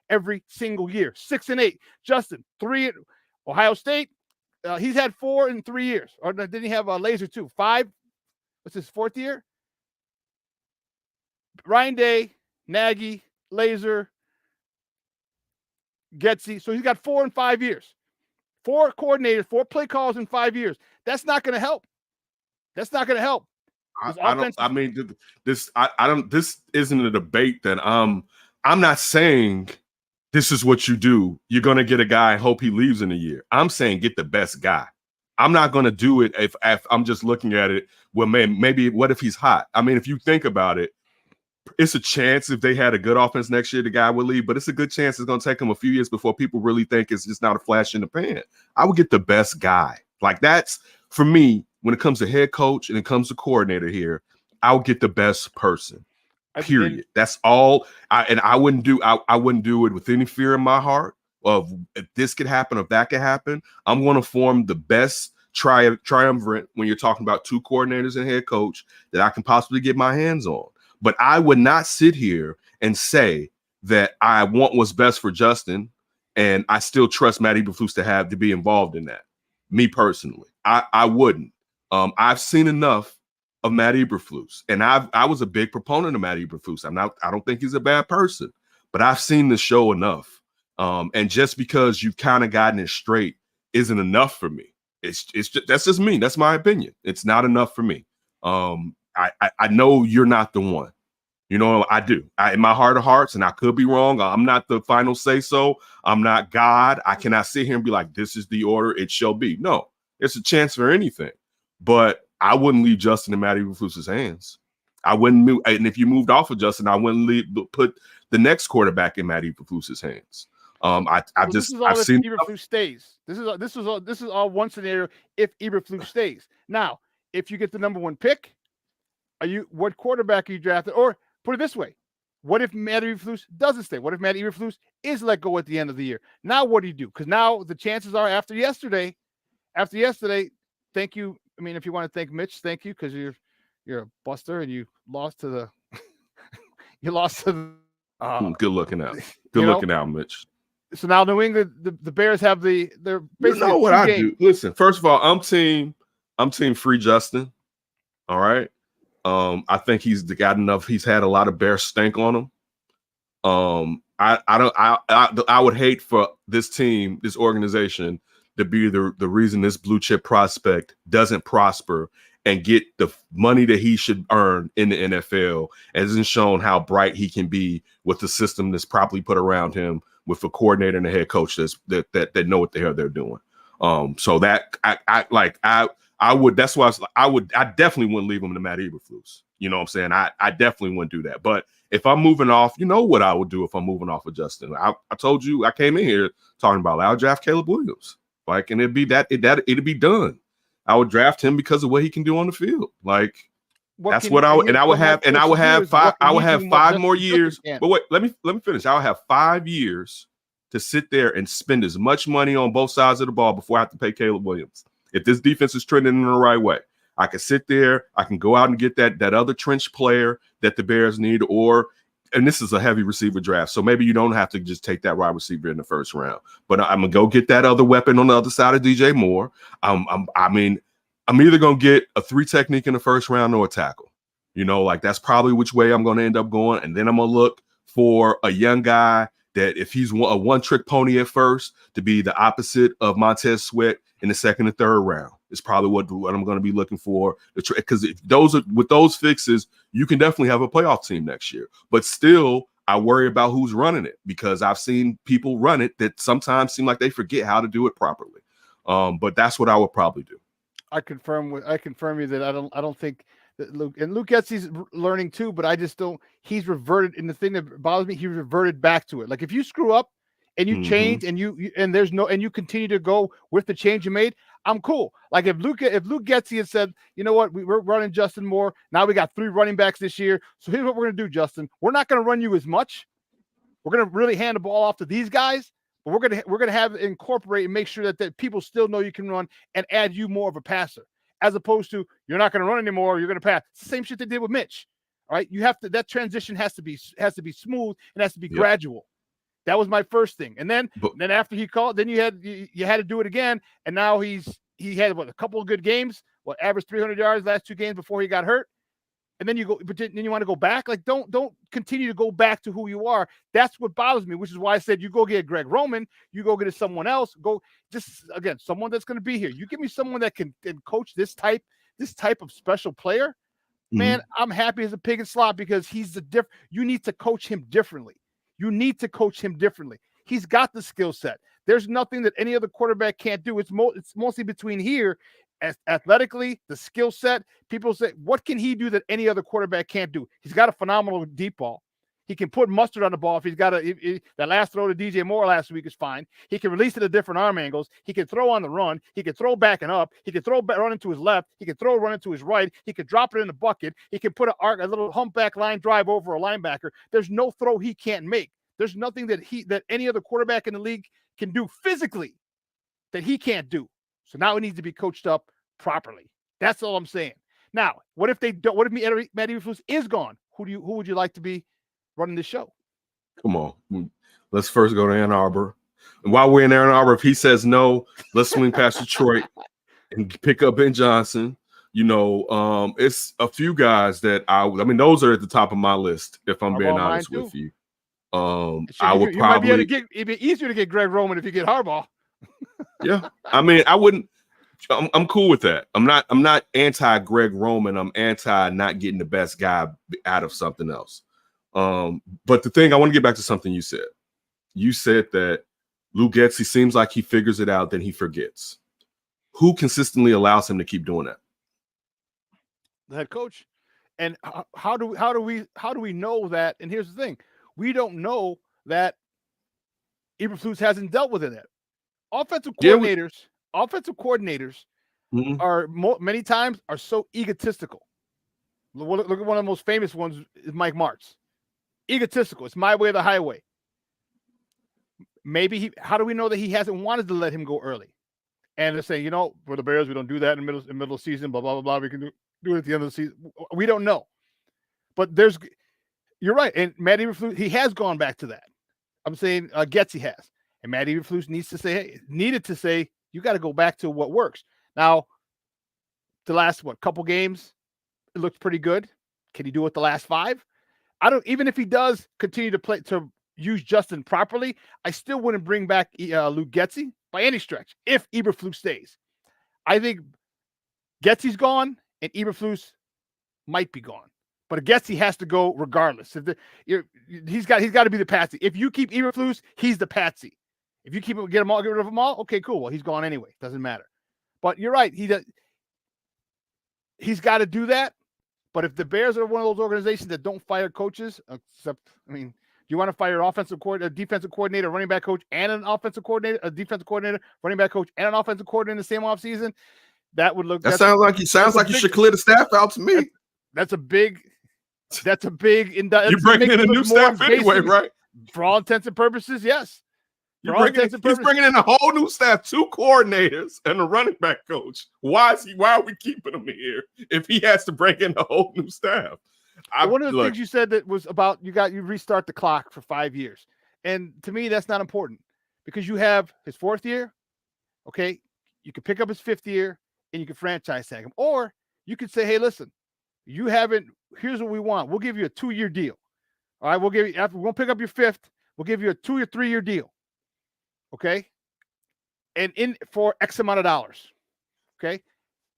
every single year. 6 and 8. Justin, 3 at Ohio State. He's had 4 in 3 years. Or didn't he have a laser too? 5? What's his 4th year? Ryan Day, Nagy, Laser, Getsy. So he's got 4 in 5 years. 4 coordinators, 4 play calls in 5 years. That's not going to help. That's not going to help. This isn't a debate that I'm not saying this is what you do. You're going to get a guy and hope he leaves in a year. I'm saying get the best guy. I'm not going to do it if I'm just looking at it. Well, man, maybe what if he's hot? I mean, if you think about it, it's a chance if they had a good offense next year, the guy would leave, but it's a good chance it's going to take him a few years before people really think it's just not a flash in the pan. I would get the best guy. Like, that's, for me, when it comes to head coach and it comes to coordinator here, I'll get the best person, period. That's all. I wouldn't do it with any fear in my heart of if this could happen or if that could happen. I'm going to form the best triumvirate when you're talking about 2 coordinators and head coach that I can possibly get my hands on. But I would not sit here and say that I want what's best for Justin, and I still trust Matt Eberflus to be involved in that. Me personally, I wouldn't. I've seen enough of Matt Eberflus, and I was a big proponent of Matt Eberflus. I don't think he's a bad person, but I've seen the show enough. And just because you've kind of gotten it straight isn't enough for me. It's just, that's just me. That's my opinion. It's not enough for me. I know you're not the one. I do. In my heart of hearts, and I could be wrong. I'm not the final say so. I'm not God. I cannot sit here and be like, this is the order, it shall be. No, it's a chance for anything. But I wouldn't leave Justin in Matt Eberflus's hands. I wouldn't move. And if you moved off of Justin, I wouldn't put the next quarterback in Matt Eberflus's hands. I've seen Eberflus stays. This is all one scenario if Eberflus stays. Now, if you get the number 1 pick, what quarterback are you drafting? Or put it this way, what if Matt Eberflus doesn't stay? What if Matt Eberflus is let go at the end of the year? Now what do you do? Because now the chances are after yesterday, thank you. I mean, if you want to thank Mitch, thank you, because you're a buster and you lost to the good looking out. Good looking out, Mitch. So now New England, the Bears have they're You basically know what I game. do? Listen, first of all, I'm team free Justin. All right. I think he's got enough. He's had a lot of Bear stink on him. I would hate for this team, this organization, to be the reason this blue chip prospect doesn't prosper and get the money that he should earn in the NFL, and isn't shown how bright he can be with the system that's properly put around him, with a coordinator and a head coach that know what the hell they're doing. So that I would. That's why I definitely wouldn't leave him to Matt Eberflus. You know what I'm saying? I definitely wouldn't do that. But if I'm moving off, you know what I would do if I'm moving off of Justin. I told you I came in here talking about I'll draft Caleb Williams. Like, and it'd be be done. I would draft him because of what he can do on the field. Like, that's what I would, and I would have, and I would have five. I would have 5 more years. But wait, let me finish. I would have 5 years to sit there and spend as much money on both sides of the ball before I have to pay Caleb Williams. If this defense is trending in the right way, I can sit there. I can go out and get that other trench player that the Bears need, and this is a heavy receiver draft, so maybe you don't have to just take that wide receiver in the first round. But I'm gonna go get that other weapon on the other side of DJ Moore. I'm either gonna get a 3 technique in the first round or a tackle. You know, like that's probably which way I'm gonna end up going, and then I'm gonna look for a young guy that, if he's a one-trick pony at first, to be the opposite of Montez Sweat in the second and third round. It's probably what I'm going to be looking for. Because with those fixes, you can definitely have a playoff team next year. But still, I worry about who's running it, because I've seen people run it that sometimes seem like they forget how to do it properly. But that's what I would probably do. I confirm you that I don't think that Luke Getsy's learning too, but I just don't. He's reverted, and the thing that bothers me, he reverted back to it. Like, if you screw up and you change and you continue to go with the change you made, I'm cool. Like, if Luke Getsy had said, you know what, we're running Justin Moore. Now we got 3 running backs this year. So here's what we're gonna do, Justin. We're not gonna run you as much. We're gonna really hand the ball off to these guys, but we're gonna have it incorporate and make sure that people still know you can run and add you more of a passer, as opposed to, you're not gonna run anymore, you're gonna pass. It's the same shit they did with Mitch. All right, you have to. That transition has to be smooth and has to be gradual. That was my first thing, and then after he called, then you had to do it again, and now he had a couple of good games, averaged 300 yards last 2 games before he got hurt, and then then you want to go back. Like, don't continue to go back to who you are. That's what bothers me, which is why I said you go get Greg Roman, you go get someone else, go just again someone that's going to be here. You give me someone that can coach this type of special player, man. I'm happy as a pig in slop, because he's you need to coach him differently. He's got the skill set. There's nothing that any other quarterback can't do. It's mostly between here, athletically, the skill set. People say, what can he do that any other quarterback can't do? He's got a phenomenal deep ball. He can put mustard on the ball. If he's got that last throw to DJ Moore last week is fine. He can release it at different arm angles. He can throw on the run. He can throw back and up. He can throw run into his left. He can throw run into his right. He can drop it in the bucket. He can put a little humpback line drive over a linebacker. There's no throw he can't make. There's nothing that any other quarterback in the league can do physically that he can't do. So now he needs to be coached up properly. That's all I'm saying. Now, what if Matt Eberflus is gone? Who would you like to be running the show? Come on. Let's first go to Ann Arbor. And while we're in Ann Arbor, if he says no, let's swing past Detroit and pick up Ben Johnson. You know, it's a few guys that those are at the top of my list, if I'm being honest with you. I would probably it'd be easier to get Greg Roman if you get Harbaugh. Yeah. I wouldn't. I'm cool with that. I'm not anti Greg Roman. I'm anti not getting the best guy out of something else. But the thing, I want to get back to something you said. You said that Luke Getsy seems like he figures it out, then he forgets. Who consistently allows him to keep doing that? The head coach. And how do we know that? And here's the thing: we don't know that Eberflus hasn't dealt with it yet. Offensive coordinators are many times are so egotistical. Look at one of the most famous ones is Mike Martz. Egotistical. It's my way or the highway. Maybe how do we know that he hasn't wanted to let him go early? And they're saying, for the Bears, we don't do that in the middle of the season, blah, blah, blah, blah. We can do it at the end of the season. We don't know. But you're right. And Matt Eberflus, he has gone back to that. I'm saying Getsy has. And Matt Eberflus needed to say, you got to go back to what works. Now, the last couple games, it looked pretty good. Can he do it the last 5? Even if he does continue to use Justin properly, I still wouldn't bring back Luke Getsy by any stretch if Eberflus stays. I think Getsy's gone and Eberflus might be gone. But Getsy has to go regardless. He's got to be the patsy. If you keep Eberflus, he's the patsy. If you get rid of them all, okay, cool. Well, he's gone anyway. Doesn't matter. But you're right. He's got to do that. But if the Bears are one of those organizations that don't fire coaches, do you want to fire a defensive coordinator, running back coach, and an offensive coordinator, a defensive coordinator, running back coach, and an offensive coordinator in the same offseason? That would look. That sounds like you should clear the staff out to me. That's a big. You're bringing in a new staff anyway, right? For all intents and purposes, yes. He's bringing in a whole new staff, 2 coordinators and a running back coach. Why are we keeping him here if he has to bring in a whole new staff? One of the things you said that was about you restart the clock for 5 years. And to me, that's not important because you have his 4th year. Okay. You can pick up his 5th year and you can franchise tag him. Or you could say, hey, listen, here's what we want. We'll give you a 2-year deal. All right. We'll pick up your 5th. We'll give you a 2 or 3 year deal. Okay. And for X amount of dollars. Okay.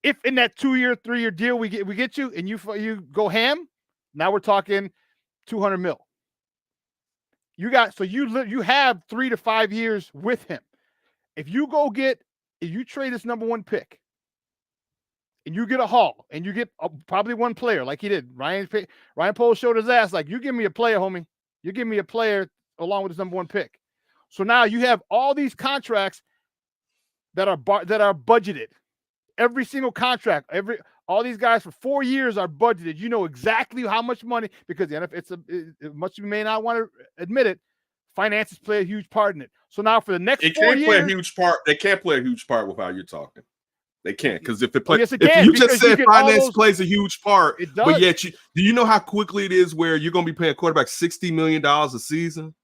If in that 2-year, 3-year deal, we get you and you go ham, now we're talking $200 million. You have 3 to 5 years with him. If you trade this number 1 pick and you get a haul and you get probably one player like he did, Ryan Poles showed his ass like, you give me a player, homie. You give me a player along with this number 1 pick. So now you have all these contracts that are budgeted. Every single contract, all these guys for 4 years are budgeted. You know exactly how much money, because the NFL, much you may not want to admit it, finances play a huge part in it. So now for the next 4 years, play a huge part. They can't play a huge part with how you're talking. They can't, because if it plays, yes, it if can, you just said finance plays a huge part, it does. But yet do you know how quickly it is where you're going to be paying a quarterback $60 million a season?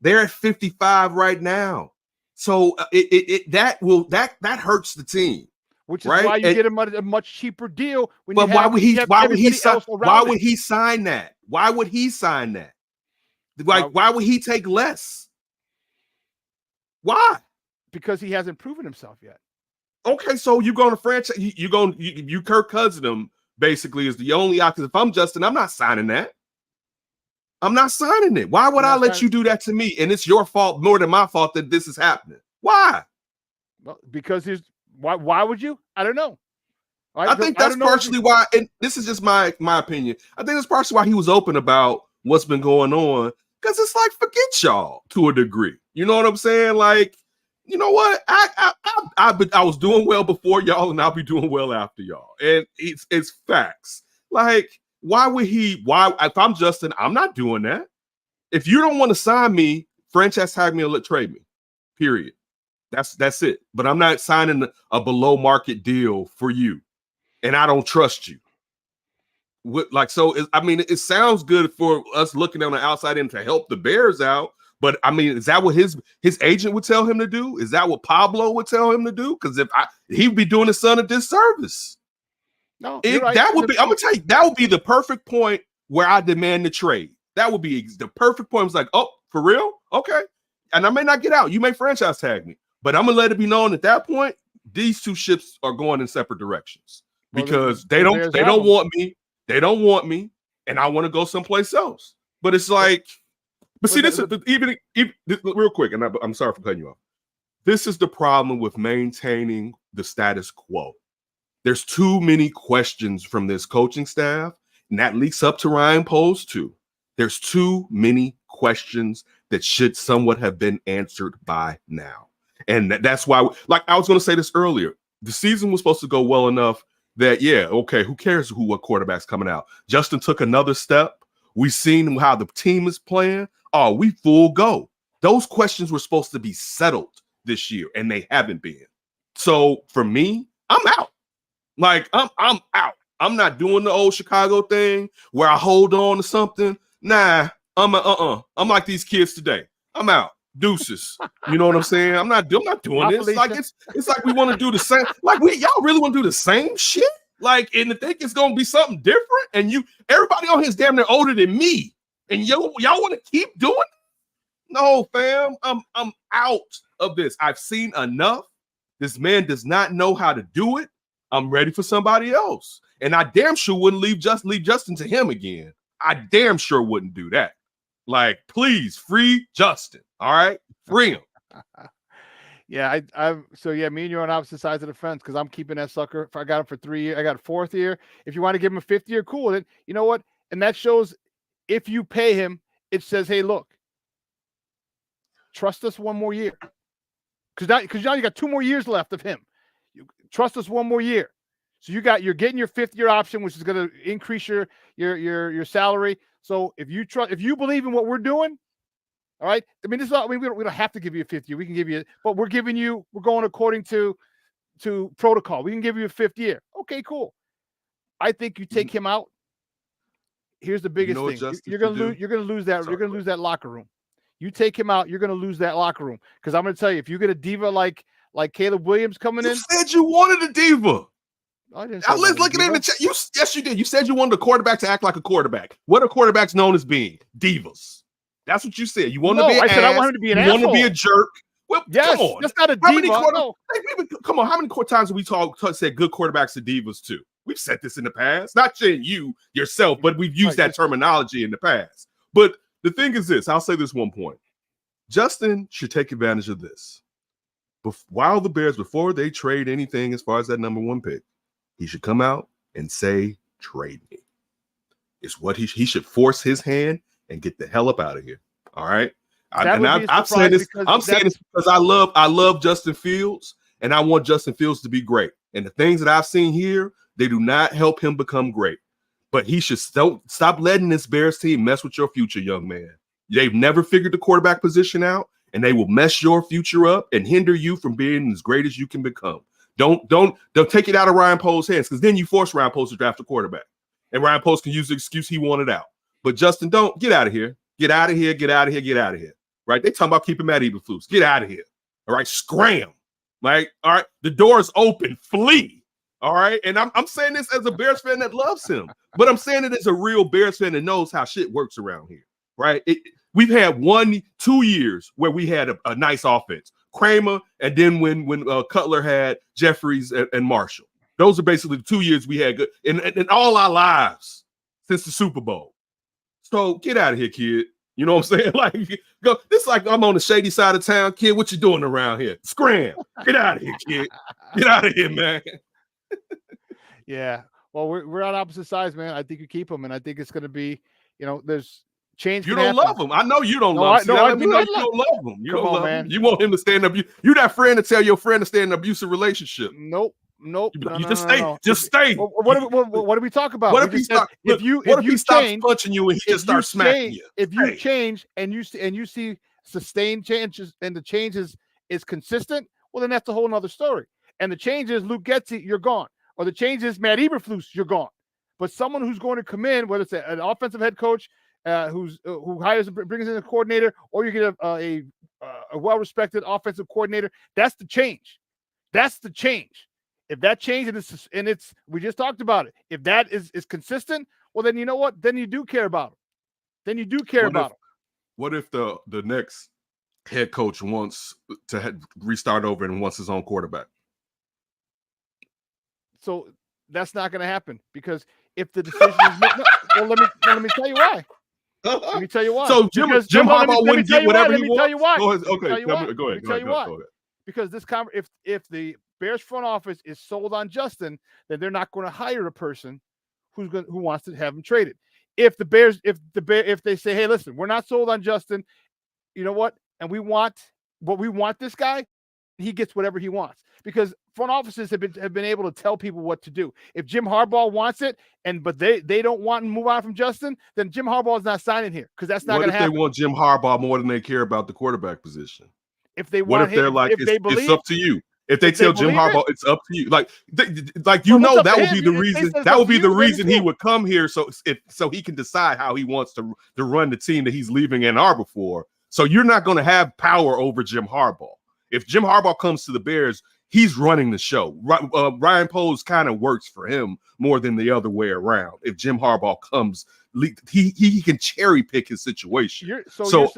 They're at 55 right now, so that hurts the team. Which is why you get a much cheaper deal. Why would he sign that? Why would he sign that? Why would he take less? Why? Because he hasn't proven himself yet. Okay, so you're going to franchise. You Kirk Cousins him basically is the only option. If I'm Justin, I'm not signing that. I'm not signing it. Why would I let you do that to me? And it's your fault more than my fault that this is happening. Why? Well, because why would you? I don't know. I think that's partially why, and this is just my opinion. I think that's partially why he was open about what's been going on, because it's like, forget y'all to a degree. You know what I'm saying? Like, you know what? I was doing well before y'all, and I'll be doing well after y'all. And it's facts. Like, if I'm Justin, I'm not doing that. If you don't want to sign me, franchise tag me or trade me. Period. That's it. But I'm not signing a below market deal for you, and I don't trust you. It sounds good for us looking on the outside in to help the Bears out. But I mean, is that what his agent would tell him to do? Is that what Pablo would tell him to do? Because he'd be doing his son a disservice. No, right. That would be. I'm gonna tell you, that would be the perfect point where I demand the trade. That would be the perfect point. It's like, oh, for real? Okay. And I may not get out. You may franchise tag me, but I'm gonna let it be known at that point, these two ships are going in separate directions because they don't want me. They don't want me, and I want to go someplace else. But it's like, even real quick, and I'm sorry for cutting you off. This is the problem with maintaining the status quo. There's too many questions from this coaching staff, and that leaks up to Ryan Poles too. There's too many questions that should somewhat have been answered by now. And that's why, like I was going to say this earlier, the season was supposed to go well enough that, yeah, okay, who cares what quarterback's coming out? Justin took another step. We've seen how the team is playing. Oh, we full go. Those questions were supposed to be settled this year, and they haven't been. So for me, I'm out. Like, I'm out. I'm not doing the old Chicago thing where I hold on to something. Nah, I'm like these kids today. I'm out. Deuces. You know what I'm saying? I'm not doing Bye, this. Like Felicia. it's like we want to do the same. Like y'all really want to do the same shit? Like, and think it's gonna be something different? And everybody on here is damn near older than me. And y'all want to keep doing it? No, fam. I'm out of this. I've seen enough. This man does not know how to do it. I'm ready for somebody else. And I damn sure wouldn't leave Justin to him again. I damn sure wouldn't do that. Like, please free Justin. All right, free him. Yeah, so me and you are on opposite sides of the fence because I'm keeping that sucker. If I got him for 3 years, I got a 4th year. If you want to give him a 5th year, cool. Then you know what? And that shows if you pay him, it says, hey, look, trust us 1 more year. Because now you got 2 more years left of him. You trust us 1 more year. So you're getting your 5th year option, which is going to increase your salary. So if you believe in what we're doing, all right. I mean, we don't have to give you a 5th year. We can give you, but we're going according to protocol. We can give you a 5th year. Okay, cool. I think you take him out. Here's the biggest thing. You're going to lose that locker room. You take him out, you're going to lose that locker room. Because I'm going to tell you, if you get a diva like Caleb Williams coming in, you said you wanted a diva. I didn't. Let's look at it in the chat. Yes, you did. You said you wanted a quarterback to act like a quarterback. What are quarterbacks known as being? Divas. That's what you said. You want to be an ass. I want him to be an asshole. You want to be a jerk. Well, yes, come on. That's not a diva. Come on. How many times have we said good quarterbacks are divas too? We've said this in the past. Not saying you yourself, but we've used that terminology in the past. But the thing is this. I'll say this one point. Justin should take advantage of this. While the Bears, before they trade anything as far as that number 1 pick, he should come out and say, trade me. It's what he should force his hand and get the hell up out of here. All right. I'm saying this because I love Justin Fields and I want Justin Fields to be great. And the things that I've seen here, they do not help him become great. But he should stop letting this Bears team mess with your future, young man. They've never figured the quarterback position out, and they will mess your future up and hinder you from being as great as you can become. Don't take it out of Ryan Poles' hands, because then you force Ryan Poles to draft a quarterback. And Ryan Poles can use the excuse he wanted out. But Justin, don't get out of here. Get out of here. Get out of here. Get out of here. Right? They talking about keeping Matt Eberflus. Get out of here. All right. Scram. Like, all right. The door is open. Flee. All right. And I'm saying this as a Bears fan that loves him, but I'm saying it as a real Bears fan that knows how shit works around here. Right? We've had 1-2 years where we had a nice offense. Kramer, and then when Cutler had Jeffries and Marshall. Those are basically the 2 years we had good in all our lives since the Super Bowl. So get out of here, kid. You know what I'm saying? Like, go. This is like I'm on the shady side of town, kid. What you doing around here? Scram. Get out of here, kid. Get out of here, man. Yeah. Well, we're on opposite sides, man. I think you keep him, and I think it's going to be, there's change. You don't love him. I know you don't love him. You don't love him. You don't love him. You want him to stay in you that friend to tell your friend to stay in an abusive relationship. Nope. Just stay. What do we talk about? What if he stops punching you and he just starts smacking you? If you change and you see sustained changes and the changes is consistent, well, then that's a whole nother story. And the change is Luke Getsy, you're gone. Or the change is Matt Eberflus, you're gone. But someone who's going to come in, whether it's an offensive head coach who hires and brings in a coordinator, or you get a well-respected offensive coordinator, that's the change. That's the change. If that change and it's we just talked about it. If that is consistent, well, then you know what? Then you do care about him. Then you do care about him. What if the next head coach wants to restart over and wants his own quarterback? So that's not going to happen, because if the decision is made, well, let me tell you why. Let me tell you why. So Jim Harbaugh wouldn't get whatever he wants. Let me tell you why. Go ahead. Okay, go ahead. Tell you why. Because if the Bears front office is sold on Justin, then they're not going to hire a person who wants to have him traded. If they say, hey, listen, we're not sold on Justin, you know what? And we want this guy, he gets whatever he wants, because front offices have been able to tell people what to do. If Jim Harbaugh wants it, but they don't want to move on from Justin, then Jim Harbaugh is not signing here, because that's not going to happen. What if they want Jim Harbaugh more than they care about the quarterback position? If they want, what if they're like, it's up to you? If they tell Jim Harbaugh, it's up to you. Like that would be the reason. That would be the reason he would come here, so he can decide how he wants to run the team that he's leaving Ann Arbor for. So you're not going to have power over Jim Harbaugh. If Jim Harbaugh comes to the Bears, he's running the show. Ryan Poles kind of works for him more than the other way around. If Jim Harbaugh comes, he can cherry pick his situation. You're saying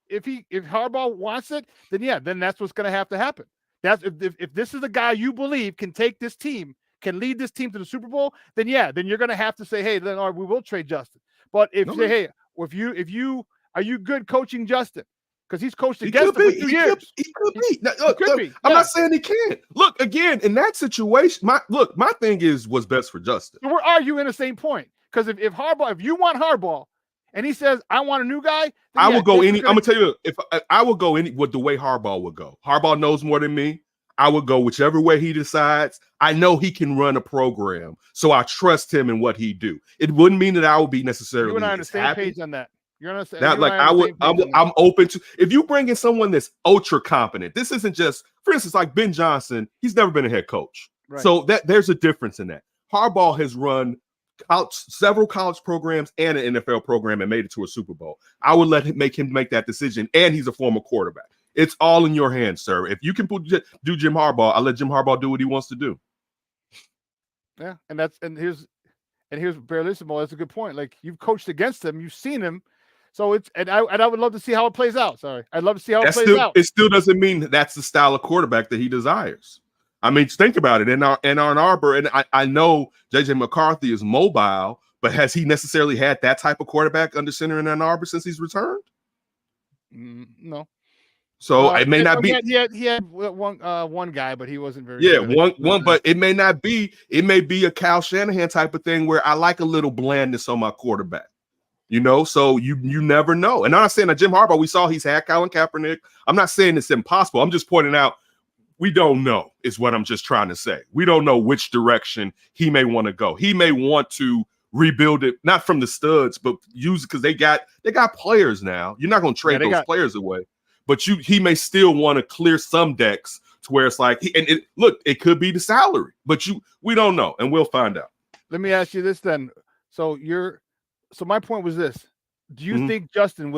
if Harbaugh wants it, then that's what's going to happen. That's if this is the guy you believe can take this team, can lead this team to the Super Bowl, then you're going to have to say, hey, then all right, we will trade Justin. But if are you good coaching Justin? Because he's coached against him for 2 years. He could be. I'm not saying he can't. Look, again, in that situation, my thing is what's best for Justin. We're arguing the same point. Because if you want Harbaugh, and he says, I want a new guy, I will go I'm gonna tell you, if I will go with the way Harbaugh would go. Harbaugh knows more than me. I would go whichever way he decides. I know he can run a program, so I trust him in what he do. It wouldn't mean that I would be necessarily. You and I are on the same page on that. You're on the that like I'm open to. If you bring in someone that's ultra competent, this isn't just, for instance, like Ben Johnson. He's never been a head coach, right. So there's a difference in that. Harbaugh has run several college programs and an NFL program and made it to a Super Bowl. I would make him make that decision, and he's a former quarterback. It's all in your hands, sir. If you can do Jim Harbaugh, I'll let Jim Harbaugh do what he wants to do. Yeah, and here's Barrelissimo. That's a good point. Like, you've coached against him, you've seen him, so I would love to see how it plays out. Sorry, I'd love to see how it plays out. It still doesn't mean that's the style of quarterback that he desires. I mean, think about it. In Ann Arbor, and I know JJ McCarthy is mobile, but has he necessarily had that type of quarterback under center in Ann Arbor since he's returned? No. So it may not be. He had one guy, but he wasn't very. Yeah, good. one, but it may not be. It may be a Kyle Shanahan type of thing where I like a little blandness on my quarterback. So you never know. And I'm not saying that Jim Harbaugh, we saw he's had Colin Kaepernick. I'm not saying it's impossible. I'm just pointing out we don't know is what I'm just trying to say. We don't know which direction he may want to go. He may want to rebuild it, not from the studs, but use it because they got players now. You're not going to trade those players away, but he may still want to clear some decks to where it's like, it could be the salary, but we don't know, and we'll find out. Let me ask you this then. So my point was this: do you think Justin,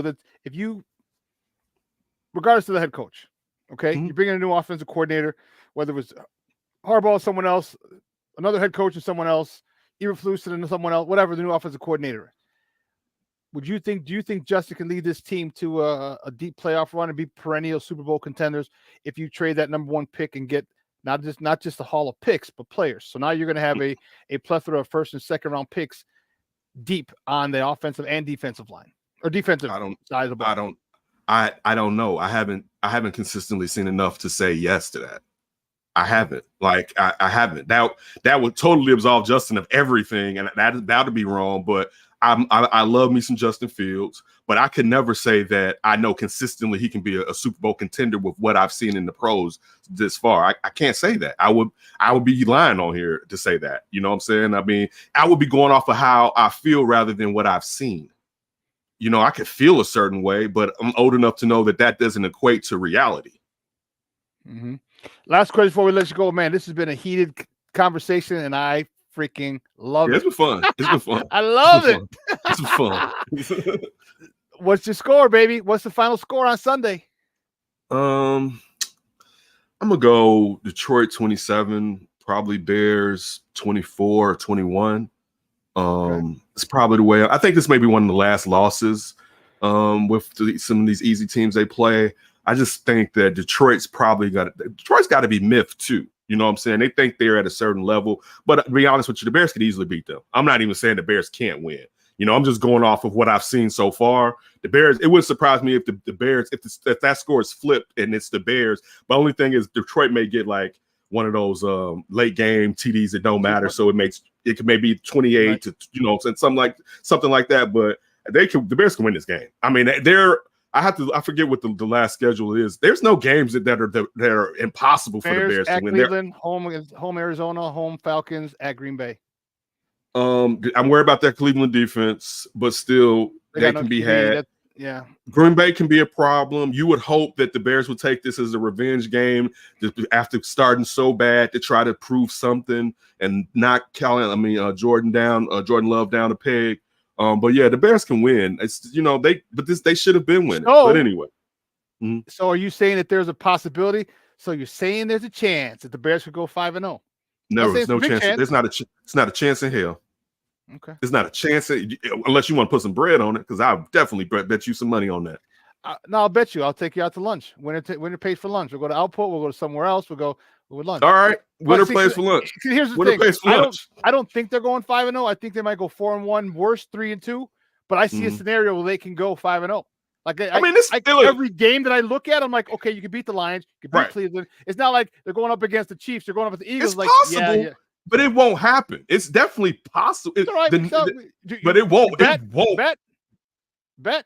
regardless of the head coach, okay, you bring in a new offensive coordinator, whether it was Harbaugh or someone else, another head coach or someone else, Eberflus and someone else, whatever the new offensive coordinator. Do you think Justin can lead this team to a deep playoff run and be perennial Super Bowl contenders if you trade that number one pick and get not just the haul of picks, but players? So now you're going to have a plethora of first and second round picks deep on the offensive and defensive line or defensive side of the ball. I don't know. I haven't consistently seen enough to say yes to that. I haven't. I haven't. That would totally absolve Justin of everything, and that would be wrong. But I love me some Justin Fields, but I could never say that I know consistently he can be a Super Bowl contender with what I've seen in the pros this far. I can't say that. I would be lying on here to say that. You know what I'm saying? I mean, I would be going off of how I feel rather than what I've seen. I could feel a certain way, but I'm old enough to know that doesn't equate to reality. Mm-hmm. Last question before we let you go, man. This has been a heated conversation, and I freaking love it. It's been fun. It's been fun. I love it. It's been fun. What's your score, baby? What's the final score on Sunday? I'm gonna go Detroit 27, probably Bears 24 or 21. It's probably the way. I think this may be one of the last losses with some of these easy teams they play. I just think that Detroit's got to be miffed too. You know what I'm saying? They think they're at a certain level, but to be honest with you, the Bears could easily beat them. I'm not even saying the Bears can't win. I'm just going off of what I've seen so far. The Bears, it wouldn't surprise me if the Bears, if that score is flipped and it's the Bears. The only thing is Detroit may get like one of those late game TDs that don't matter. So it could maybe 28 to, something like that. But the Bears can win this game. I mean, I forget what the last schedule is. There's no games that are impossible for the Bears to win. Cleveland, home Arizona, home Falcons, at Green Bay. I'm worried about that Cleveland defense, but still they can be had. Yeah. Green Bay can be a problem. You would hope that the Bears would take this as a revenge game after starting so bad to try to prove something and not Jordan Love down a peg. But yeah, the Bears can win. It's they should have been winning. But anyway, So are you saying that there's a possibility? So you're saying there's a chance that the Bears could go 5-0? No, there's no chance. There's not a. It's not a chance in hell. Okay. There's not a chance unless you want to put some bread on it, because I'll definitely bet you some money on that. No, I'll bet you. I'll take you out to lunch. Winner pays for lunch. We'll go to Output. We'll go to somewhere else. We'll go with lunch. All right. Winner pays for lunch. Here's the Winner thing. pays for lunch. I don't think they're going 5-0. I think they might go 4-1, worst 3-2. But I see a scenario where they can go 5-0. Like every game that I look at, I'm like, okay, you can beat the Lions, you can beat Cleveland. It's not like they're going up against the Chiefs. They're going up with the Eagles. It's possible, but it won't happen. It's definitely possible. Right, but it won't. Bet. It won't. Bet.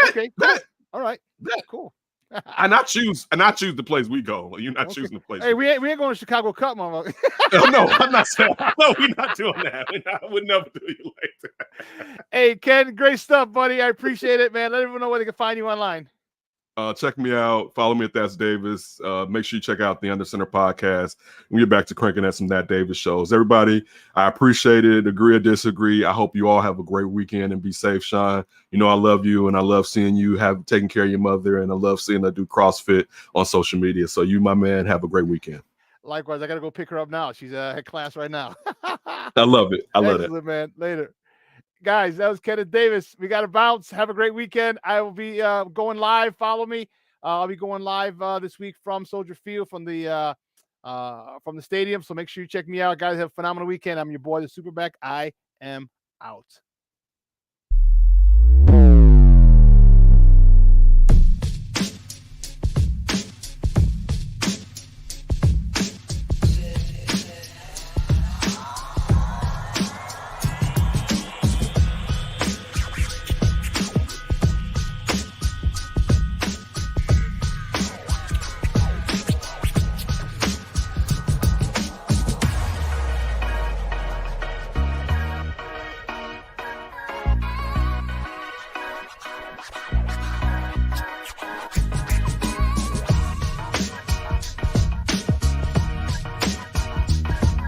Okay. Bet. All right. Bet. Cool. And I choose the place we go. You're not choosing the place. Hey, we ain't going to Chicago Cup, mama. No, I'm not saying. No, we're not doing that. I would never do you like that. Hey, Ken, great stuff, buddy. I appreciate it, man. Let everyone know where they can find you online. Check me out. Follow me at That's Davis. Make sure you check out the Under Center podcast. We get back to cranking at some That Davis shows. Everybody, I appreciate it. Agree or disagree. I hope you all have a great weekend and be safe, Shawn. You know I love you, and I love seeing you taking care of your mother, and I love seeing her do CrossFit on social media. So you, my man, have a great weekend. Likewise, I got to go pick her up now. She's at class right now. I love it. I love it, man. Later. Guys, that was Kenneth Davis. We got to bounce. Have a great weekend. I will be going live. Follow me. I'll be going live this week from Soldier Field from the stadium. So make sure you check me out. Guys, have a phenomenal weekend. I'm your boy, the SuperBack. I am out.